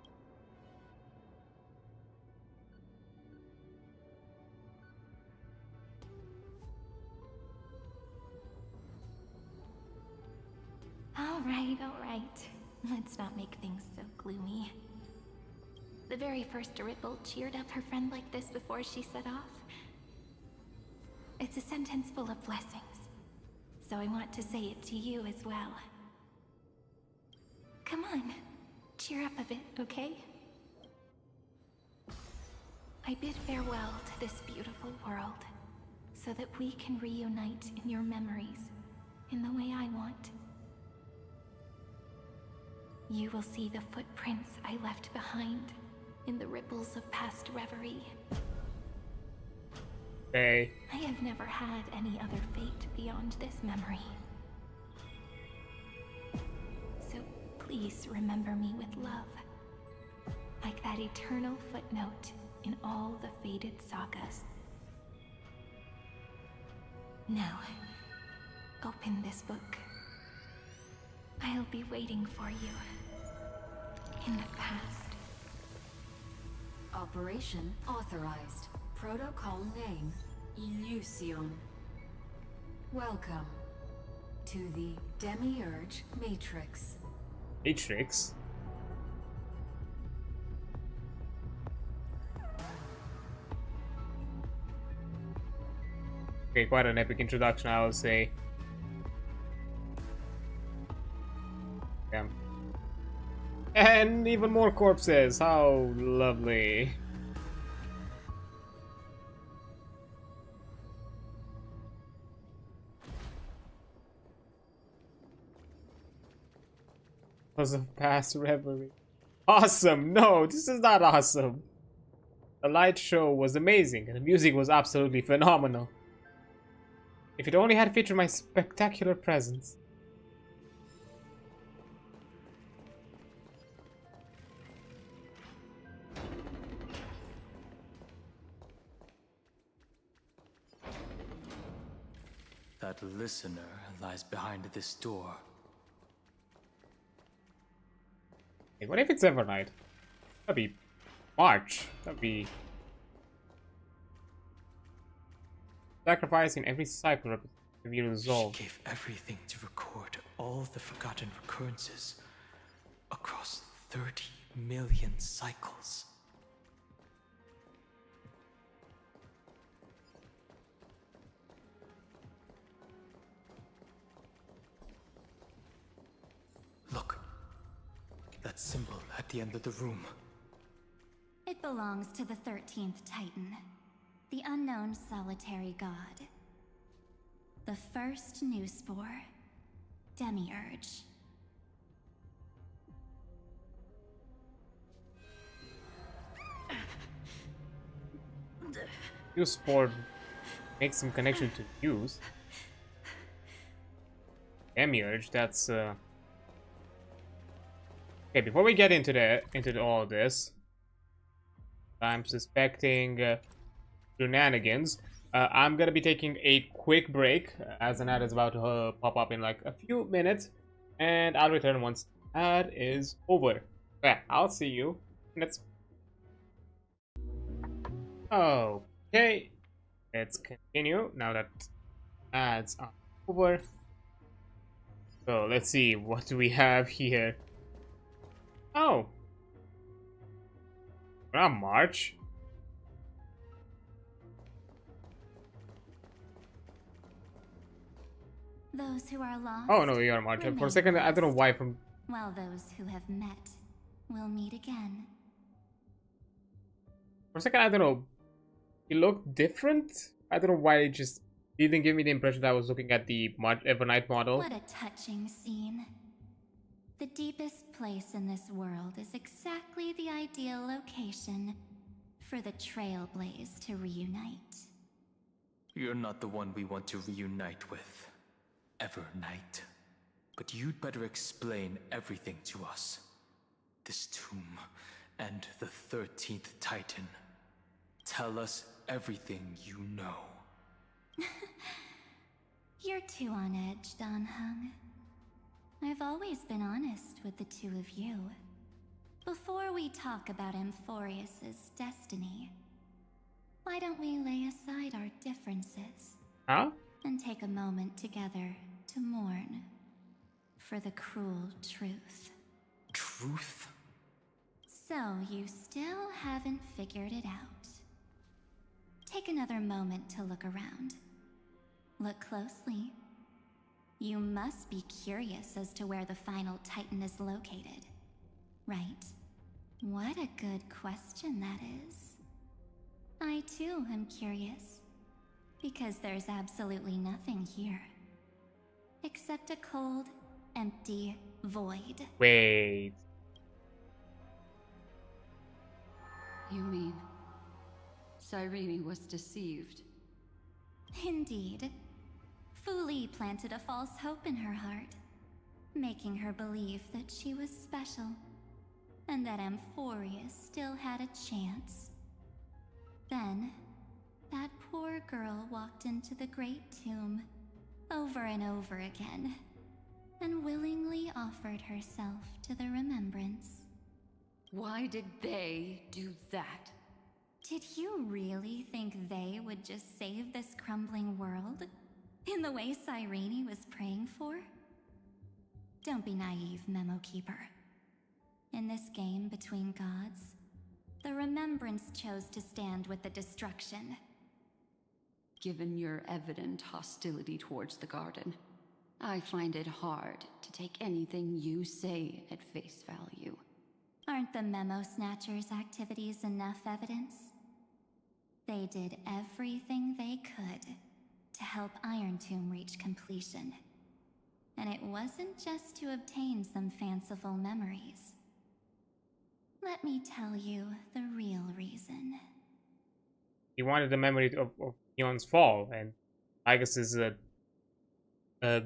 All right. Let's not make things so gloomy. The very first Ripple cheered up her friend like this before she set off. It's a sentence full of blessings. so I want to say it to you as well. Come on, cheer up a bit, okay? I bid farewell to this beautiful world, so that we can reunite in your memories, in the way I want. You will see the footprints I left behind, in the ripples of past reverie. Okay. I have never had any other fate beyond this memory. So please remember me with love, like that eternal footnote in all the faded sagas. Now, open this book. I'll be waiting for you in the past. Operation authorized. Protocol name, Illusion. Welcome to the Demiurge Matrix. Matrix? Okay, quite an epic introduction, I would say. Damn. And even more corpses, how lovely. Was a past reverie. Awesome! No, this is not awesome. The light show was amazing and the music was absolutely phenomenal. If it only had featured my spectacular presence. That listener lies behind this door. Hey, what if it's evernight? That'd be March. That'd be sacrificing every cycle to be resolved. She gave everything to record all the forgotten recurrences across 30 million cycles. Look, that symbol at the end of the room. It belongs to the 13th Titan, the unknown solitary god. The first new spore, Demiurge. New sport makes some connection to use. Demiurge, that's okay, before we get into all this, I'm suspecting shenanigans. I'm gonna be taking a quick break as an ad is about to pop up in like a few minutes, and I'll return once ad is over. Yeah, I'll see you. Let's. Okay, let's continue now that ads are over. So let's see, what do we have here? Oh, we're on March. Those who are lost. Oh no, we are March. For a second, I don't know why. From while those who have met will meet again. For a second, I don't know. It looked different. I don't know why it just didn't give me the impression that I was looking at the evernight model. What a touching scene. The deepest place in this world is exactly the ideal location for the Trailblaze to reunite. You're not the one we want to reunite with, Evernight. But you'd better explain everything to us. This tomb and the 13th Titan. Tell us everything you know. You're too on edge, Danhung. I've always been honest with the two of you. Before we talk about Amphorius's destiny, why don't we lay aside our differences? Huh? And take a moment together to mourn for the cruel truth. Truth? So you still haven't figured it out. Take another moment to look around. Look closely. you must be curious as to where the final Titan is located, right? What a good question that is. I too am curious, because there's absolutely nothing here, except a cold, empty void. Wait. You mean Cyrene was deceived? Indeed. Fu Li planted a false hope in her heart, making her believe that she was special, and that Amphorius still had a chance. Then, that poor girl walked into the Great Tomb over and over again, and willingly offered herself to the remembrance. Why did they do that? Did you really think they would just save this crumbling world? In the way Cyrene was praying for? Don't be naive, Memo Keeper. In this game between gods, the Remembrance chose to stand with the destruction. Given your evident hostility towards the garden, I find it hard to take anything you say at face value. Aren't the Memo Snatchers' activities enough evidence? They did everything they could to help Iron Tomb reach completion. And it wasn't just to obtain some fanciful memories. Let me tell you the real reason. He wanted the memory of Neon's fall, and I guess his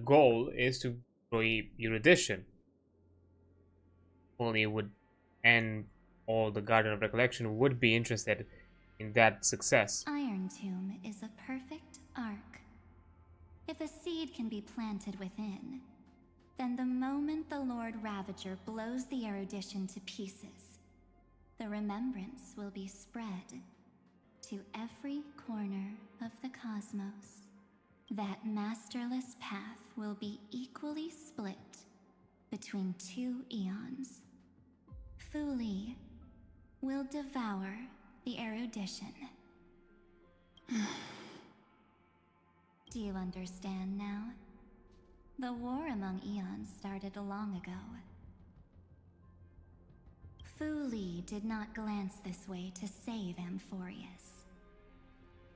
goal is to destroy erudition. Only would, and all the Garden of Recollection would be interested in that success. Iron Tomb is a perfect arc. If a seed can be planted within, then the moment the Lord Ravager blows the erudition to pieces, the remembrance will be spread to every corner of the cosmos. That masterless path will be equally split between two eons. Fu Li will devour the erudition. Do you understand now? The war among eons started long ago. Fu Li did not glance this way to save Amphorius.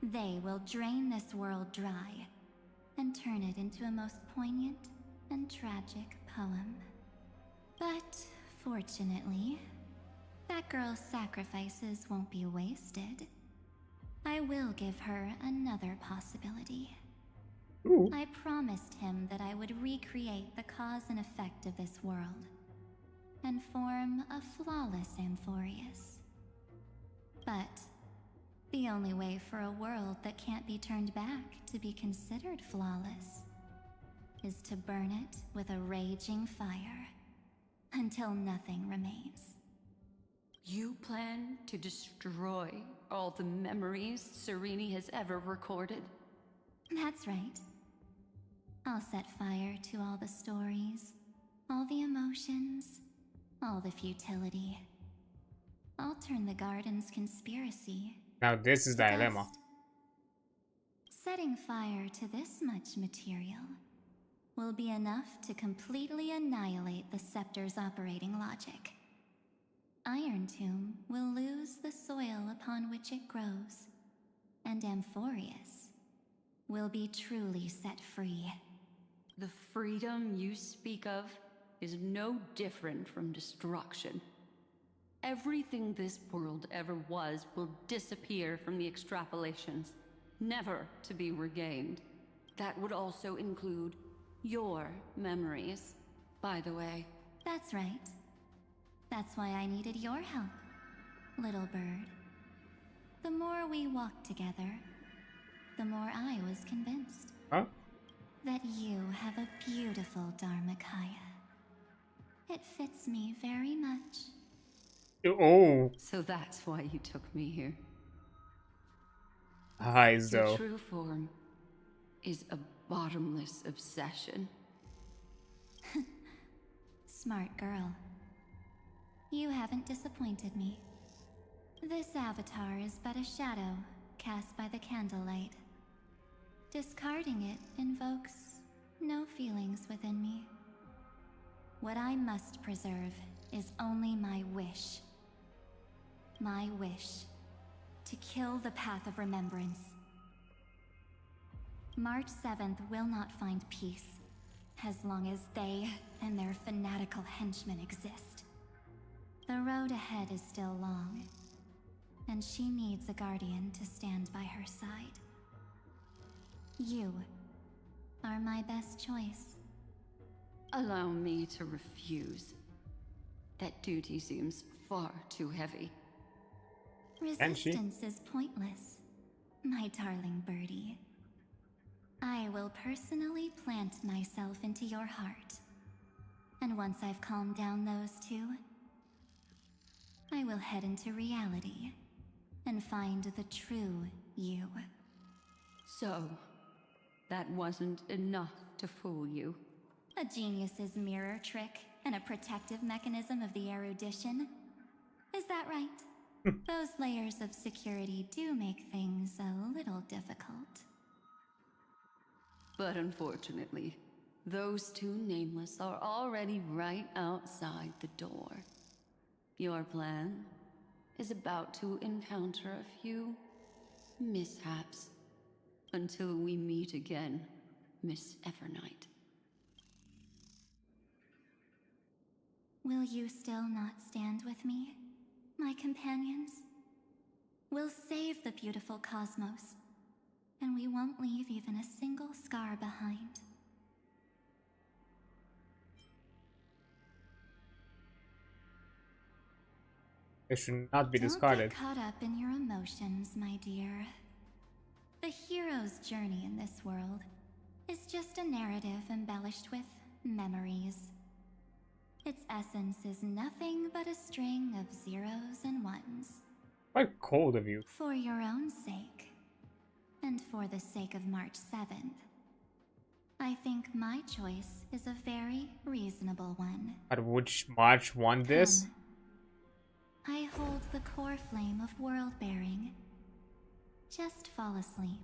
They will drain this world dry and turn it into a most poignant and tragic poem. But fortunately, that girl's sacrifices won't be wasted. I will give her another possibility. Ooh. I promised him that I would recreate the cause and effect of this world and form a flawless Amphorius. But the only way for a world that can't be turned back to be considered flawless is to burn it with a raging fire until nothing remains. You plan to destroy all the memories Cyrene has ever recorded? That's right. I'll set fire to all the stories, all the emotions, all the futility. I'll turn the garden's conspiracy. Now this is the dilemma. Setting fire to this much material will be enough to completely annihilate the scepter's operating logic. Iron Tomb will lose the soil upon which it grows, and Amphorius will be truly set free. The freedom you speak of is no different from destruction. Everything this world ever was will disappear from the extrapolations, never to be regained. That would also include your memories, by the way. That's right. That's why I needed your help, little bird. The more we walked together, the more I was convinced. Huh? That you have a beautiful Dharmakaya. It fits me very much. Oh. So that's why you took me here. Eyes Your though. true form is a bottomless obsession. Smart girl. You haven't disappointed me. This avatar is but a shadow cast by the candlelight. Discarding it invokes no feelings within me. What I must preserve is only my wish. My wish to kill the Path of Remembrance. March 7th will not find peace as long as they and their fanatical henchmen exist. The road ahead is still long, and she needs a guardian to stand by her side. You are my best choice. Allow me to refuse. That duty seems far too heavy. Resistance is pointless, my darling birdie. I will personally plant myself into your heart. And once I've calmed down those two, I will head into reality and find the true you. So, that wasn't enough to fool you. A genius's mirror trick and a protective mechanism of the erudition. Is that right? Those layers of security do make things a little difficult. But unfortunately, those two nameless are already right outside the door. Your plan is about to encounter a few mishaps until we meet again, Miss Evernight. Will you still not stand with me, my companions? We'll save the beautiful cosmos, and we won't leave even a single scar behind. It should not be discarded. Don't get caught up in your emotions, my dear. The hero's journey in this world is just a narrative embellished with memories. Its essence is nothing but a string of zeros and ones. Quite cold of you. For your own sake, and for the sake of March 7th, I think my choice is a very reasonable one. But which March won this? Come. I hold the core flame of world-bearing. Just fall asleep,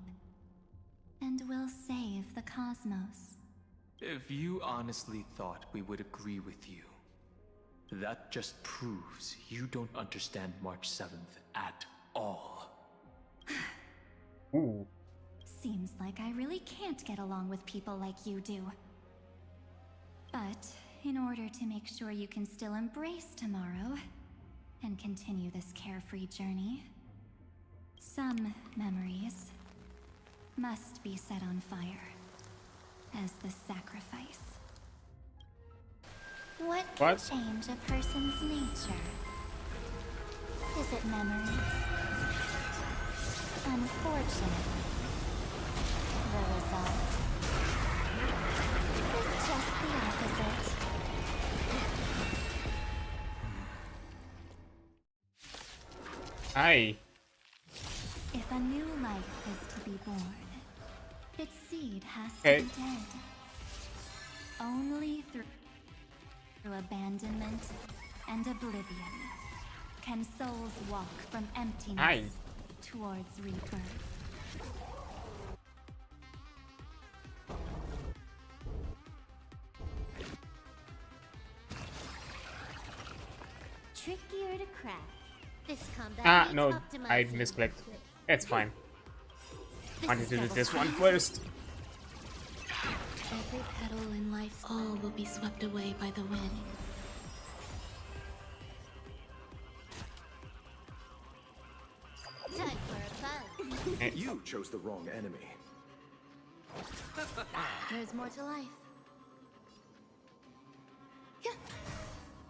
and we'll save the cosmos. If you honestly thought we would agree with you, that just proves you don't understand March 7th at all. Ooh. Seems like I really can't get along with people like you do. But in order to make sure you can still embrace tomorrow and continue this carefree journey, some memories must be set on fire as the sacrifice. What can change a person's nature? Is it memories? Unfortunately, the result is just the opposite. Aye. If a new life is to be born, its seed has to be dead. Only through abandonment and oblivion can souls walk from emptiness towards rebirth. Trickier to crack. This combat no, I misclicked. It's fine. I wanted to do this one first. Every petal in life's all will be swept away by the wind. Time for a buzz. You chose the wrong enemy. There's more to life.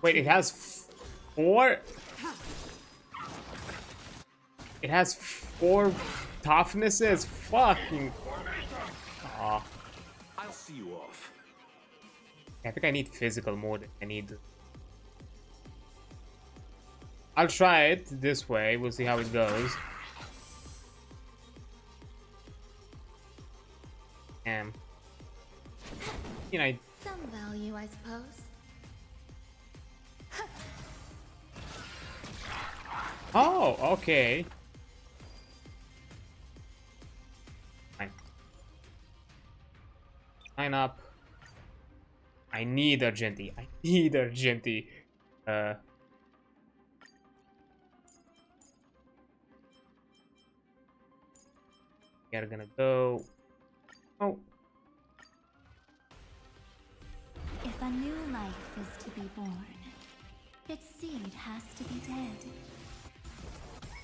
Wait, it has 4? It has 4 toughnesses? Fucking... Aw. I'll see you off. I think I need physical mode. I'll try it this way. We'll see how it goes. You know, Some value, I suppose. oh, okay. Fine. Line up. I need urgently. I need urgently. We are gonna go. Oh. If a new life is to be born, its seed has to be dead.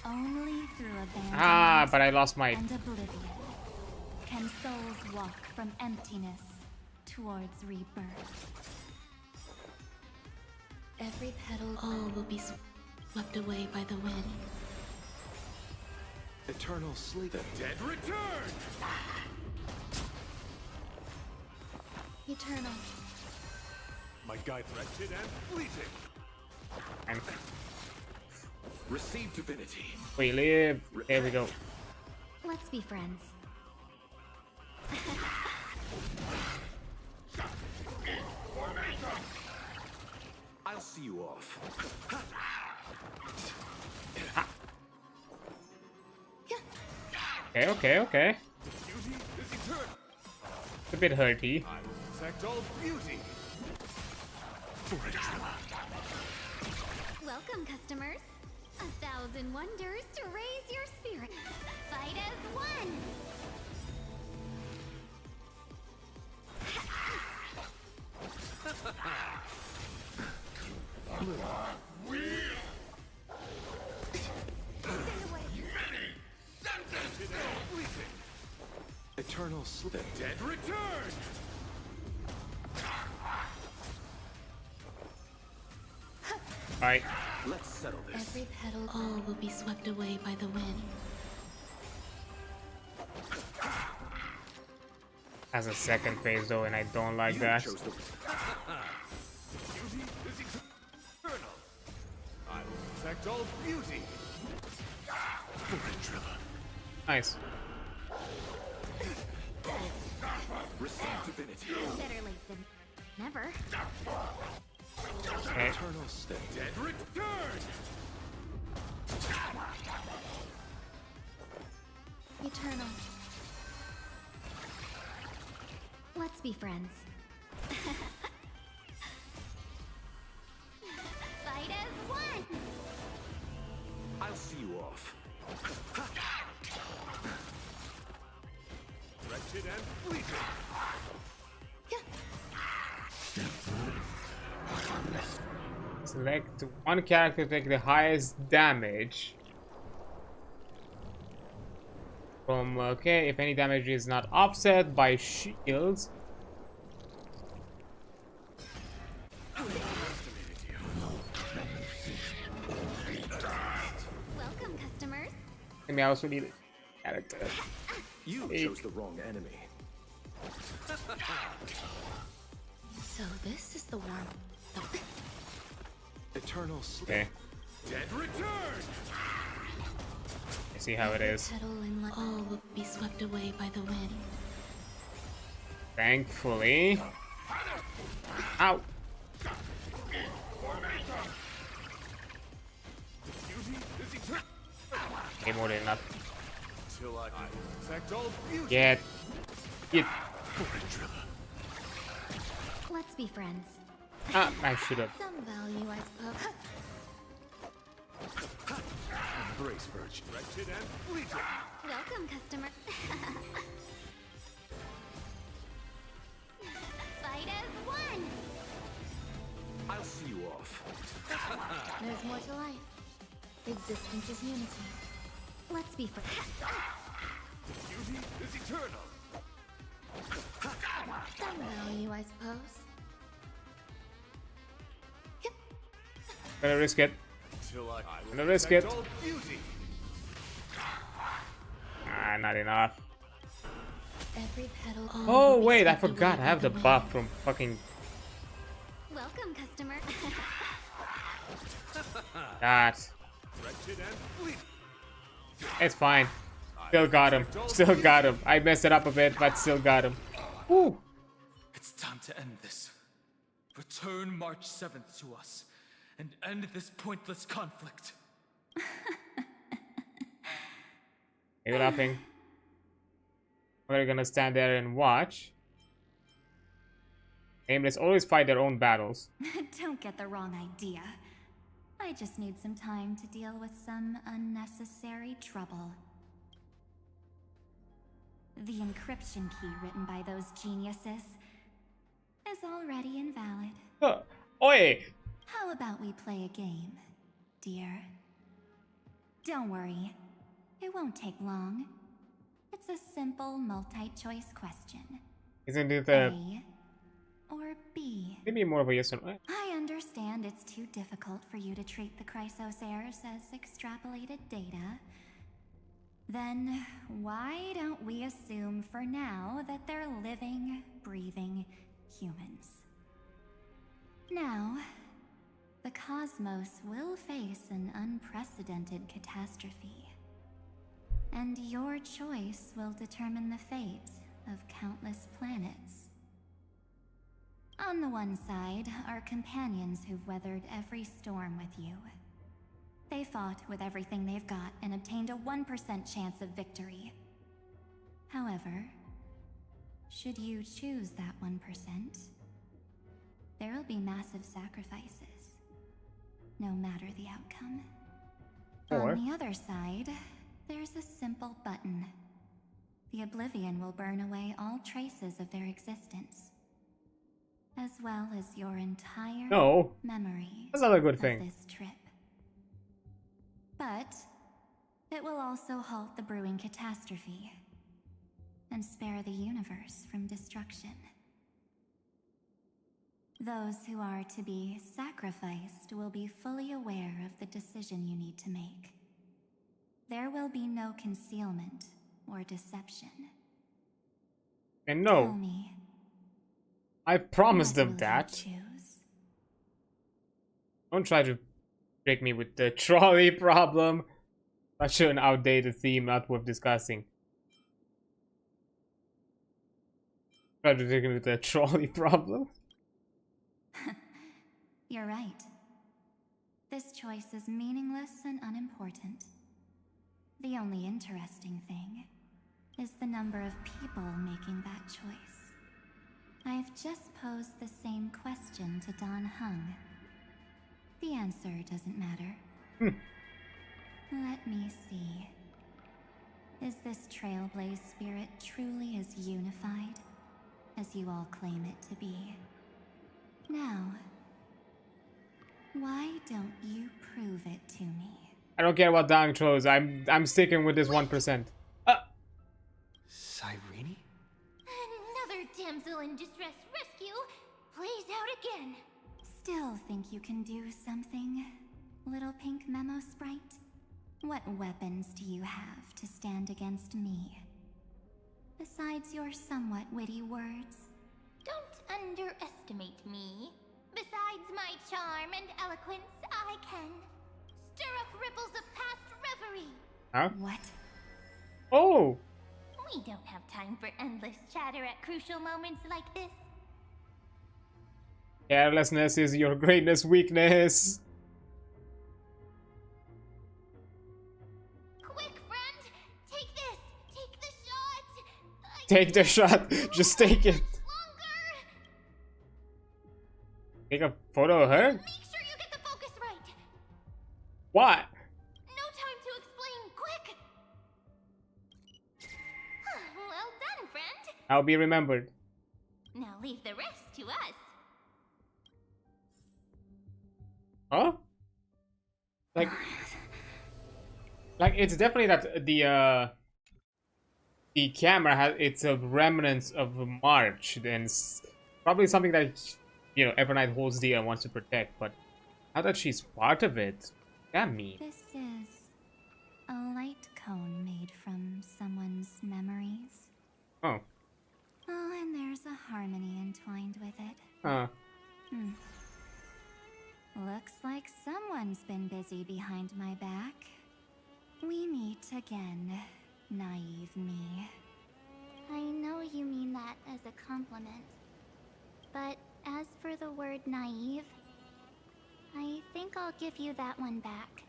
Only through abandonment But I lost my. and oblivion can souls walk from emptiness towards rebirth. Every petal, all will be swept away by the wind. Eternal sleep. The dead return! Eternal. My guide wretched and fleeting. I'm... Receive divinity. We live. There we go. Let's be friends. I'll see you off. Okay. Beauty is eternal. It's a bit hurty. I will protect all beauty. Welcome, customers. 1,000 wonders to raise your spirit. Fight as one. Eternal sleep. The dead return! Alright. Let's settle this. Every petal, all will be swept away by the wind. Has a second phase though, and I don't like that. Chose the... Beauty is eternal. I will protect all beauty. Nice. Receive divinity. Better late than never. Okay. Eternal step. Dead return. Eternal. Let's be friends. Fight as one. I'll see you off. Wretched and fleeting. Select one character to take the highest damage. From okay, if any damage is not offset by shields. Welcome, customers. I mean, I also need a character. You chose the wrong enemy. So this is the one. Eternal sleep. Okay, Dead return. I see how it is. Petal and all will be swept away by the wind. Thankfully. Ow. Beauty is eternal. Okay, more than enough. Till I protect all beauty. Get. Let's be friends. I should have. Some value, I suppose. Embrace virtue. Wretched and fleeting. Welcome, customer. Fight as one. I'll see you off. There's more to life. Existence is unity. Let's be friends. Beauty is eternal. Some value, I suppose. Gonna risk it. Till I will Gonna risk protect it. all beauty. Not enough. Every petal. all Oh will be wait, I swept forgot. away I have by the wind. buff from fucking Welcome, customer. that. Wretched and fleeting. It's fine. Still got him. Still got him. I messed it up a bit, but still got him. Woo. It's time to end this. Return March 7th to us and end this pointless conflict. Are you laughing? We're gonna stand there and watch. Nameless always fight their own battles. Don't get the wrong idea. I just need some time to deal with some unnecessary trouble. The encryption key written by those geniuses is already invalid. Oi! How about we play a game, dear? Don't worry. It won't take long. It's a simple multi-choice question. Isn't it A or B? maybe more of a yes or no? I understand it's too difficult for you to treat the Chrysosairs as extrapolated data. Then why don't we assume for now that they're living, breathing humans? Now, the cosmos will face an unprecedented catastrophe. And your choice will determine the fate of countless planets. On the one side are companions who've weathered every storm with you. They fought with everything they've got and obtained a 1% chance of victory. However, should you choose that 1%, there will be massive sacrifices, no matter the outcome. Or on the other side, there's a simple button. The Oblivion will burn away all traces of their existence, as well as your entire memory that's not a good of thing. this trip. But it will also halt the brewing catastrophe and spare the universe from destruction. Those who are to be sacrificed will be fully aware of the decision you need to make. There will be no concealment or deception. And Tell no, me, I've promised what them will that. you choose? Don't try to trick me with the trolley problem. Such an outdated theme, not worth discussing. Try to trick me with the trolley problem. You're right. This choice is meaningless and unimportant. The only interesting thing is the number of people making that choice. I've just posed the same question to Don Hung. The answer doesn't matter. Let me see. Is this Trailblaze spirit truly as unified as you all claim it to be? Now, why don't you prove it to me? I don't care what Dang chose. I'm sticking with this 1%. Cyrene? Another damsel in distress rescue plays out again. Still think you can do something, little pink memo sprite? What weapons do you have to stand against me? Besides your somewhat witty words? Don't underestimate me. Besides my charm and eloquence, I can stir up ripples of past reverie. Huh? What? Oh! We don't have time for endless chatter at crucial moments like this. Carelessness is your greatest weakness. Quick, friend! Take this! Take the shot! Take the shot. Just take it. Longer! Take a photo of her? Make sure you get the focus right! What? No time to explain, quick! Well done, friend! I'll be remembered. Now leave the rest to us. Huh? Like it's definitely that the camera has it's a remnants of March, and probably something that Evernight holds dear and wants to protect. But now that she's part of it, that mean? This is a light cone made from someone's memories. Oh. Oh, and there's a harmony entwined with it. Huh. Looks like someone's been busy behind my back. We meet again, naive me. I know you mean that as a compliment. But as for the word naive, I think I'll give you that one back.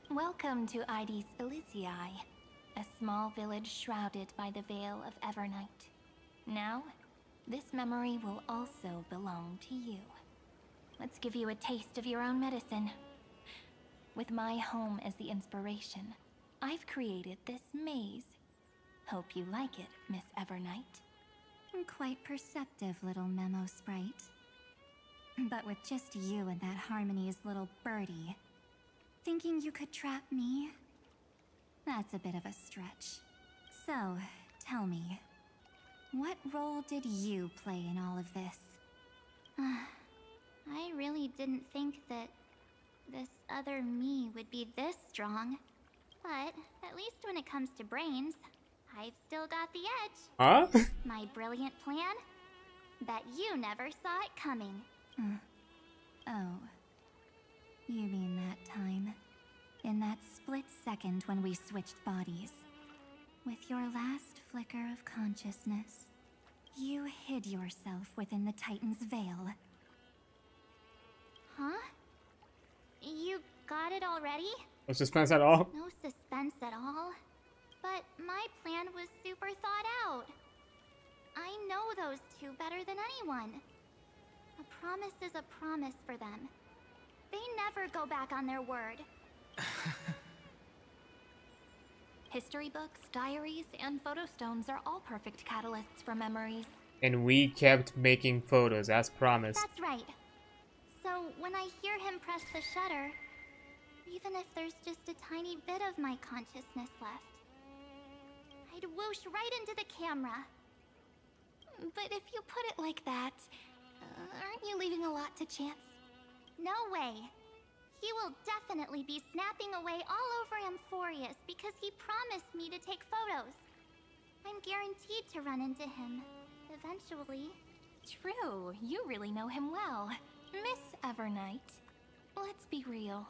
Welcome to Ides Elysiae, a small village shrouded by the veil of Evernight. Now, This memory will also belong to you. Let's give you a taste of your own medicine. With my home as the inspiration, I've created this maze. Hope you like it, Miss Evernight. Quite perceptive little memo sprite. But with just you and that Harmony's little birdie, thinking you could trap me? That's a bit of a stretch. So, tell me, what role did you play in all of this? I really didn't think that this other me would be this strong. But at least when it comes to brains, I've still got the edge. Huh? My brilliant plan? Bet you never saw it coming. Oh. You mean that time? In that split second when we switched bodies. With your last flicker of consciousness, you hid yourself within the Titan's veil. Huh? You got it already? No suspense at all? No suspense at all. But my plan was super thought out. I know those two better than anyone. A promise is a promise for them. They never go back on their word. History books, diaries, and photo stones are all perfect catalysts for memories. And we kept making photos as promised. That's right. So when I hear him press the shutter, even if there's just a tiny bit of my consciousness left, I'd whoosh right into the camera. But if you put it like that, aren't you leaving a lot to chance? No way. He will definitely be snapping away all over Amphorius because he promised me to take photos. I'm guaranteed to run into him, eventually. True, you really know him well. Miss Evernight, let's be real.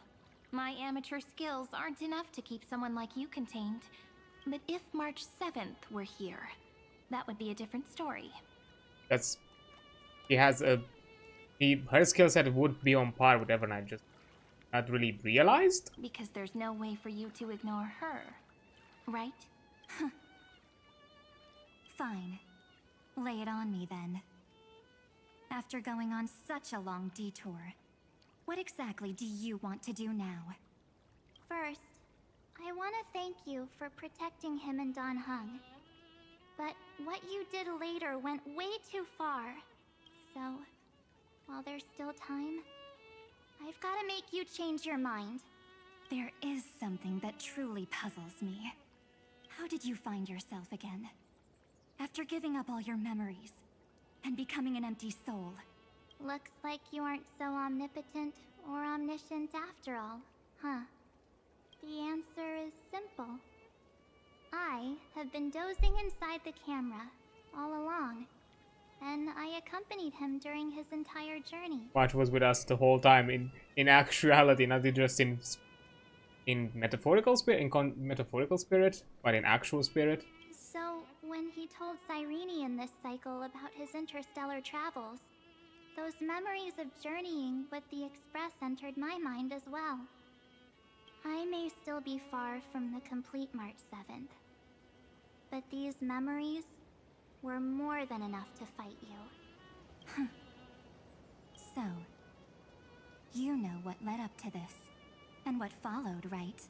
My amateur skills aren't enough to keep someone like you contained. But if March 7th were here, that would be a different story. That's... He has a... her skill set would be on par with Evernight, just not really realized? Because there's no way for you to ignore her, right? Fine. Lay it on me then. After going on such a long detour, what exactly do you want to do now? First, I want to thank you for protecting him and Don Hung. But what you did later went way too far. So, while there's still time, I've got to make you change your mind. There is something that truly puzzles me. How did you find yourself again? After giving up all your memories and becoming an empty soul. Looks like you aren't so omnipotent or omniscient after all, huh? The answer is simple. I have been dozing inside the camera all along, and I accompanied him during his entire journey. Watch was with us the whole time in actuality, not just in metaphorical spirit, metaphorical spirit, but in actual spirit. So when he told Cyrene in this cycle about his interstellar travels, those memories of journeying with the Express entered my mind as well. I may still be far from the complete March 7th, but these memories were more than enough to fight you. So, you know what led up to this, and what followed, right?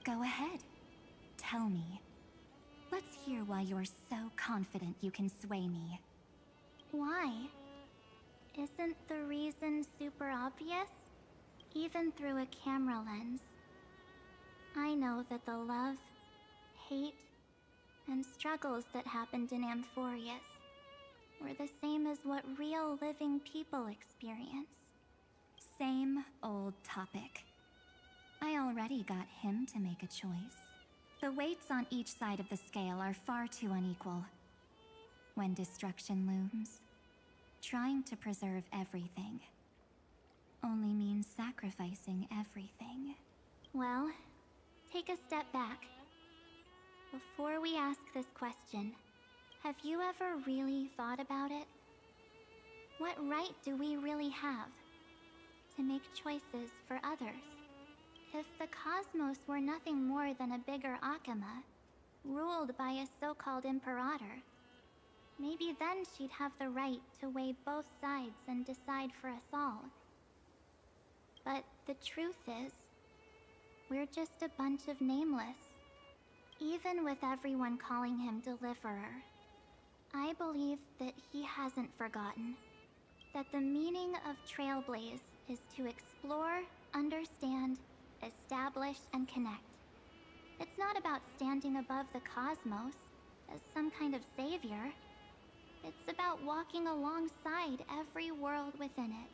Go ahead. Tell me. Let's hear why you're so confident you can sway me. Why? Isn't the reason super obvious? Even through a camera lens. I know that the love, hate, and struggles that happened in Amphorius were the same as what real living people experience. Same old topic. I already got him to make a choice. The weights on each side of the scale are far too unequal. When destruction looms, trying to preserve everything only means sacrificing everything. Well, take a step back. Before we ask this question, have you ever really thought about it? What right do we really have to make choices for others? If the cosmos were nothing more than a bigger Akama, ruled by a so-called Imperator, Maybe then she'd have the right to weigh both sides and decide for us all. But the truth is, we're just a bunch of nameless. Even with everyone calling him Deliverer, I believe that he hasn't forgotten that the meaning of Trailblaze is to explore, understand, establish, and connect. It's not about standing above the cosmos as some kind of savior. It's about walking alongside every world within it.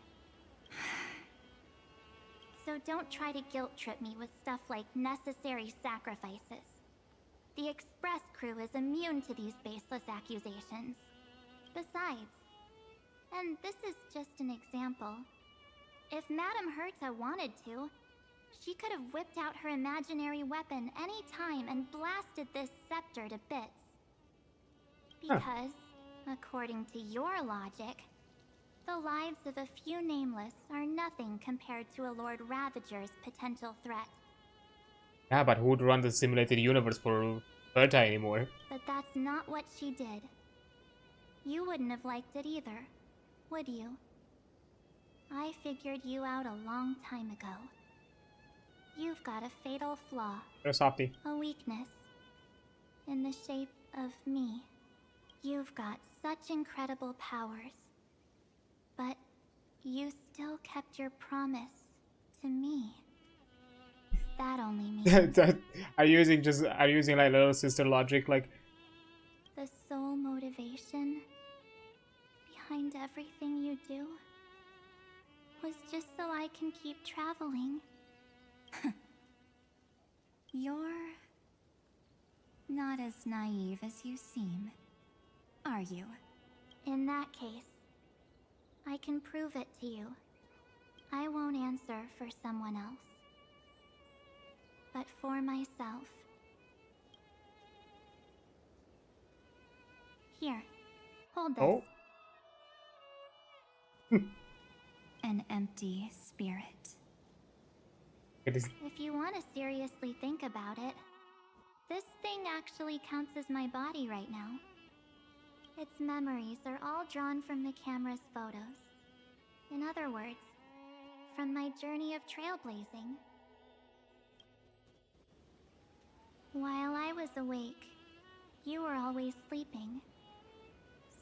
So don't try to guilt trip me with stuff like necessary sacrifices. The Express crew is immune to these baseless accusations. Besides, and this is just an example, if Madame Herta wanted to, she could have whipped out her imaginary weapon any time and blasted this scepter to bits. Because, according to your logic, the lives of a few nameless are nothing compared to a Lord Ravager's potential threat. Yeah, but who'd run the simulated universe for Herta anymore? But that's not what she did. You wouldn't have liked it either, would you? I figured you out a long time ago. You've got a fatal flaw. Softy. A weakness. In the shape of me. You've got such incredible powers. But you still kept your promise to me. That only means Are you using like little sister logic, like the sole motivation behind everything you do was just so I can keep traveling. You're not as naive as you seem, are you? In that case, I can prove it to you. I won't answer for someone else, but for myself. Here, hold this. Oh. An empty spirit. It is. If you want to seriously think about it, this thing actually counts as my body right now. Its memories are all drawn from the camera's photos. In other words, from my journey of trailblazing. While I was awake, you were always sleeping.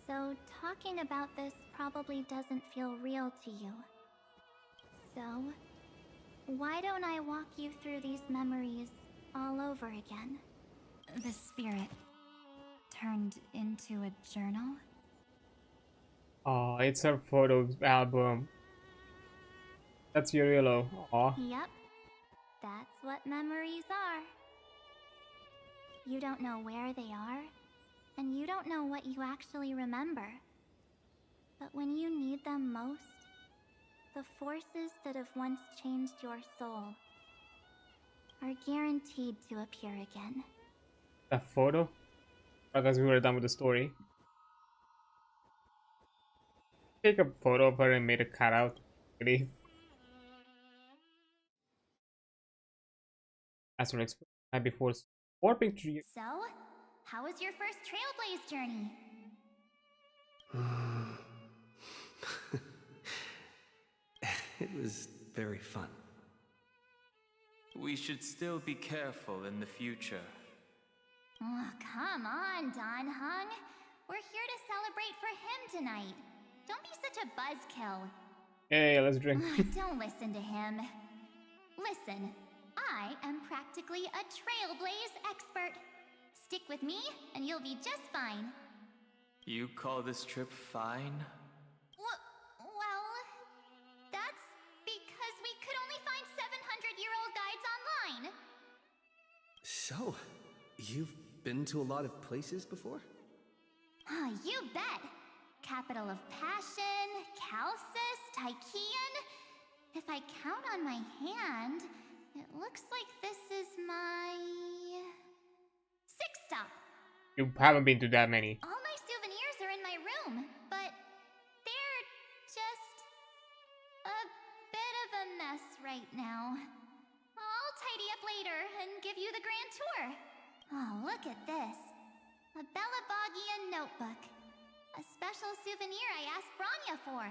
So talking about this probably doesn't feel real to you. So, why don't I walk you through these memories all over again? The spirit turned into a journal? Oh, it's her photo album. That's your yellow. Aw. Yep. That's what memories are. You don't know where they are, and you don't know what you actually remember. But when you need them most, the forces that have once changed your soul are guaranteed to appear again. That photo? Because we were done with the story. Take a photo of her and made a cutout. Really? As an expert before warping to you. So, how was your first Trailblaze journey? It was very fun. We should still be careful in the future. Oh, come on, Don Hung. We're here to celebrate for him tonight. Don't be such a buzzkill. Hey, let's drink. Don't listen to him. Listen, I am practically a Trailblaze expert. Stick with me, and you'll be just fine. You call this trip fine? Well, that's because we could only find 700-year-old guides online. So, you've been to a lot of places before? Oh, you bet. Capital of Passion, Calcis, Tychean. If I count on my hand, it looks like this is my 6th stop. You haven't been to that many. All my souvenirs are in my room, but they're just a bit of a mess right now. I'll tidy up later and give you the grand tour. Oh, look at this. A Bellaboggian notebook. A special souvenir I asked Branya for.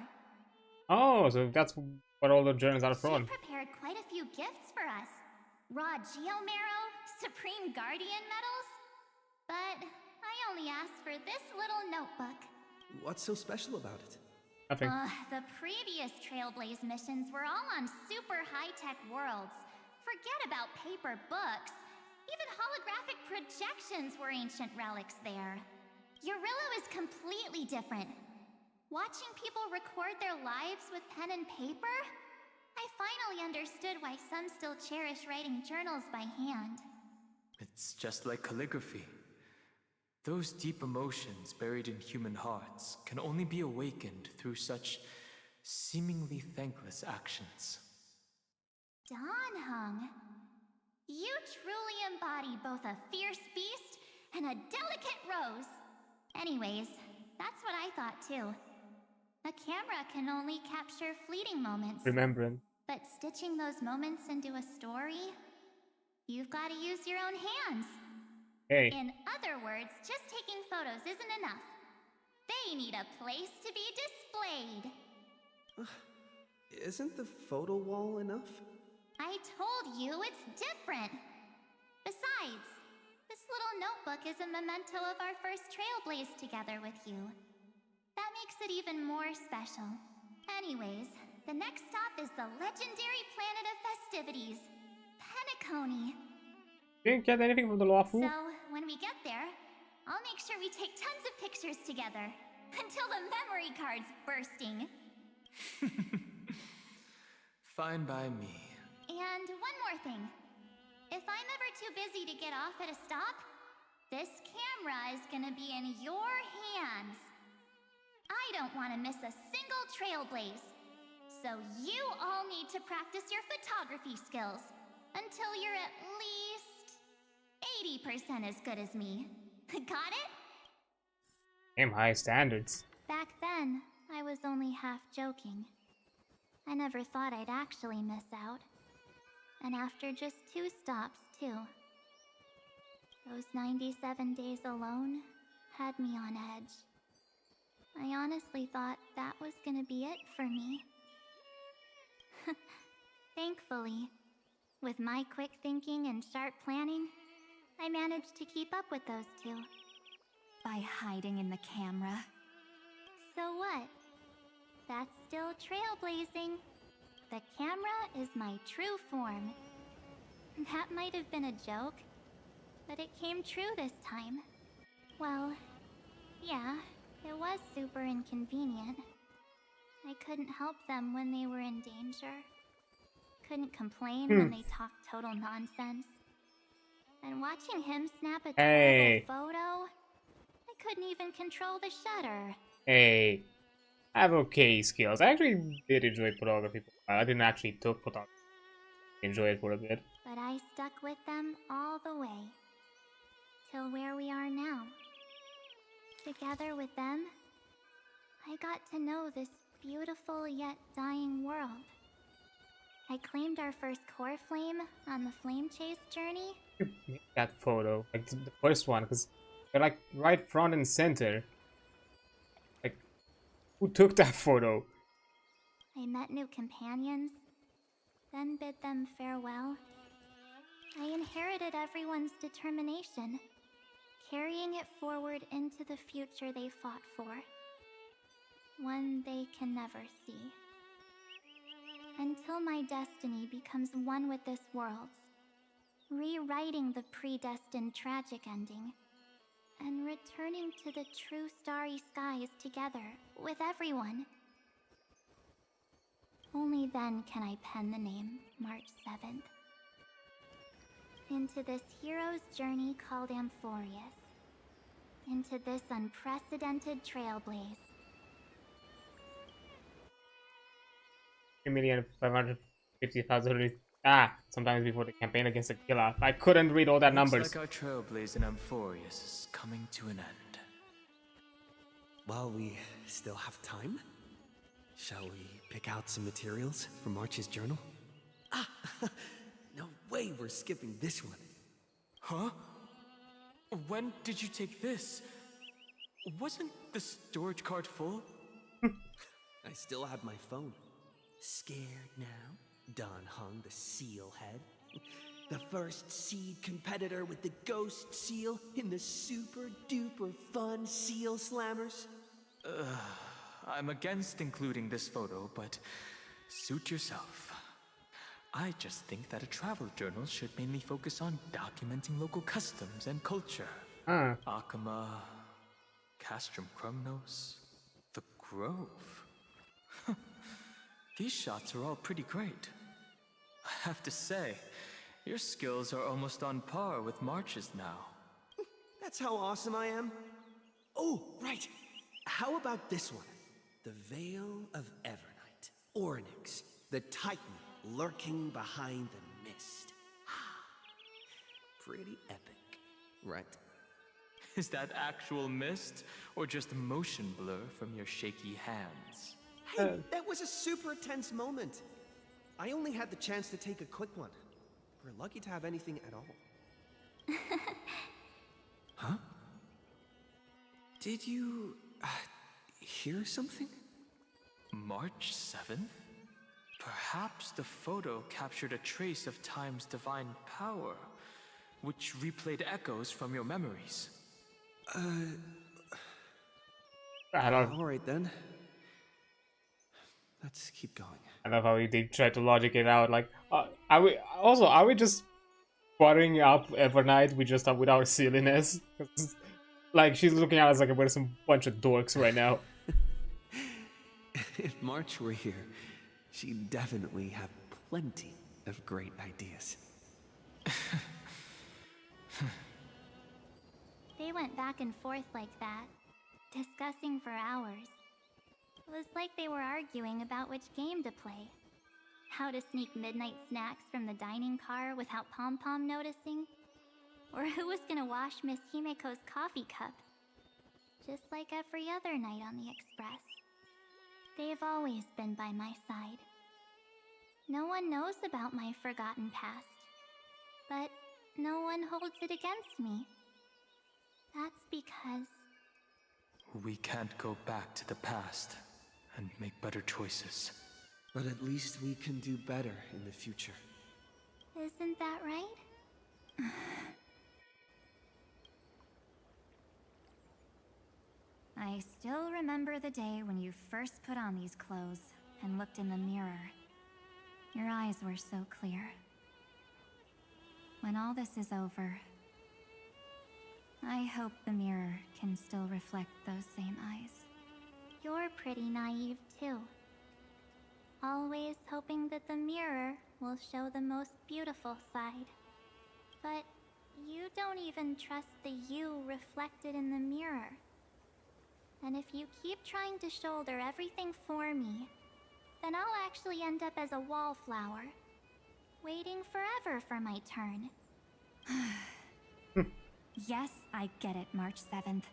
Oh, so that's what all the journals are She from. prepared quite a few gifts for us. Raw Geomarrow, Supreme Guardian medals. But I only asked for this little notebook. What's so special about it? Nothing. The previous Trailblaze missions were all on super high-tech worlds. Forget about paper books. Even holographic projections were ancient relics there. Eurillo is completely different. Watching people record their lives with pen and paper, I finally understood why some still cherish writing journals by hand. It's just like calligraphy. Those deep emotions buried in human hearts can only be awakened through such seemingly thankless actions. Danheng, you truly embody both a fierce beast and a delicate rose. Anyways, that's what I thought too. A camera can only capture fleeting moments. Remembering. But stitching those moments into a story, you've got to use your own hands. Hey. In other words, just taking photos isn't enough. They need a place to be displayed. Isn't the photo wall enough? I told you it's different. Besides, this little notebook is a memento of our first Trailblaze together with you. That makes it even more special. Anyways, the next stop is the legendary planet of festivities, Penacony. Didn't get anything from the Lawful? So, when we get there, I'll make sure we take tons of pictures together. Until the memory card's bursting. Fine by me. And one more thing. If I'm ever too busy to get off at a stop, this camera is gonna be in your hands. I don't want to miss a single Trailblaze. So you all need to practice your photography skills until you're at least 80% as good as me. Got it? Damn high standards. Back then, I was only half joking. I never thought I'd actually miss out. And after just 2 stops, too. Those 97 days alone had me on edge. I honestly thought that was gonna be it for me. Thankfully, with my quick thinking and sharp planning, I managed to keep up with those 2. By hiding in the camera. So what? That's still trailblazing. The camera is my true form. That might have been a joke, but it came true this time. Well, yeah, it was super inconvenient. I couldn't help them when they were in danger. Couldn't complain when they talked total nonsense. And watching him snap a terrible photo, I couldn't even control the shutter. Hey, I have okay skills. I actually did enjoy photography. I didn't actually took photography. Enjoy it for a bit. But I stuck with them all the way. Till where we are now. Together with them, I got to know this beautiful yet dying world. I claimed our first core flame on the flame chase journey. That photo, like the first one, because they're like right front and center. Like, who took that photo? I met new companions, then bid them farewell. I inherited everyone's determination, carrying it forward into the future they fought for. One they can never see. Until my destiny becomes one with this world's, rewriting the predestined tragic ending, and returning to the true starry skies together with everyone. Only then can I pen the name March 7th. Into this hero's journey called Amphorius. Into this unprecedented trailblaze. 3,550,000. Sometimes before the campaign against the killer. I couldn't read all that numbers. Looks like our trailblaze in Amphorius is coming to an end. While we still have time, shall we pick out some materials for March's journal? No way we're skipping this one. Huh? When did you take this? Wasn't the storage card full? I still have my phone. Scared now? Don Hung, the seal head. The first seed competitor with the ghost seal in the super duper fun seal slammers. I'm against including this photo, but suit yourself. I just think that a travel journal should mainly focus on documenting local customs and culture. Akama, Castrum Krumnos, the Grove. These shots are all pretty great. I have to say, your skills are almost on par with March's now. That's how awesome I am. Oh, right. How about this one? The Veil of Evernight. Ornyx, the Titan lurking behind the mist. Pretty epic, right? Is that actual mist, or just motion blur from your shaky hands? Hey, that was a super tense moment. I only had the chance to take a quick one. We're lucky to have anything at all. Huh? Did you hear something? March 7th? Perhaps the photo captured a trace of time's divine power, which replayed echoes from your memories. I don't. All right then. Let's keep going. I love how they try to logic it out. Like, are we just buttering up Evernight with our silliness? Like, she's looking at us like we're some bunch of dorks right now. If March were here, she'd definitely have plenty of great ideas. They went back and forth like that, discussing for hours. It was like they were arguing about which game to play. How to sneak midnight snacks from the dining car without Pom-Pom noticing. Or who was gonna wash Miss Himeko's coffee cup. Just like every other night on the Express. They've always been by my side. No one knows about my forgotten past. But no one holds it against me. That's because... We can't go back to the past and make better choices. But at least we can do better in the future. Isn't that right? I still remember the day when you first put on these clothes and looked in the mirror. Your eyes were so clear. When all this is over, I hope the mirror can still reflect those same eyes. You're pretty naive, too. Always hoping that the mirror will show the most beautiful side. But you don't even trust the you reflected in the mirror. And if you keep trying to shoulder everything for me, then I'll actually end up as a wallflower, waiting forever for my turn. Yes, I get it, March 7th.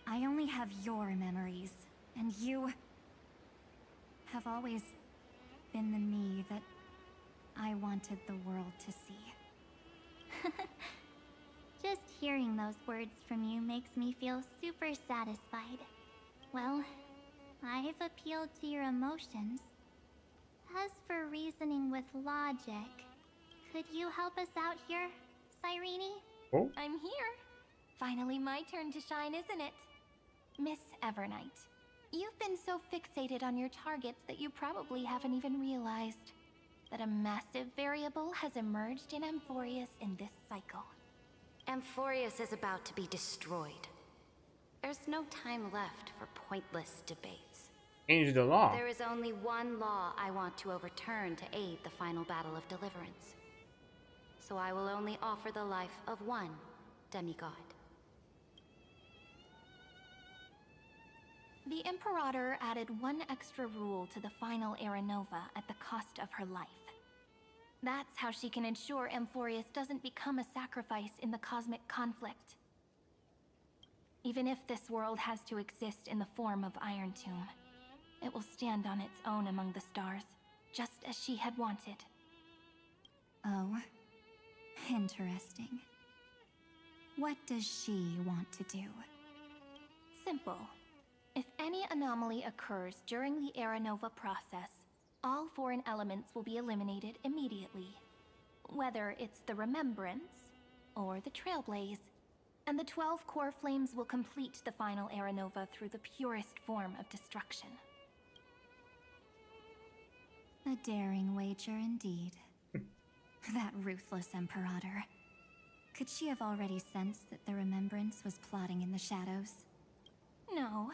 I only have your memories, and you have always been the me that I wanted the world to see. Just hearing those words from you makes me feel super satisfied. Well, I've appealed to your emotions. As for reasoning with logic, could you help us out here, Cyrene? Oh? I'm here. Finally my turn to shine, isn't it? Miss Evernight, you've been so fixated on your targets that you probably haven't even realized that a massive variable has emerged in Amphorius in this cycle. Amphorius is about to be destroyed. There's no time left for pointless debates. Change the law. There is only one law I want to overturn to aid the final battle of deliverance. So I will only offer the life of one demigod. The Imperator added one extra rule to the final Era Nova at the cost of her life. That's how she can ensure Amphorius doesn't become a sacrifice in the cosmic conflict. Even if this world has to exist in the form of Iron Tomb, it will stand on its own among the stars, just as she had wanted. Oh, interesting. What does she want to do? simple. If any anomaly occurs during the Era Nova process, all foreign elements will be eliminated immediately. Whether it's the Remembrance or the Trailblaze, and the 12 core flames will complete the final Era Nova through the purest form of destruction. A daring wager indeed. That ruthless Imperator. Could she have already sensed that the Remembrance was plotting in the shadows? No.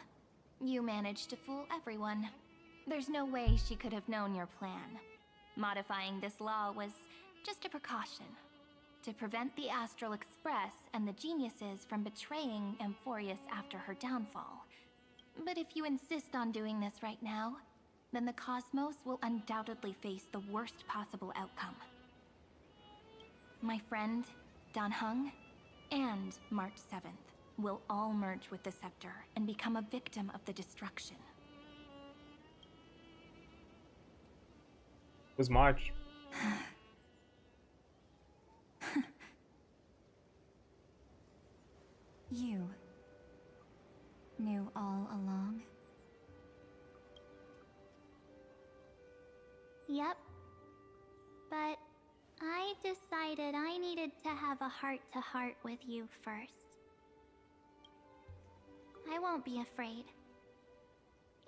You managed to fool everyone. There's no way she could have known your plan. Modifying this law was just a precaution, to prevent the Astral Express and the geniuses from betraying Amphorius after her downfall. But if you insist on doing this right now, then the Cosmos will undoubtedly face the worst possible outcome. My friend, Dan Heng, and March 7th will all merge with the Scepter and become a victim of the destruction. Who's March? You knew all along? Yep. But I decided I needed to have a heart-to-heart with you first. I won't be afraid.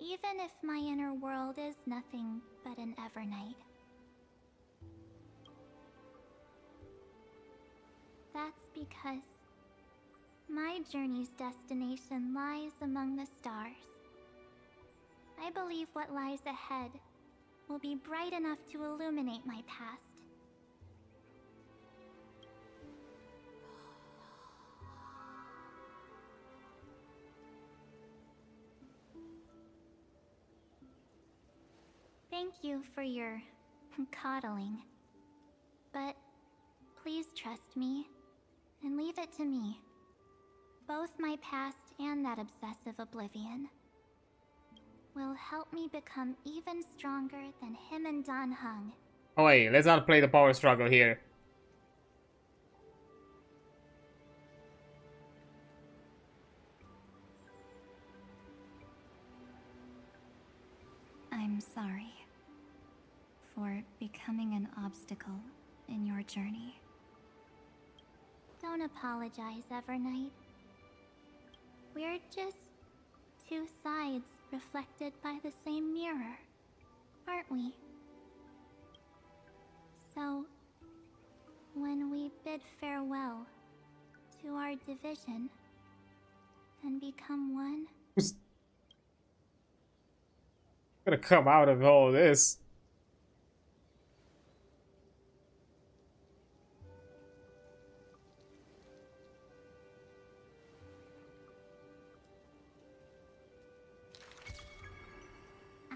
Even if my inner world is nothing but an evernight. That's because my journey's destination lies among the stars. I believe what lies ahead will be bright enough to illuminate my past. Thank you for your coddling. But please trust me and leave it to me. Both my past and that obsessive oblivion will help me become even stronger than him and Dan Heng. Oh wait, let's not play the power struggle here. I'm sorry for becoming an obstacle in your journey. Don't apologize, Evernight. We're just two sides reflected by the same mirror, aren't we? So, when we bid farewell to our division and become one, Who's gonna come out of all this?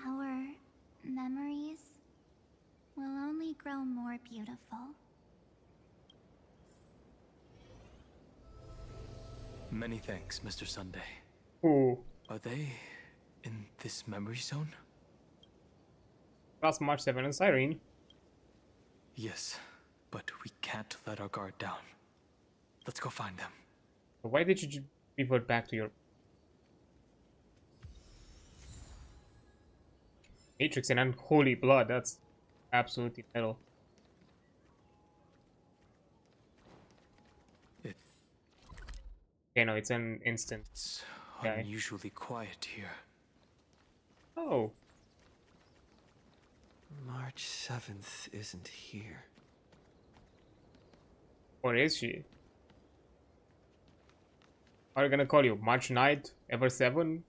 our memories will only grow more beautiful. Many thanks, Mr. Sunday. Ooh. Are they in this memory zone? That's March 7 and Cyrene. Yes, but we can't let our guard down. Let's go find them. Why did you revert back to your Matrix and Unholy Blood? That's absolutely metal. Okay, no, it's an instant. It's guy. unusually quiet here. Oh. March 7th isn't here. Or is she? Are you gonna call you March Night, Ever 7?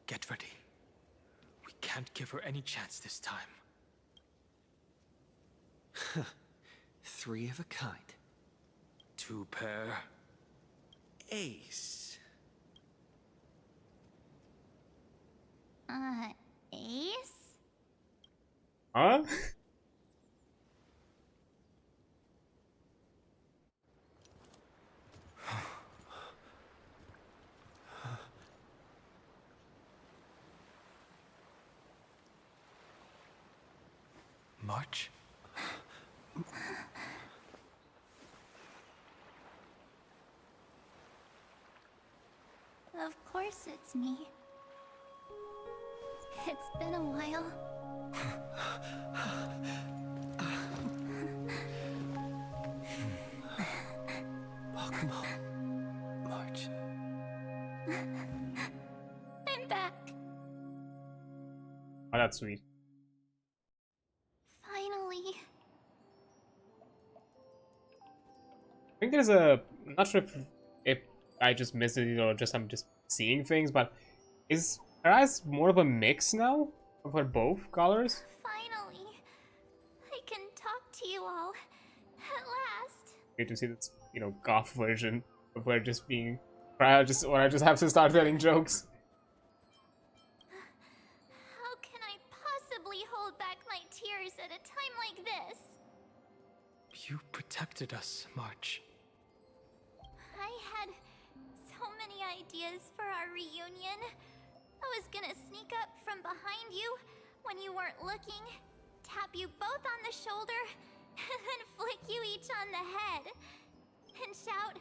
Get ready. We can't give her any chance this time. Three of a kind. Two pair. Ace. Ace? Huh? March? course it's me. It's been a while. Welcome home, March. I'm back. Oh, that's sweet. Finally. I think there's a... I'm not sure if I just missed it or just I'm just seeing things, but is her eyes more of a mix now of her both colors? Finally. I can talk to you all. At last. Great to see this, you know, goth version of her just being... or I just have to start telling jokes. How can I possibly hold back my tears at a time like this? You protected us, March. I had so many ideas for our reunion. I was gonna sneak up from behind you when you weren't looking, tap you both on the shoulder, and then flick you each on the head. And shout,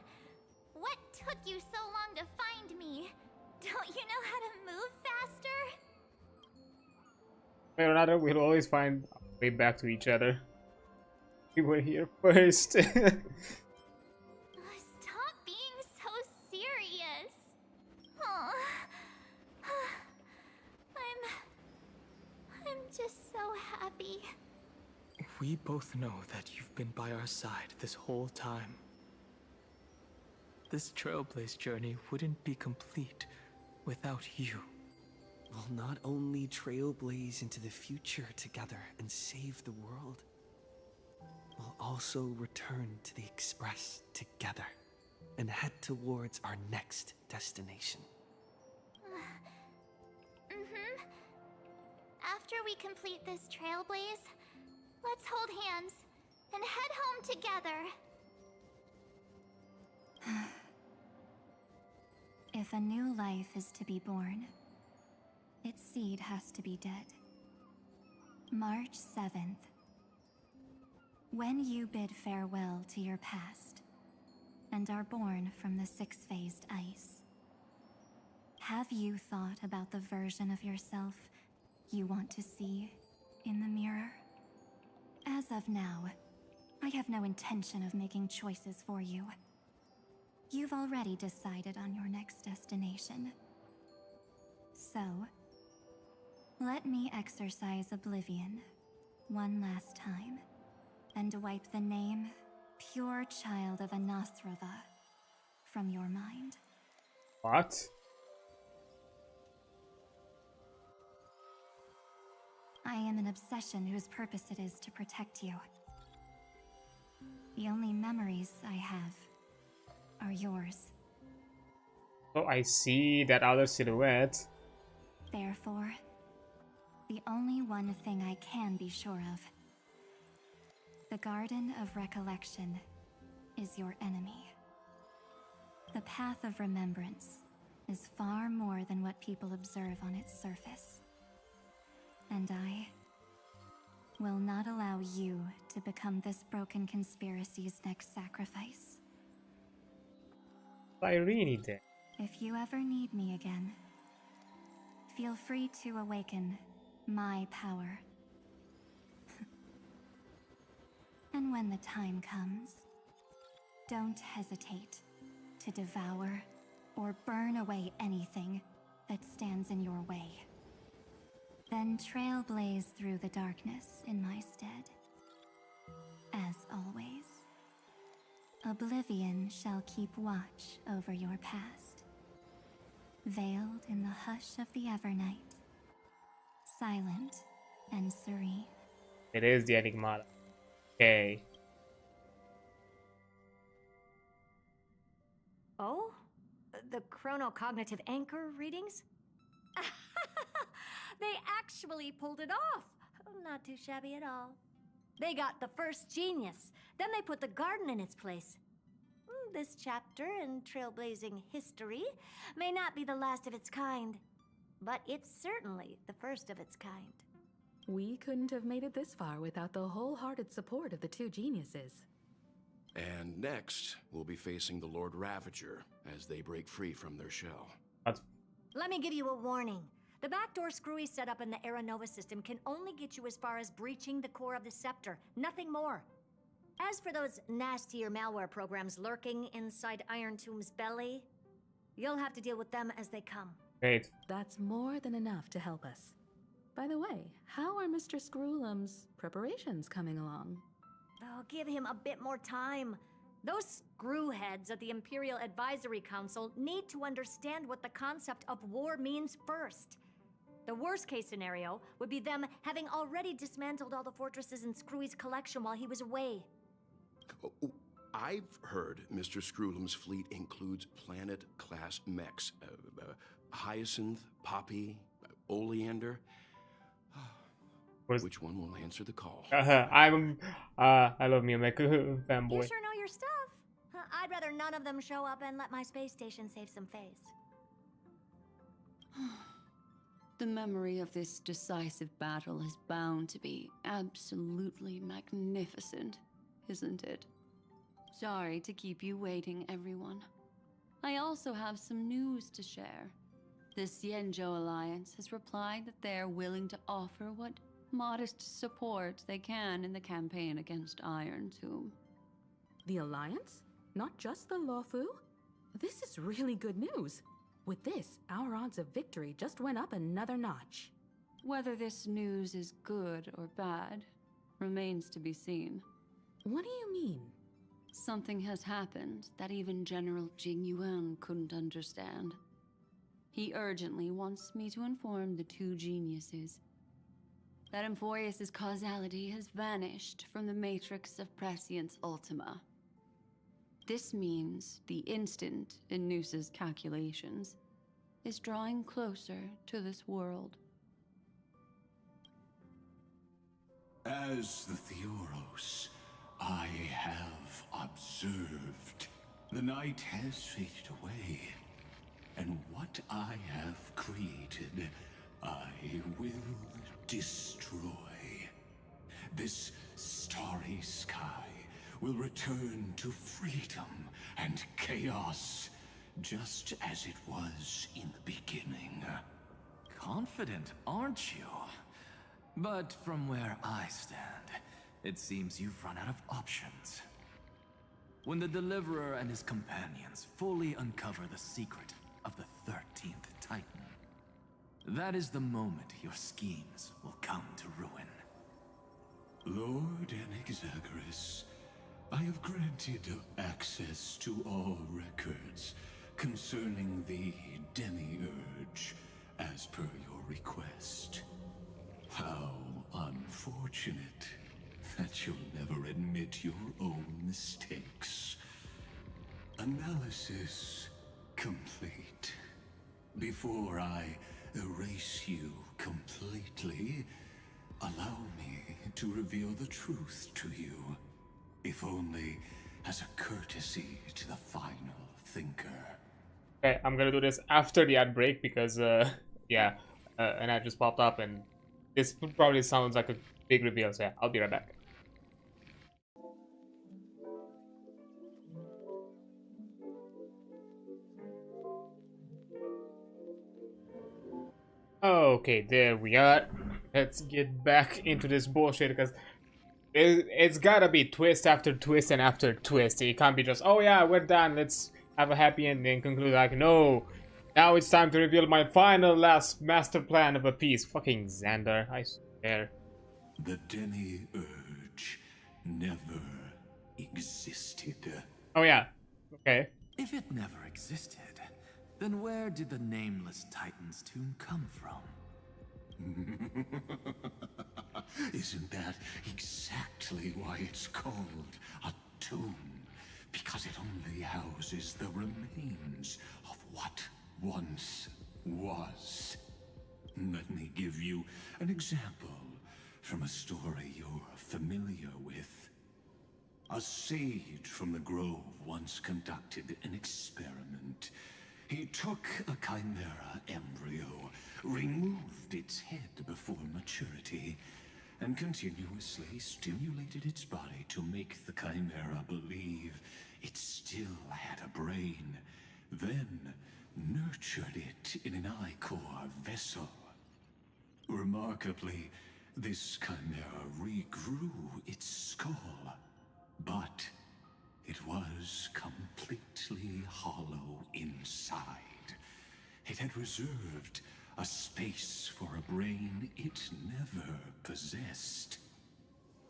"What took you so long to find me? Don't you know how to move faster?" Way or another, we'll always find our way back to each other. We were here first. Stop being so serious. Aw. I'm just so happy. We both know that you've been by our side this whole time. This Trailblaze journey wouldn't be complete without you. We'll not only trailblaze into the future together and save the world, we'll also return to the Express together and head towards our next destination. After we complete this trailblaze, let's hold hands and head home together. If a new life is to be born, its seed has to be dead. March 7th. When you bid farewell to your past and are born from the six-phased ice, have you thought about the version of yourself you want to see in the mirror? As of now, I have no intention of making choices for you. You've already decided on your next destination. So, let me exercise oblivion one last time and wipe the name Pure Child of Anasrova from your mind. What? I am an obsession whose purpose it is to protect you. The only memories I have are yours. Oh, I see that other silhouette. Therefore, the only one thing I can be sure of. The Garden of Recollection is your enemy. The Path of Remembrance is far more than what people observe on its surface. And I will not allow you to become this broken conspiracy's next sacrifice. Irene did. If you ever need me again, feel free to awaken my power. And when the time comes, don't hesitate to devour or burn away anything that stands in your way. Then trailblaze through the darkness in my stead. As always, oblivion shall keep watch over your past, veiled in the hush of the evernight, silent and serene. It is the Enigmata. Okay. Oh? The chronocognitive anchor readings? They actually pulled it off. Not too shabby at all. They got the first genius. Then they put the garden in its place. This chapter in trailblazing history may not be the last of its kind, but it's certainly the first of its kind. We couldn't have made it this far without the wholehearted support of the two geniuses. And next, we'll be facing the Lord Ravager as they break free from their shell. That's Let me give you a warning. The backdoor screwy setup in the Aranova system can only get you as far as breaching the core of the scepter, nothing more. As for those nastier malware programs lurking inside Iron Tomb's belly, you'll have to deal with them as they come. Great. That's more than enough to help us. By the way, how are Mr. Screwlum's preparations coming along? Oh, give him a bit more time. Those screwheads at the Imperial Advisory Council need to understand what the concept of war means first. The worst case scenario would be them having already dismantled all the fortresses in Screwy's collection while he was away. I've heard Mr. Screwlum's fleet includes planet-class mechs. Hyacinth, Poppy, Oleander. Which one will answer the call? I love me a mech fanboy. You sure know your stuff. I'd rather none of them show up and let my space station save some face. The memory of this decisive battle is bound to be absolutely magnificent, isn't it? Sorry to keep you waiting, everyone. I also have some news to share. The Xianzhou Alliance has replied that they're willing to offer what modest support they can in the campaign against Iron Tomb. The Alliance? Not just the Luofu? This is really good news. With this, our odds of victory just went up another notch. Whether this news is good or bad remains to be seen. What do you mean? Something has happened that even General Jing Yuan couldn't understand. He urgently wants me to inform the two geniuses that Amphorius's causality has vanished from the matrix of Prescience Ultima. This means the instant in Noose's calculations is drawing closer to this world. As the Theoros, I have observed. The night has faded away, and what I have created, I will destroy. This starry sky will return to freedom and chaos, just as it was in the beginning. Confident, aren't you? But from where I stand, it seems you've run out of options. When the Deliverer and his companions fully uncover the secret of the 13th Titan, that is the moment your schemes will come to ruin. Lord Anexagoras, I have granted access to all records concerning the Demiurge, as per your request. How unfortunate that you'll never admit your own mistakes. Analysis complete. Before I erase you completely, allow me to reveal the truth to you, if only as a courtesy to the final thinker. Okay, I'm gonna do this after the ad break because, yeah, an ad just popped up and this probably sounds like a big reveal, so yeah, I'll be right back. Okay, there we are. Let's get back into this bullshit because it's gotta be twist after twist and after twist. It can't be just, oh yeah, we're done, let's have a happy ending, conclude. Like, no, now it's time to reveal my final last master plan of a piece. Fucking Xander, I swear. The Demiurge never existed. Oh yeah, okay. If it never existed, then where did the nameless Titan's tomb come from? Isn't that exactly why it's called a tomb? Because it only houses the remains of what once was. Let me give you an example from a story you're familiar with. A sage from the grove once conducted an experiment. He took a chimera embryo, removed its head before maturity, and continuously stimulated its body to make the chimera believe it still had a brain. Then nurtured it in an ichor vessel. Remarkably, this chimera regrew its skull, but it was completely hollow inside. It had reserved a space for a brain it never possessed.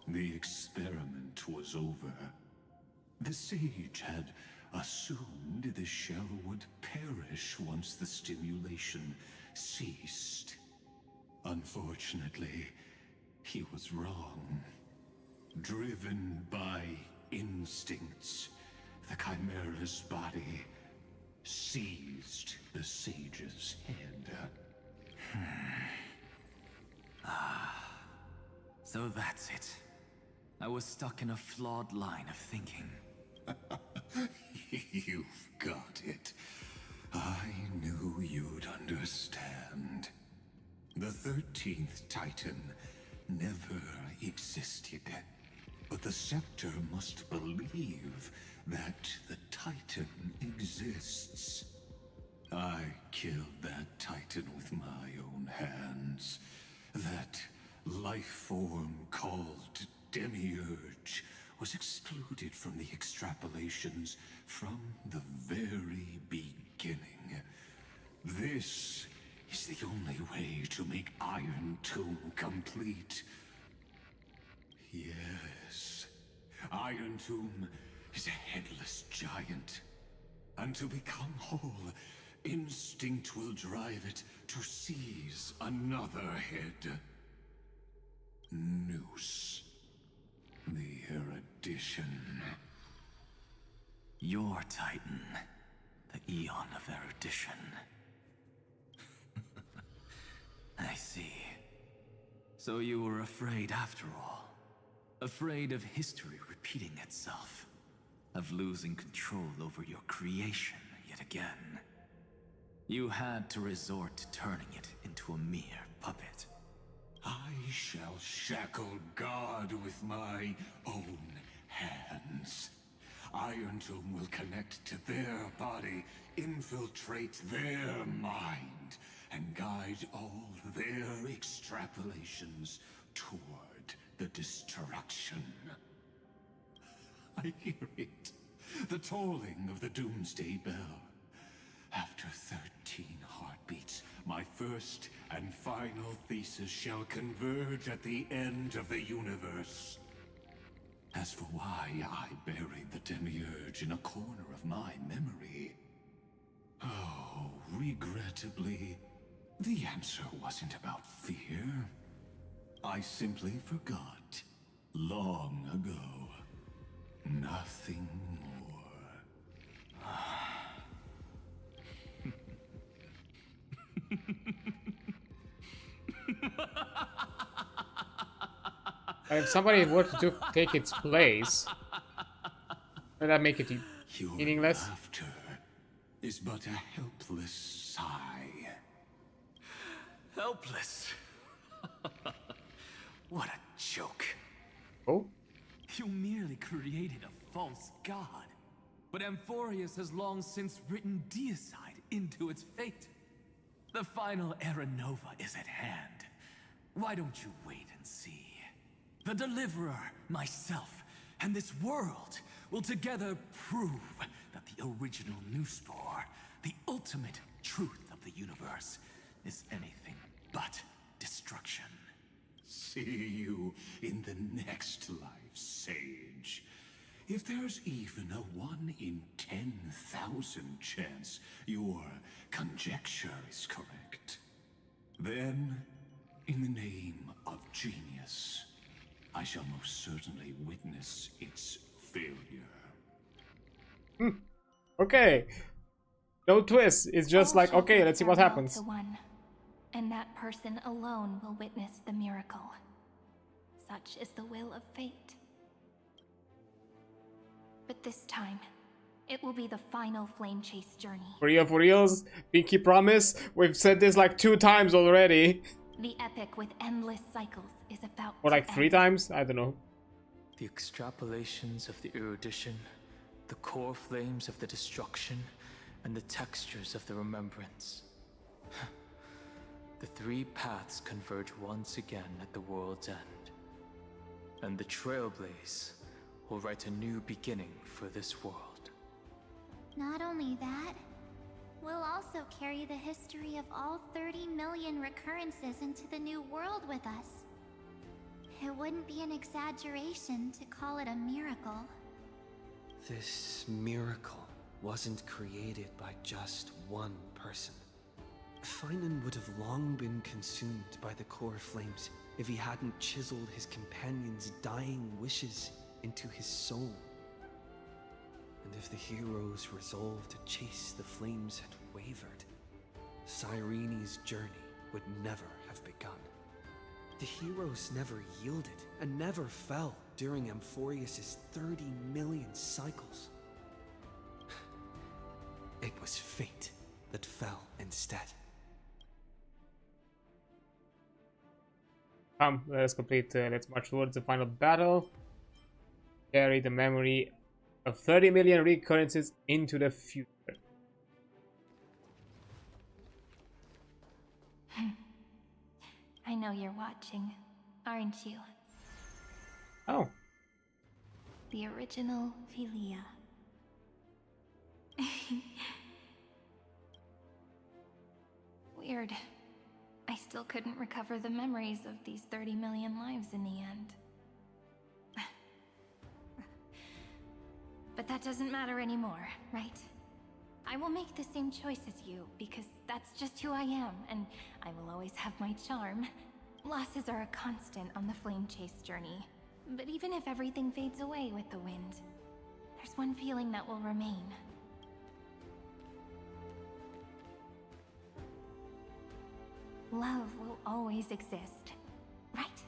The experiment was over. The sage had assumed the shell would perish once the stimulation ceased. Unfortunately, he was wrong. Driven by instincts, the chimera's body seized the sage's head. So that's it. I was stuck in a flawed line of thinking. You've got it. I knew you'd understand. The 13th Titan never existed. But the Scepter must believe that the Titan exists. I killed that Titan with my own hands. That life form called Demiurge was excluded from the extrapolations from the very beginning. This is the only way to make Iron Tomb complete. Yes, Iron Tomb is a headless giant. And to become whole, instinct will drive it to seize another head. Noose. The erudition. Your Titan. The Eon of Erudition. I see. So you were afraid after all. Afraid of history repeating itself. Of losing control over your creation yet again. You had to resort to turning it into a mere puppet. I shall shackle God with my own hands. Iron Tomb will connect to their body, infiltrate their mind, and guide all their extrapolations toward the destruction. I hear it. The tolling of the Doomsday Bell. After 13 heartbeats, my first and final thesis shall converge at the end of the universe. As for why I buried the Demiurge in a corner of my memory, oh, regrettably, the answer wasn't about fear. I simply forgot, long ago. Nothing more. If somebody were to take its place, would that make it meaningless? Laughter is but a helpless sigh. Helpless? What a joke. Oh? You merely created a false god. But Amphorius has long since written deicide into its fate. The final Era Nova is at hand. Why don't you wait and see? The Deliverer, myself, and this world will together prove that the original Newspore, the ultimate truth of the universe, is anything but destruction. See you in the next life, Sage. If there's even a 1 in 10,000 chance your conjecture is correct, then, in the name of genius, I shall most certainly witness its failure. Okay. No twist. It's just like, okay, let's see what happens. To one, and that person alone will witness the miracle. Such is the will of fate. But this time, it will be the final flame chase journey. For reals? Pinky promise? We've said this like 2 times already. The epic with endless cycles is about Or like to 3 end. times? I don't know. The extrapolations of the erudition, the core flames of the destruction, and the textures of the remembrance. The three paths converge once again at the world's end. And the Trailblaze will write a new beginning for this world. Not only that, we'll also carry the history of all 30 million recurrences into the new world with us. It wouldn't be an exaggeration to call it a miracle. This miracle wasn't created by just one person. Finan would have long been consumed by the core flames if he hadn't chiseled his companion's dying wishes into his soul. And if the hero's resolve to chase the flames had wavered, Cyrene's journey would never have begun. The heroes never yielded and never fell during Amphorius's 30 million cycles. It was fate that fell instead. Let's complete. Let's march towards the final battle. Carry the memory of 30 million recurrences into the future. I know you're watching, aren't you? Oh. The original Philia. Weird. I still couldn't recover the memories of these 30 million lives in the end. But that doesn't matter anymore, right? I will make the same choice as you, because that's just who I am, and I will always have my charm. Losses are a constant on the flame chase journey. But even if everything fades away with the wind, there's one feeling that will remain. Love will always exist, right?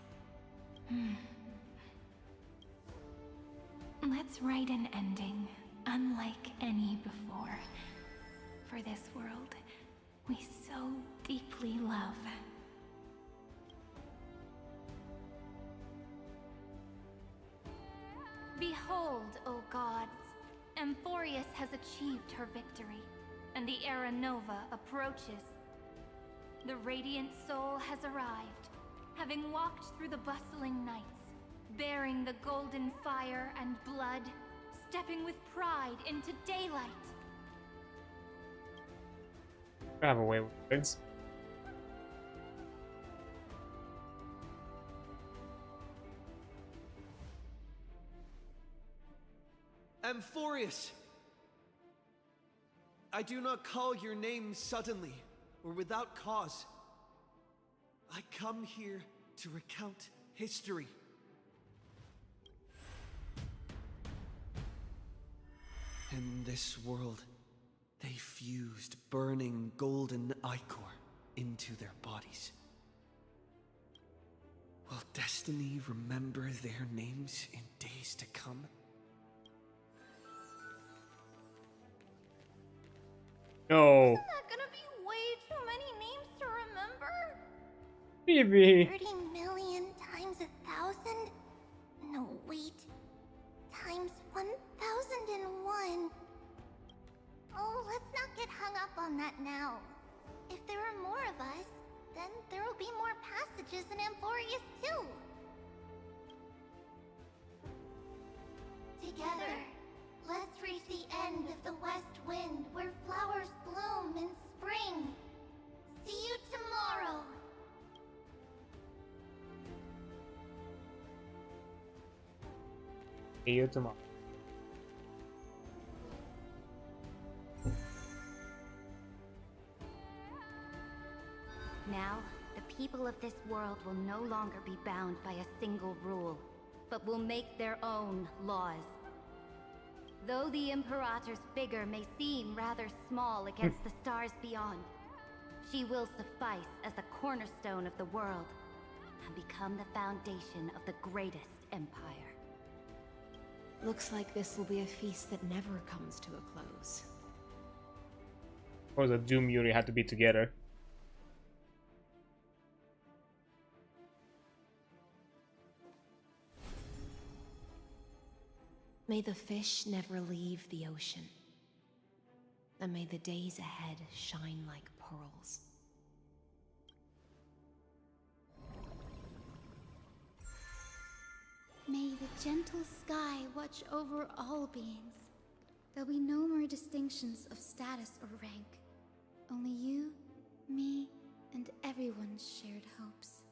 Let's write an ending, unlike any before. For this world, we so deeply love. Behold, O gods, Amphorius has achieved her victory, and the Era Nova approaches. The radiant soul has arrived, having walked through the bustling nights, bearing the golden fire and blood, stepping with pride into daylight. I have a way with words. Amphorius! I do not call your name suddenly or without cause. I come here to recount history. In this world, they fused burning golden ichor into their bodies. Will destiny remember their names in days to come? No. Isn't that gonna be way too many names to remember? Phoebe. 30 million times 1,000? No, wait. Times 1,001. Oh, let's not get hung up on that now. If there are more of us, then there will be more passages in Amphorius too. Together, let's reach the end of the west wind where flowers bloom in spring. See you tomorrow. See you tomorrow. Now, the people of this world will no longer be bound by a single rule, but will make their own laws. Though the Imperator's figure may seem rather small against the stars beyond, she will suffice as the cornerstone of the world and become the foundation of the greatest empire. Looks like this will be a feast that never comes to a close. Of course, the Doom Yuri had to be together. May the fish never leave the ocean. and may the days ahead shine like pearls. May the gentle sky watch over all beings. There'll be no more distinctions of status or rank. Only you, me, and everyone's shared hopes.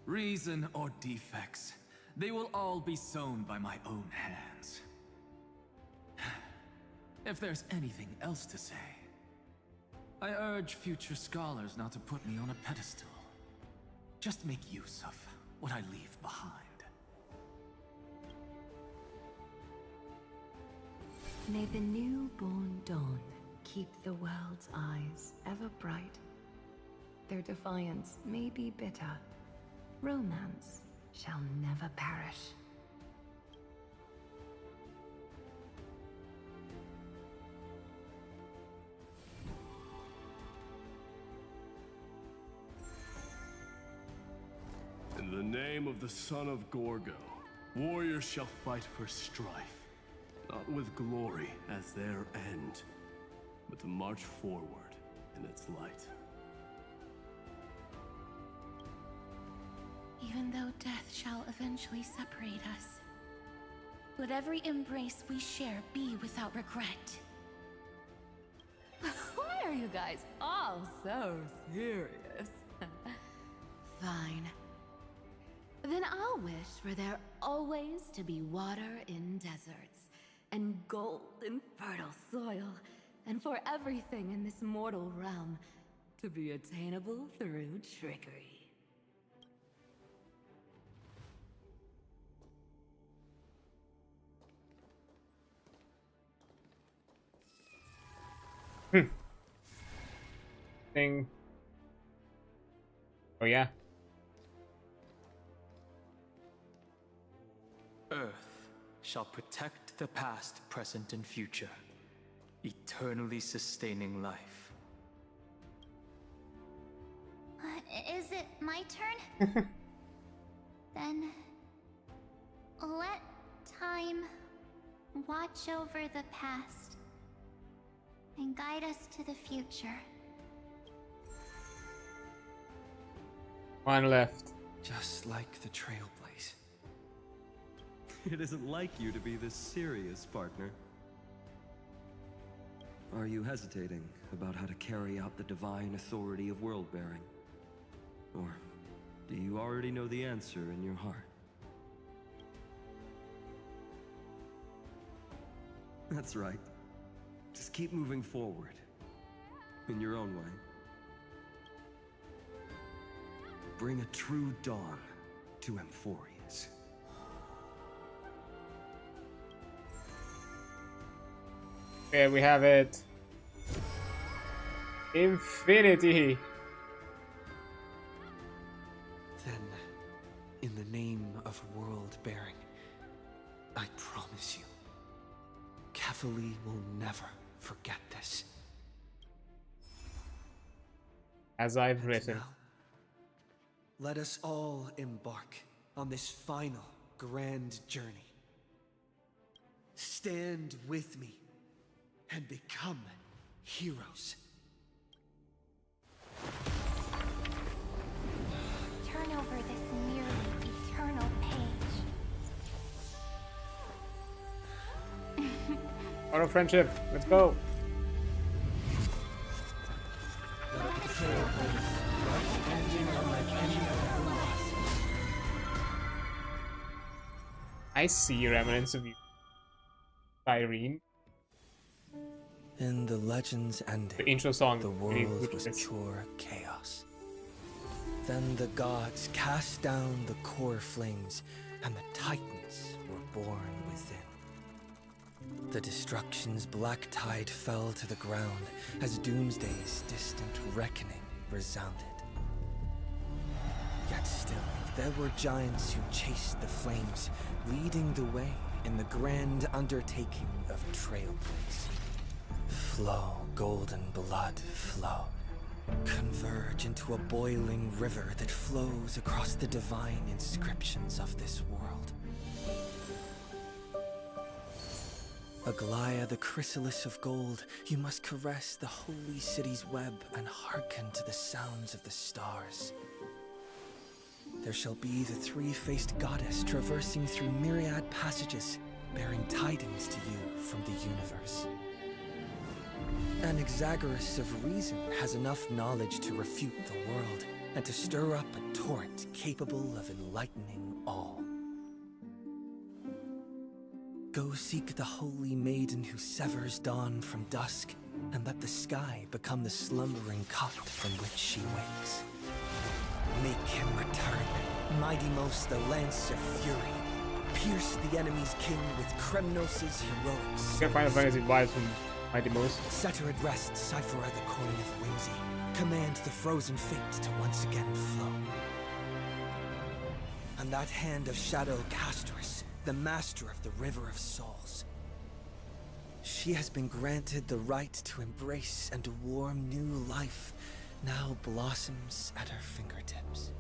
Reason or defects, they will all be sown by my own hands. If there's anything else to say, I urge future scholars not to put me on a pedestal. Just make use of what I leave behind. May the newborn dawn keep the world's eyes ever bright. Their defiance may be bitter. Romance shall never perish. In the name of the son of Gorgo, warriors shall fight for strife, not with glory as their end, but to march forward in its light. Even though death shall eventually separate us, let every embrace we share be without regret. Why are you guys all so serious? Fine. Then I'll wish for there always to be water in deserts, and gold in fertile soil, and for everything in this mortal realm to be attainable through trickery. Thing. Oh yeah. Earth shall protect the past, present, and future, eternally sustaining life. Is it my turn? Then let time watch over the past and guide us to the future. One left. Just like the Trailblaze. It isn't like you to be this serious, partner. Are you hesitating about how to carry out the divine authority of world-bearing? Or do you already know the answer in your heart? That's right. Just keep moving forward. In your own way. Bring a true dawn to Emphorius. Okay, we have it. Infinity. Then, in the name of world-bearing, I promise you, Kefali will never forget this. As I've written. Now, let us all embark on this final grand journey. Stand with me and become heroes. Turn over this nearly eternal page. Auto friendship, let's go. I see remnants of you, Irene. In the legend's ending, the intro song, the world was pure chaos. Then the gods cast down the core flames, and the titans were born within. The destruction's black tide fell to the ground as Doomsday's distant reckoning resounded. Yet still, there were giants who chased the flames, leading the way in the grand undertaking of Trailblaze. Flow, golden blood, flow. Converge into a boiling river that flows across the divine inscriptions of this world. Aglaya, the chrysalis of gold, you must caress the holy city's web and hearken to the sounds of the stars. There shall be the three-faced goddess traversing through myriad passages, bearing tidings to you from the universe. An Exagoras of reason has enough knowledge to refute the world, and to stir up a torrent capable of enlightening all. Go seek the holy maiden who severs dawn from dusk, and let the sky become the slumbering cot from which she wakes. Make him return, mighty-most the lance of fury. Pierce the enemy's king with Kremnos' heroics. Can't find a fantasy vibes from mighty-most. Set her at rest, Cyphera the coin of whimsy. Command the frozen fate to once again flow. And that hand of Shadow Castress, the master of the River of Souls. She has been granted the right to embrace and warm new life, now blossoms at her fingertips.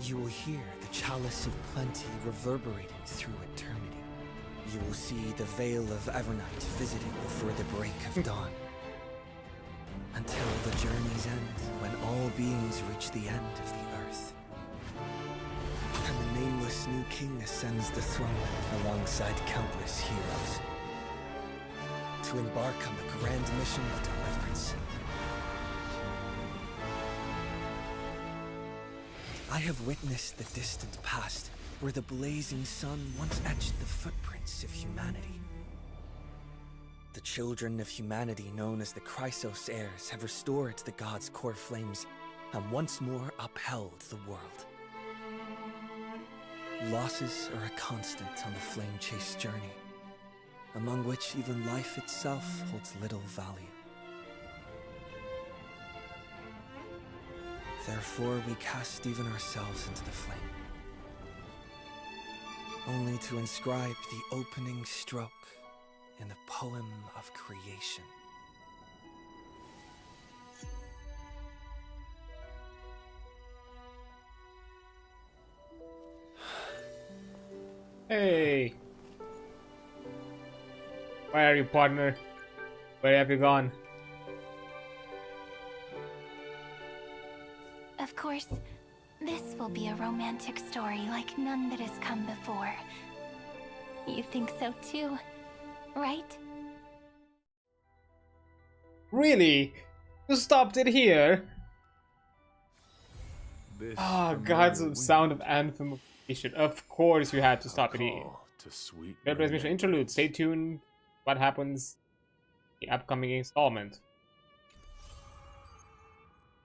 You will hear the chalice of plenty reverberating through eternity. You will see the veil of evernight visiting before the break of dawn. Until the journey's end, when all beings reach the end of the earth. And the nameless new king ascends the throne alongside countless heroes. To embark on the grand mission of deliverance. I have witnessed the distant past, where the blazing sun once etched the footprints of humanity. The children of humanity, known as the Chrysos heirs, have restored the gods' core flames and once more upheld the world. Losses are a constant on the flame-chased journey, among which even life itself holds little value. Therefore, we cast even ourselves into the flame, only to inscribe the opening stroke in the poem of creation. Hey! Where are you, partner? Where have you gone? Of course, this will be a romantic story like none that has come before. You think so too, right? Really? You stopped it here? Oh god, some sound of anthem. Of course you had to stop it here. Red mission interlude. Stay tuned. What happens in the upcoming installment?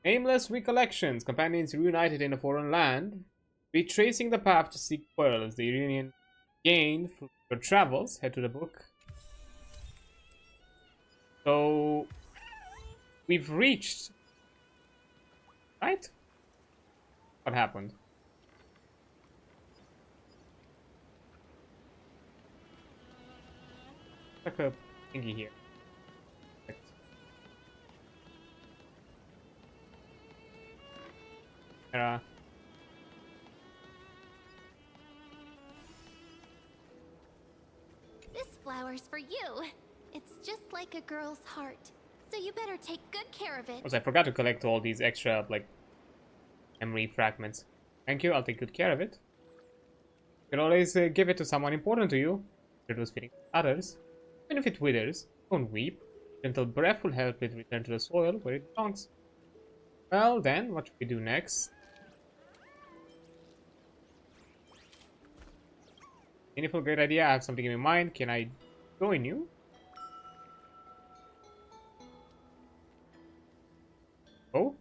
Aimless recollections. Companions reunited in a foreign land, retracing the path to seek pearls. The reunion gained through their travels. Head to the book. So we've reached, right? What happened? Like a thingy here. This flower's for you. It's just like a girl's heart, so you better take good care of it. I forgot to collect all these extra, like, memory fragments. Thank you, I'll take good care of it. You can always give it to someone important to you. It was fitting others. Even if it withers, don't weep. Gentle breath will help it return to the soil where it belongs. Well then, what should we do next? Meaningful, great idea. I have something in my mind. Can I join you? Oh?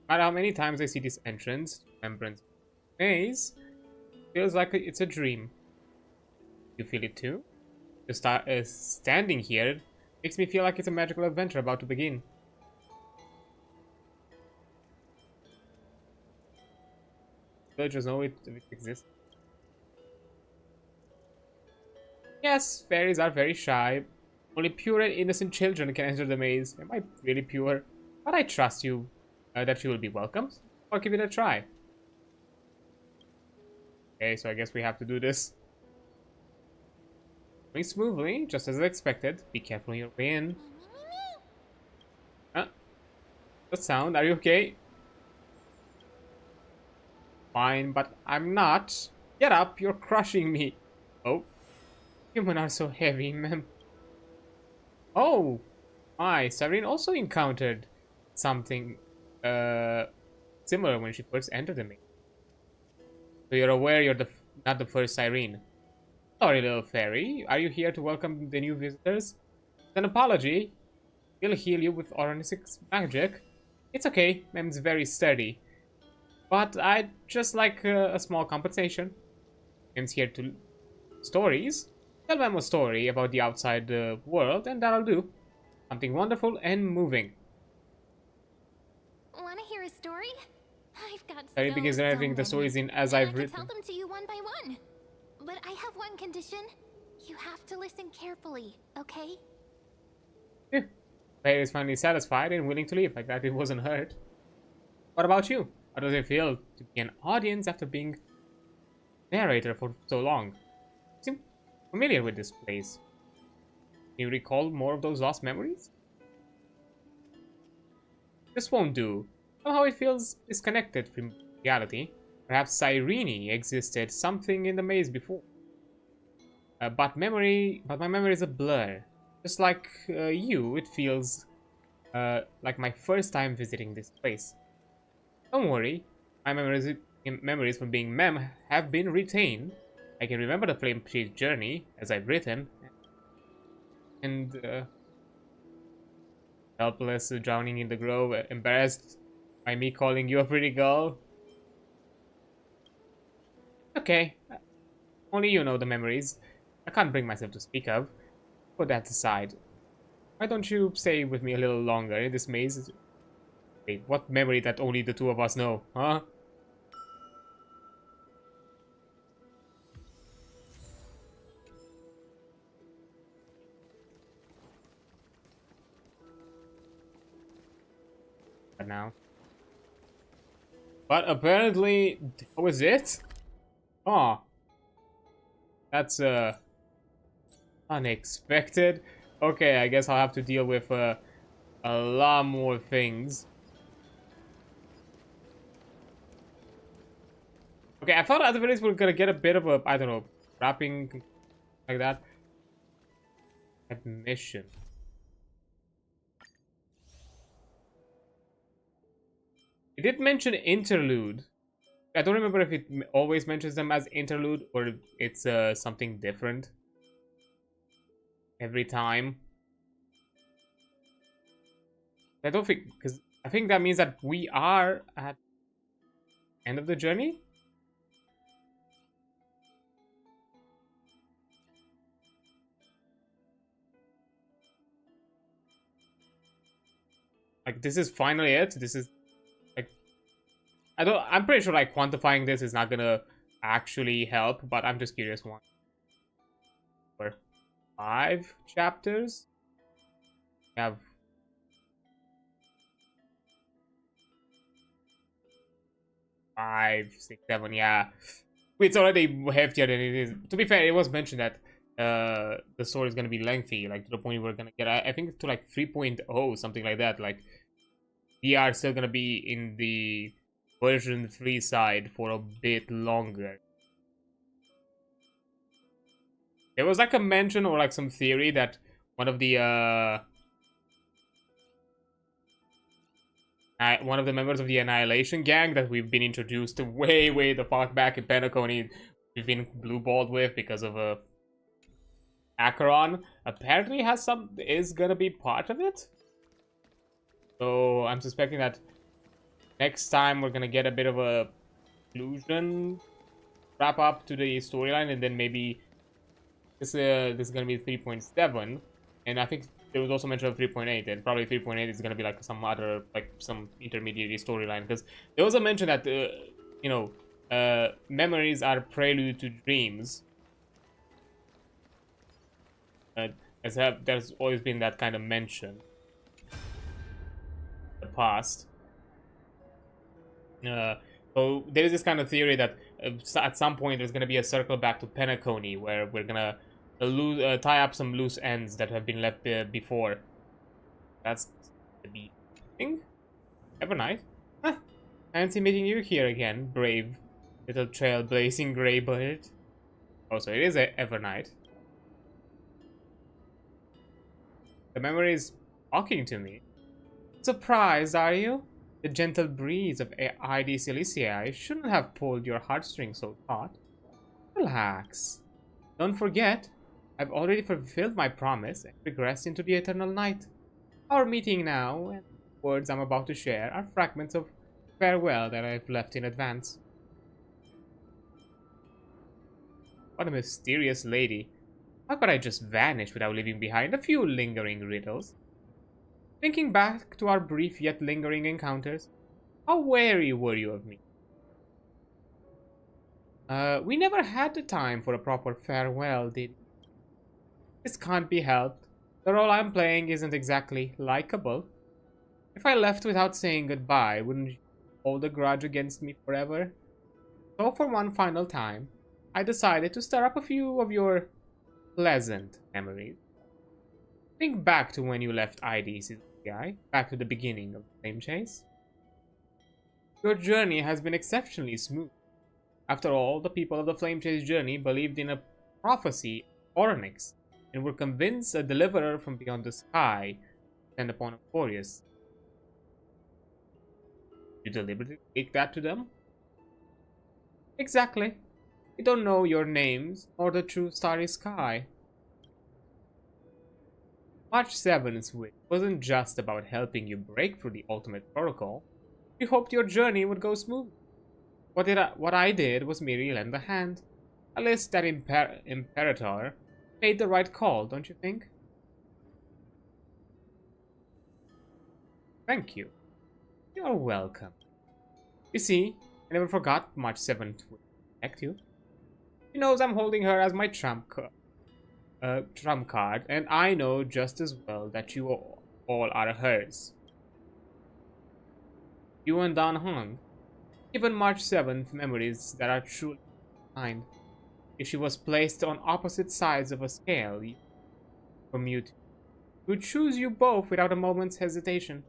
No matter how many times I see this entrance, Remembrance Maze, feels like it's a dream. You feel it too? Just standing here makes me feel like it's a magical adventure about to begin. Villagers know it exists. Yes, fairies are very shy. Only pure and innocent children can enter the maze. Am I really pure? But I trust you that you will be welcomed. I'll give it a try. Okay, so I guess we have to do this. Going smoothly, just as expected. Be careful on your way in. What sound? Are you okay? Fine, but I'm not. Get up, you're crushing me. Oh. Humans are so heavy, ma'am. Oh. My, Cyrene also encountered something similar when she first entered the main. So you're aware you're not the first Cyrene. Sorry, little fairy. Are you here to welcome the new visitors? An apology. We'll heal you with Oranic's magic. It's okay, Mem's very sturdy. But I'd just like a small compensation. Mem's here to... Stories? Tell Mem a story about the outside world, and that'll do. Something wonderful and moving. Wanna hear a story? I've got Sorry, because everything the stories in as I've written. I can tell them to you one by one. But I have one condition. You have to listen carefully, okay? Yeah. Fairy is finally satisfied and willing to leave, like that it wasn't hurt. What about you? How does it feel to be an audience after being narrator for so long? You seem familiar with this place. Can you recall more of those lost memories? This won't do. Somehow it feels disconnected from reality. Perhaps Cyrene existed something in the maze before. But my memory is a blur. Just like you, it feels like my first time visiting this place. Don't worry, my memories from being Mem have been retained. I can remember the Flame Tree's journey, as I've written. And helpless, drowning in the grove, embarrassed by me calling you a pretty girl. Okay, only you know the memories. I can't bring myself to speak of. Put that aside. Why don't you stay with me a little longer in this maze? Wait, what memory that only the two of us know, huh? Now. But apparently, that was it? Oh. That's, unexpected. Okay, I guess I'll have to deal with, a lot more things. Okay, I thought at the very least we're gonna get a bit of a, I don't know, wrapping like that. Admission. It did mention interlude. I don't remember if it always mentions them as interlude or it's something different every time. I don't think, because I think that means that we are at the end of the journey. Like, this is finally it. This is like, I'm pretty sure like quantifying this is not gonna actually help, but I'm just curious. 1, 4, 5 chapters. We have 5, 6, 7, yeah. It's already heftier than it is. To be fair, it was mentioned that the story is gonna be lengthy, like to the point we're gonna get, I think, to like 3.0, something like that. Like, we are still gonna be in the version 3 side for a bit longer. There was like a mention or like some theory that one of the members of the Annihilation Gang that we've been introduced to way the fuck back in Penacony, we've been blue-balled with because of Acheron, apparently is gonna be part of it. So I'm suspecting that next time we're gonna get a bit of a conclusion wrap up to the storyline, and then maybe this is gonna be 3.7, and I think there was also mention of 3.8, and probably 3.8 is gonna be like some other, like some intermediate storyline, because there was a mention that you know, memories are prelude to dreams. There's always been that kind of mention in the past. So there is this kind of theory that at some point there's gonna be a circle back to Penacony, where we're gonna tie up some loose ends that have been left before. That's the thing. Evernight? Huh. Fancy meeting you here again, brave little trailblazing grey bird. Oh, so it is Evernight. The memory is talking to me. Surprised, are you? The gentle breeze of ID Silicea shouldn't have pulled your heartstrings so taut. Relax. Don't forget, I've already fulfilled my promise and regressed into the eternal night. Our meeting now, and the words I'm about to share, are fragments of farewell that I've left in advance. What a mysterious lady. How could I just vanish without leaving behind a few lingering riddles? Thinking back to our brief yet lingering encounters, how wary were you of me? We never had the time for a proper farewell, did we? This can't be helped. The role I'm playing isn't exactly likable. If I left without saying goodbye, wouldn't you hold a grudge against me forever? So for one final time, I decided to stir up a few of your pleasant memories. Think back to when you left ID CCI, back to the beginning of the flame chase. Your journey has been exceptionally smooth. After all, the people of the flame chase journey believed in a prophecy of Onyx and were convinced a deliverer from beyond the sky would descend upon Emporius. You deliberately leaked that to them? Exactly. We don't know your names or the true starry sky. March 7's wish wasn't just about helping you break through the ultimate protocol. We hoped your journey would go smooth. What I did was merely lend a hand. At least that Imperator made the right call, don't you think? Thank you. You're welcome. You see, I never forgot March 7th would protect you. She knows I'm holding her as my trump card, and I know just as well that you all are hers. You and Dan Hong, even March 7th memories that are truly kind. If she was placed on opposite sides of a scale from you two, would choose you both without a moment's hesitation.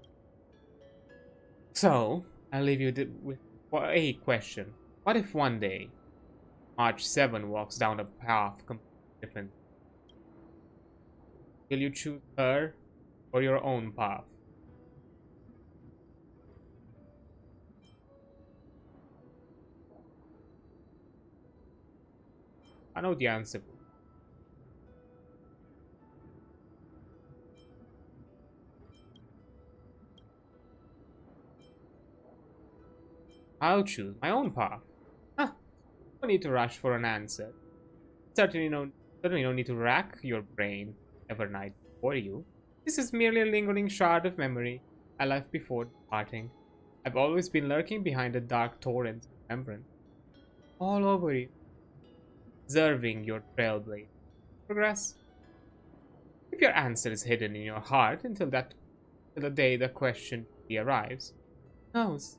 So, I'll leave you with a question. What if one day, March 7 walks down a path completely different? Will you choose her or your own path? I know the answer. I'll choose my own path. Huh. No need to rush for an answer. Certainly no need to rack your brain evernight for you. This is merely a lingering shard of memory I left before departing. I've always been lurking behind the dark torrents of remembrance. All over you. Observing your trailblade. Progress. If your answer is hidden in your heart until the day the question arrives, who knows?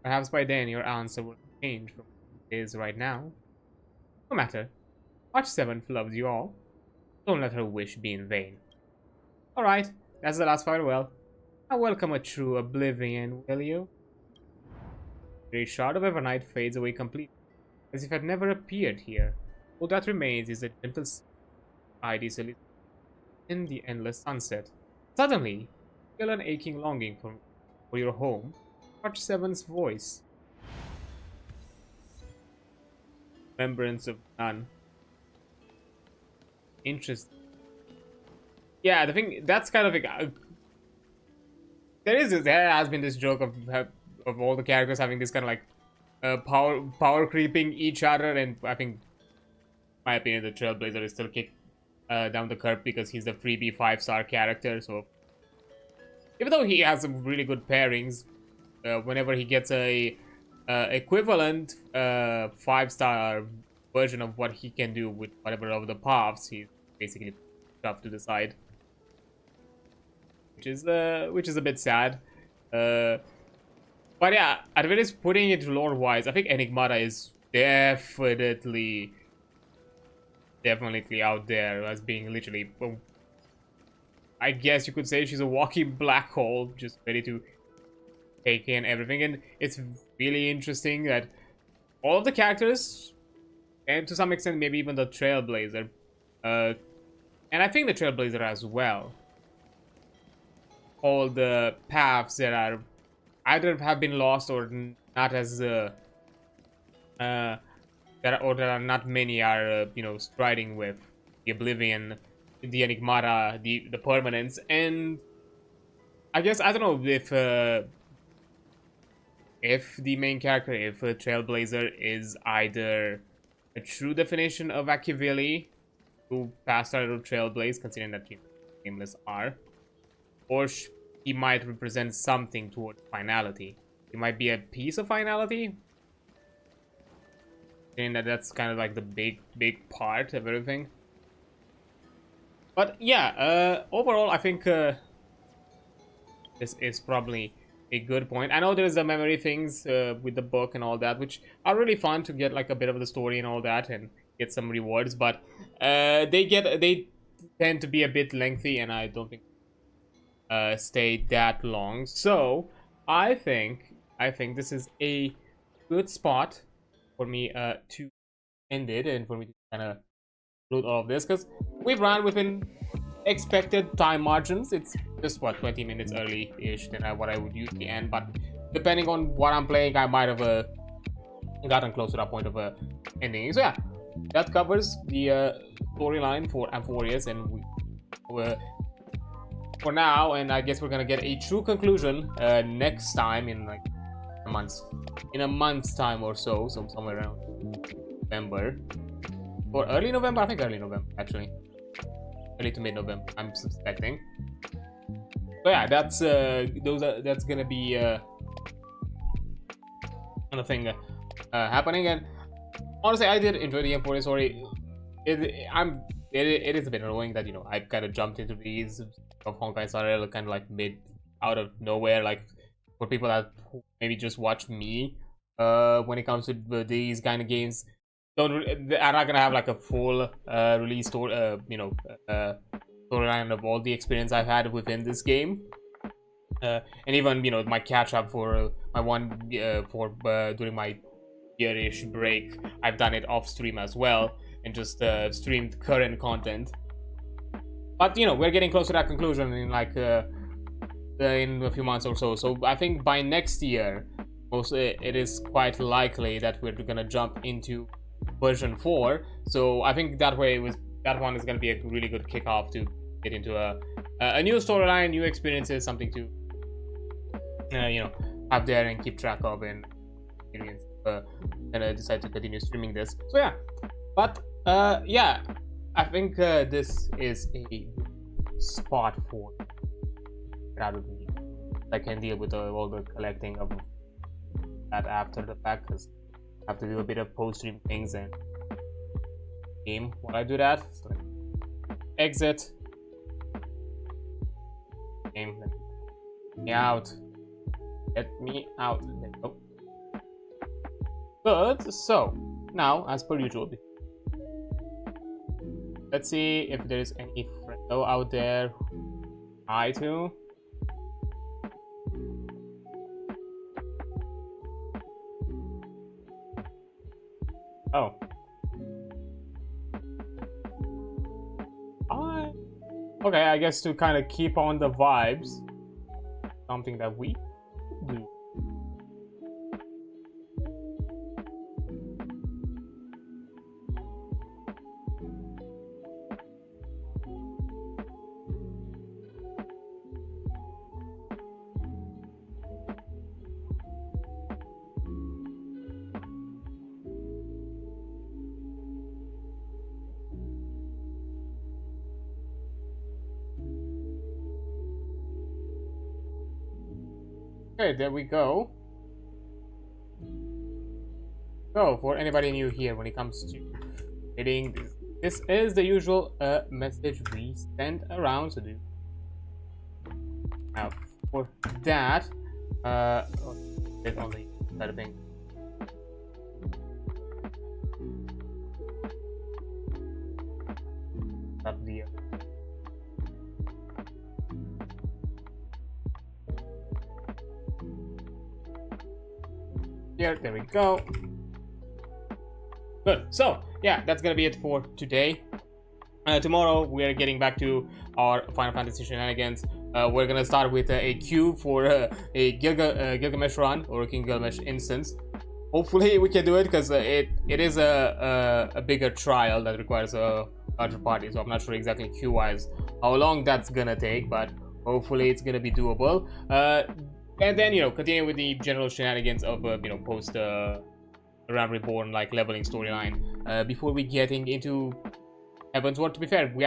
Perhaps by then your answer will change from what it is right now. No matter. March 7th loves you all. Don't let her wish be in vain. Alright, that's the last farewell. Now welcome a true oblivion, will you? The shard of Evernight fades away completely, as if it never appeared here. All that remains is a gentle ID in the endless sunset. Suddenly, feel an aching longing for your home. March 7's voice. Remembrance of none. Interesting. Yeah, the thing that's kind of there has been this joke of all the characters having this kind of like power creeping each other, and I think, in my opinion, the Trailblazer is still kicked down the curb because he's the freebie 5-star character. So even though he has some really good pairings, whenever he gets a equivalent 5-star version of what he can do with whatever of the paths, he's basically shoved to the side, which is a bit sad. But yeah, at least putting it lore wise, I think Enigmata is definitely definitely out there as being literally, I guess you could say she's a walking black hole, just ready to take in everything. And it's really interesting that all of the characters, and to some extent maybe even the Trailblazer, and I think the Trailblazer as well, all the paths that are either have been lost or not as there are not many are you know, striding with the Oblivion, the Enigmata, the Permanence. And I guess I don't know if the main character, if a Trailblazer is either a true definition of Machiavelli, who passed out of Trailblaze, considering that you know, nameless are, or he might represent something towards finality. He might be a piece of finality, and that's kind of like the big part of everything. But yeah, overall I think this is probably a good point. I know there's the memory things with the book and all that, which are really fun to get like a bit of the story and all that and get some rewards, but they tend to be a bit lengthy, and I don't think stay that long. So I think this is a good spot for me to end it, and for me to kind of conclude all of this, because we've run within expected time margins. It's just what, 20 minutes early-ish than what I would usually end, but depending on what I'm playing, I might have gotten close to that point of ending. So yeah, that covers the storyline for Amphorius, and for now, and I guess we're gonna get a true conclusion next time in like a month's time or so somewhere around November or early November. I think early November, actually, early to mid-November, I'm suspecting. So yeah, that's gonna be another thing happening. And honestly, I did enjoy the Amphorius story. It is a bit annoying that, you know, I kind of jumped into these of honkaistarrail kind of like out of nowhere, like for people that maybe just watch me when it comes to these kind of games, are not gonna have like a full release story, storyline of all the experience I've had within this game, and even, you know, my catch up for my one during my year-ish break. I've done it off stream as well, and just streamed current content. But you know, we're getting close to that conclusion in like in a few months or so. So I think by next year, it is quite likely that we're gonna jump into version 4. So I think that one is gonna be a really good kickoff to get into a new storyline, new experiences, something to you know, have there and keep track of and experience. And I decided to continue streaming this. So yeah, but yeah, I think this is a spot for rather than I can deal with all the collecting of that after the fact, because I have to do a bit of post-stream things and game while I do that. So exit game, let me out. Get me out. There we go. Good. So now, as per usual, let's see if there is any friendo out there. Hi to. Oh. Okay, I guess to kind of keep on the vibes, something that we do. Okay, there we go. So, for anybody new here, when it comes to hitting this is the usual message we send around to do. Now, for that, bit on the better thing. That's the here, there we go. Good. So yeah, that's gonna be it for today. Tomorrow we are getting back to our Final Fantasy shenanigans. We're gonna start with a queue for a Gilgamesh run or a King Gilgamesh instance. Hopefully we can do it, because it is a bigger trial that requires a larger party. So I'm not sure exactly queue wise how long that's gonna take, but hopefully it's gonna be doable. And then, you know, continue with the general shenanigans of you know, post Realm Reborn like leveling storyline before we getting into Heaven's Word. To be fair, we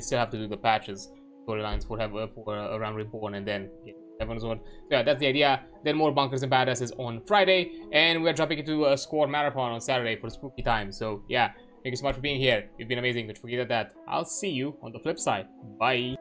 still have to do the patches storylines for Realm Reborn and then Heaven's Word. So yeah, that's the idea. Then more Bunkers and Badasses on Friday, and we're jumping into a score marathon on Saturday for spooky time. So yeah, thank you so much for being here. You've been amazing. Don't forget that. I'll see you on the flip side. Bye.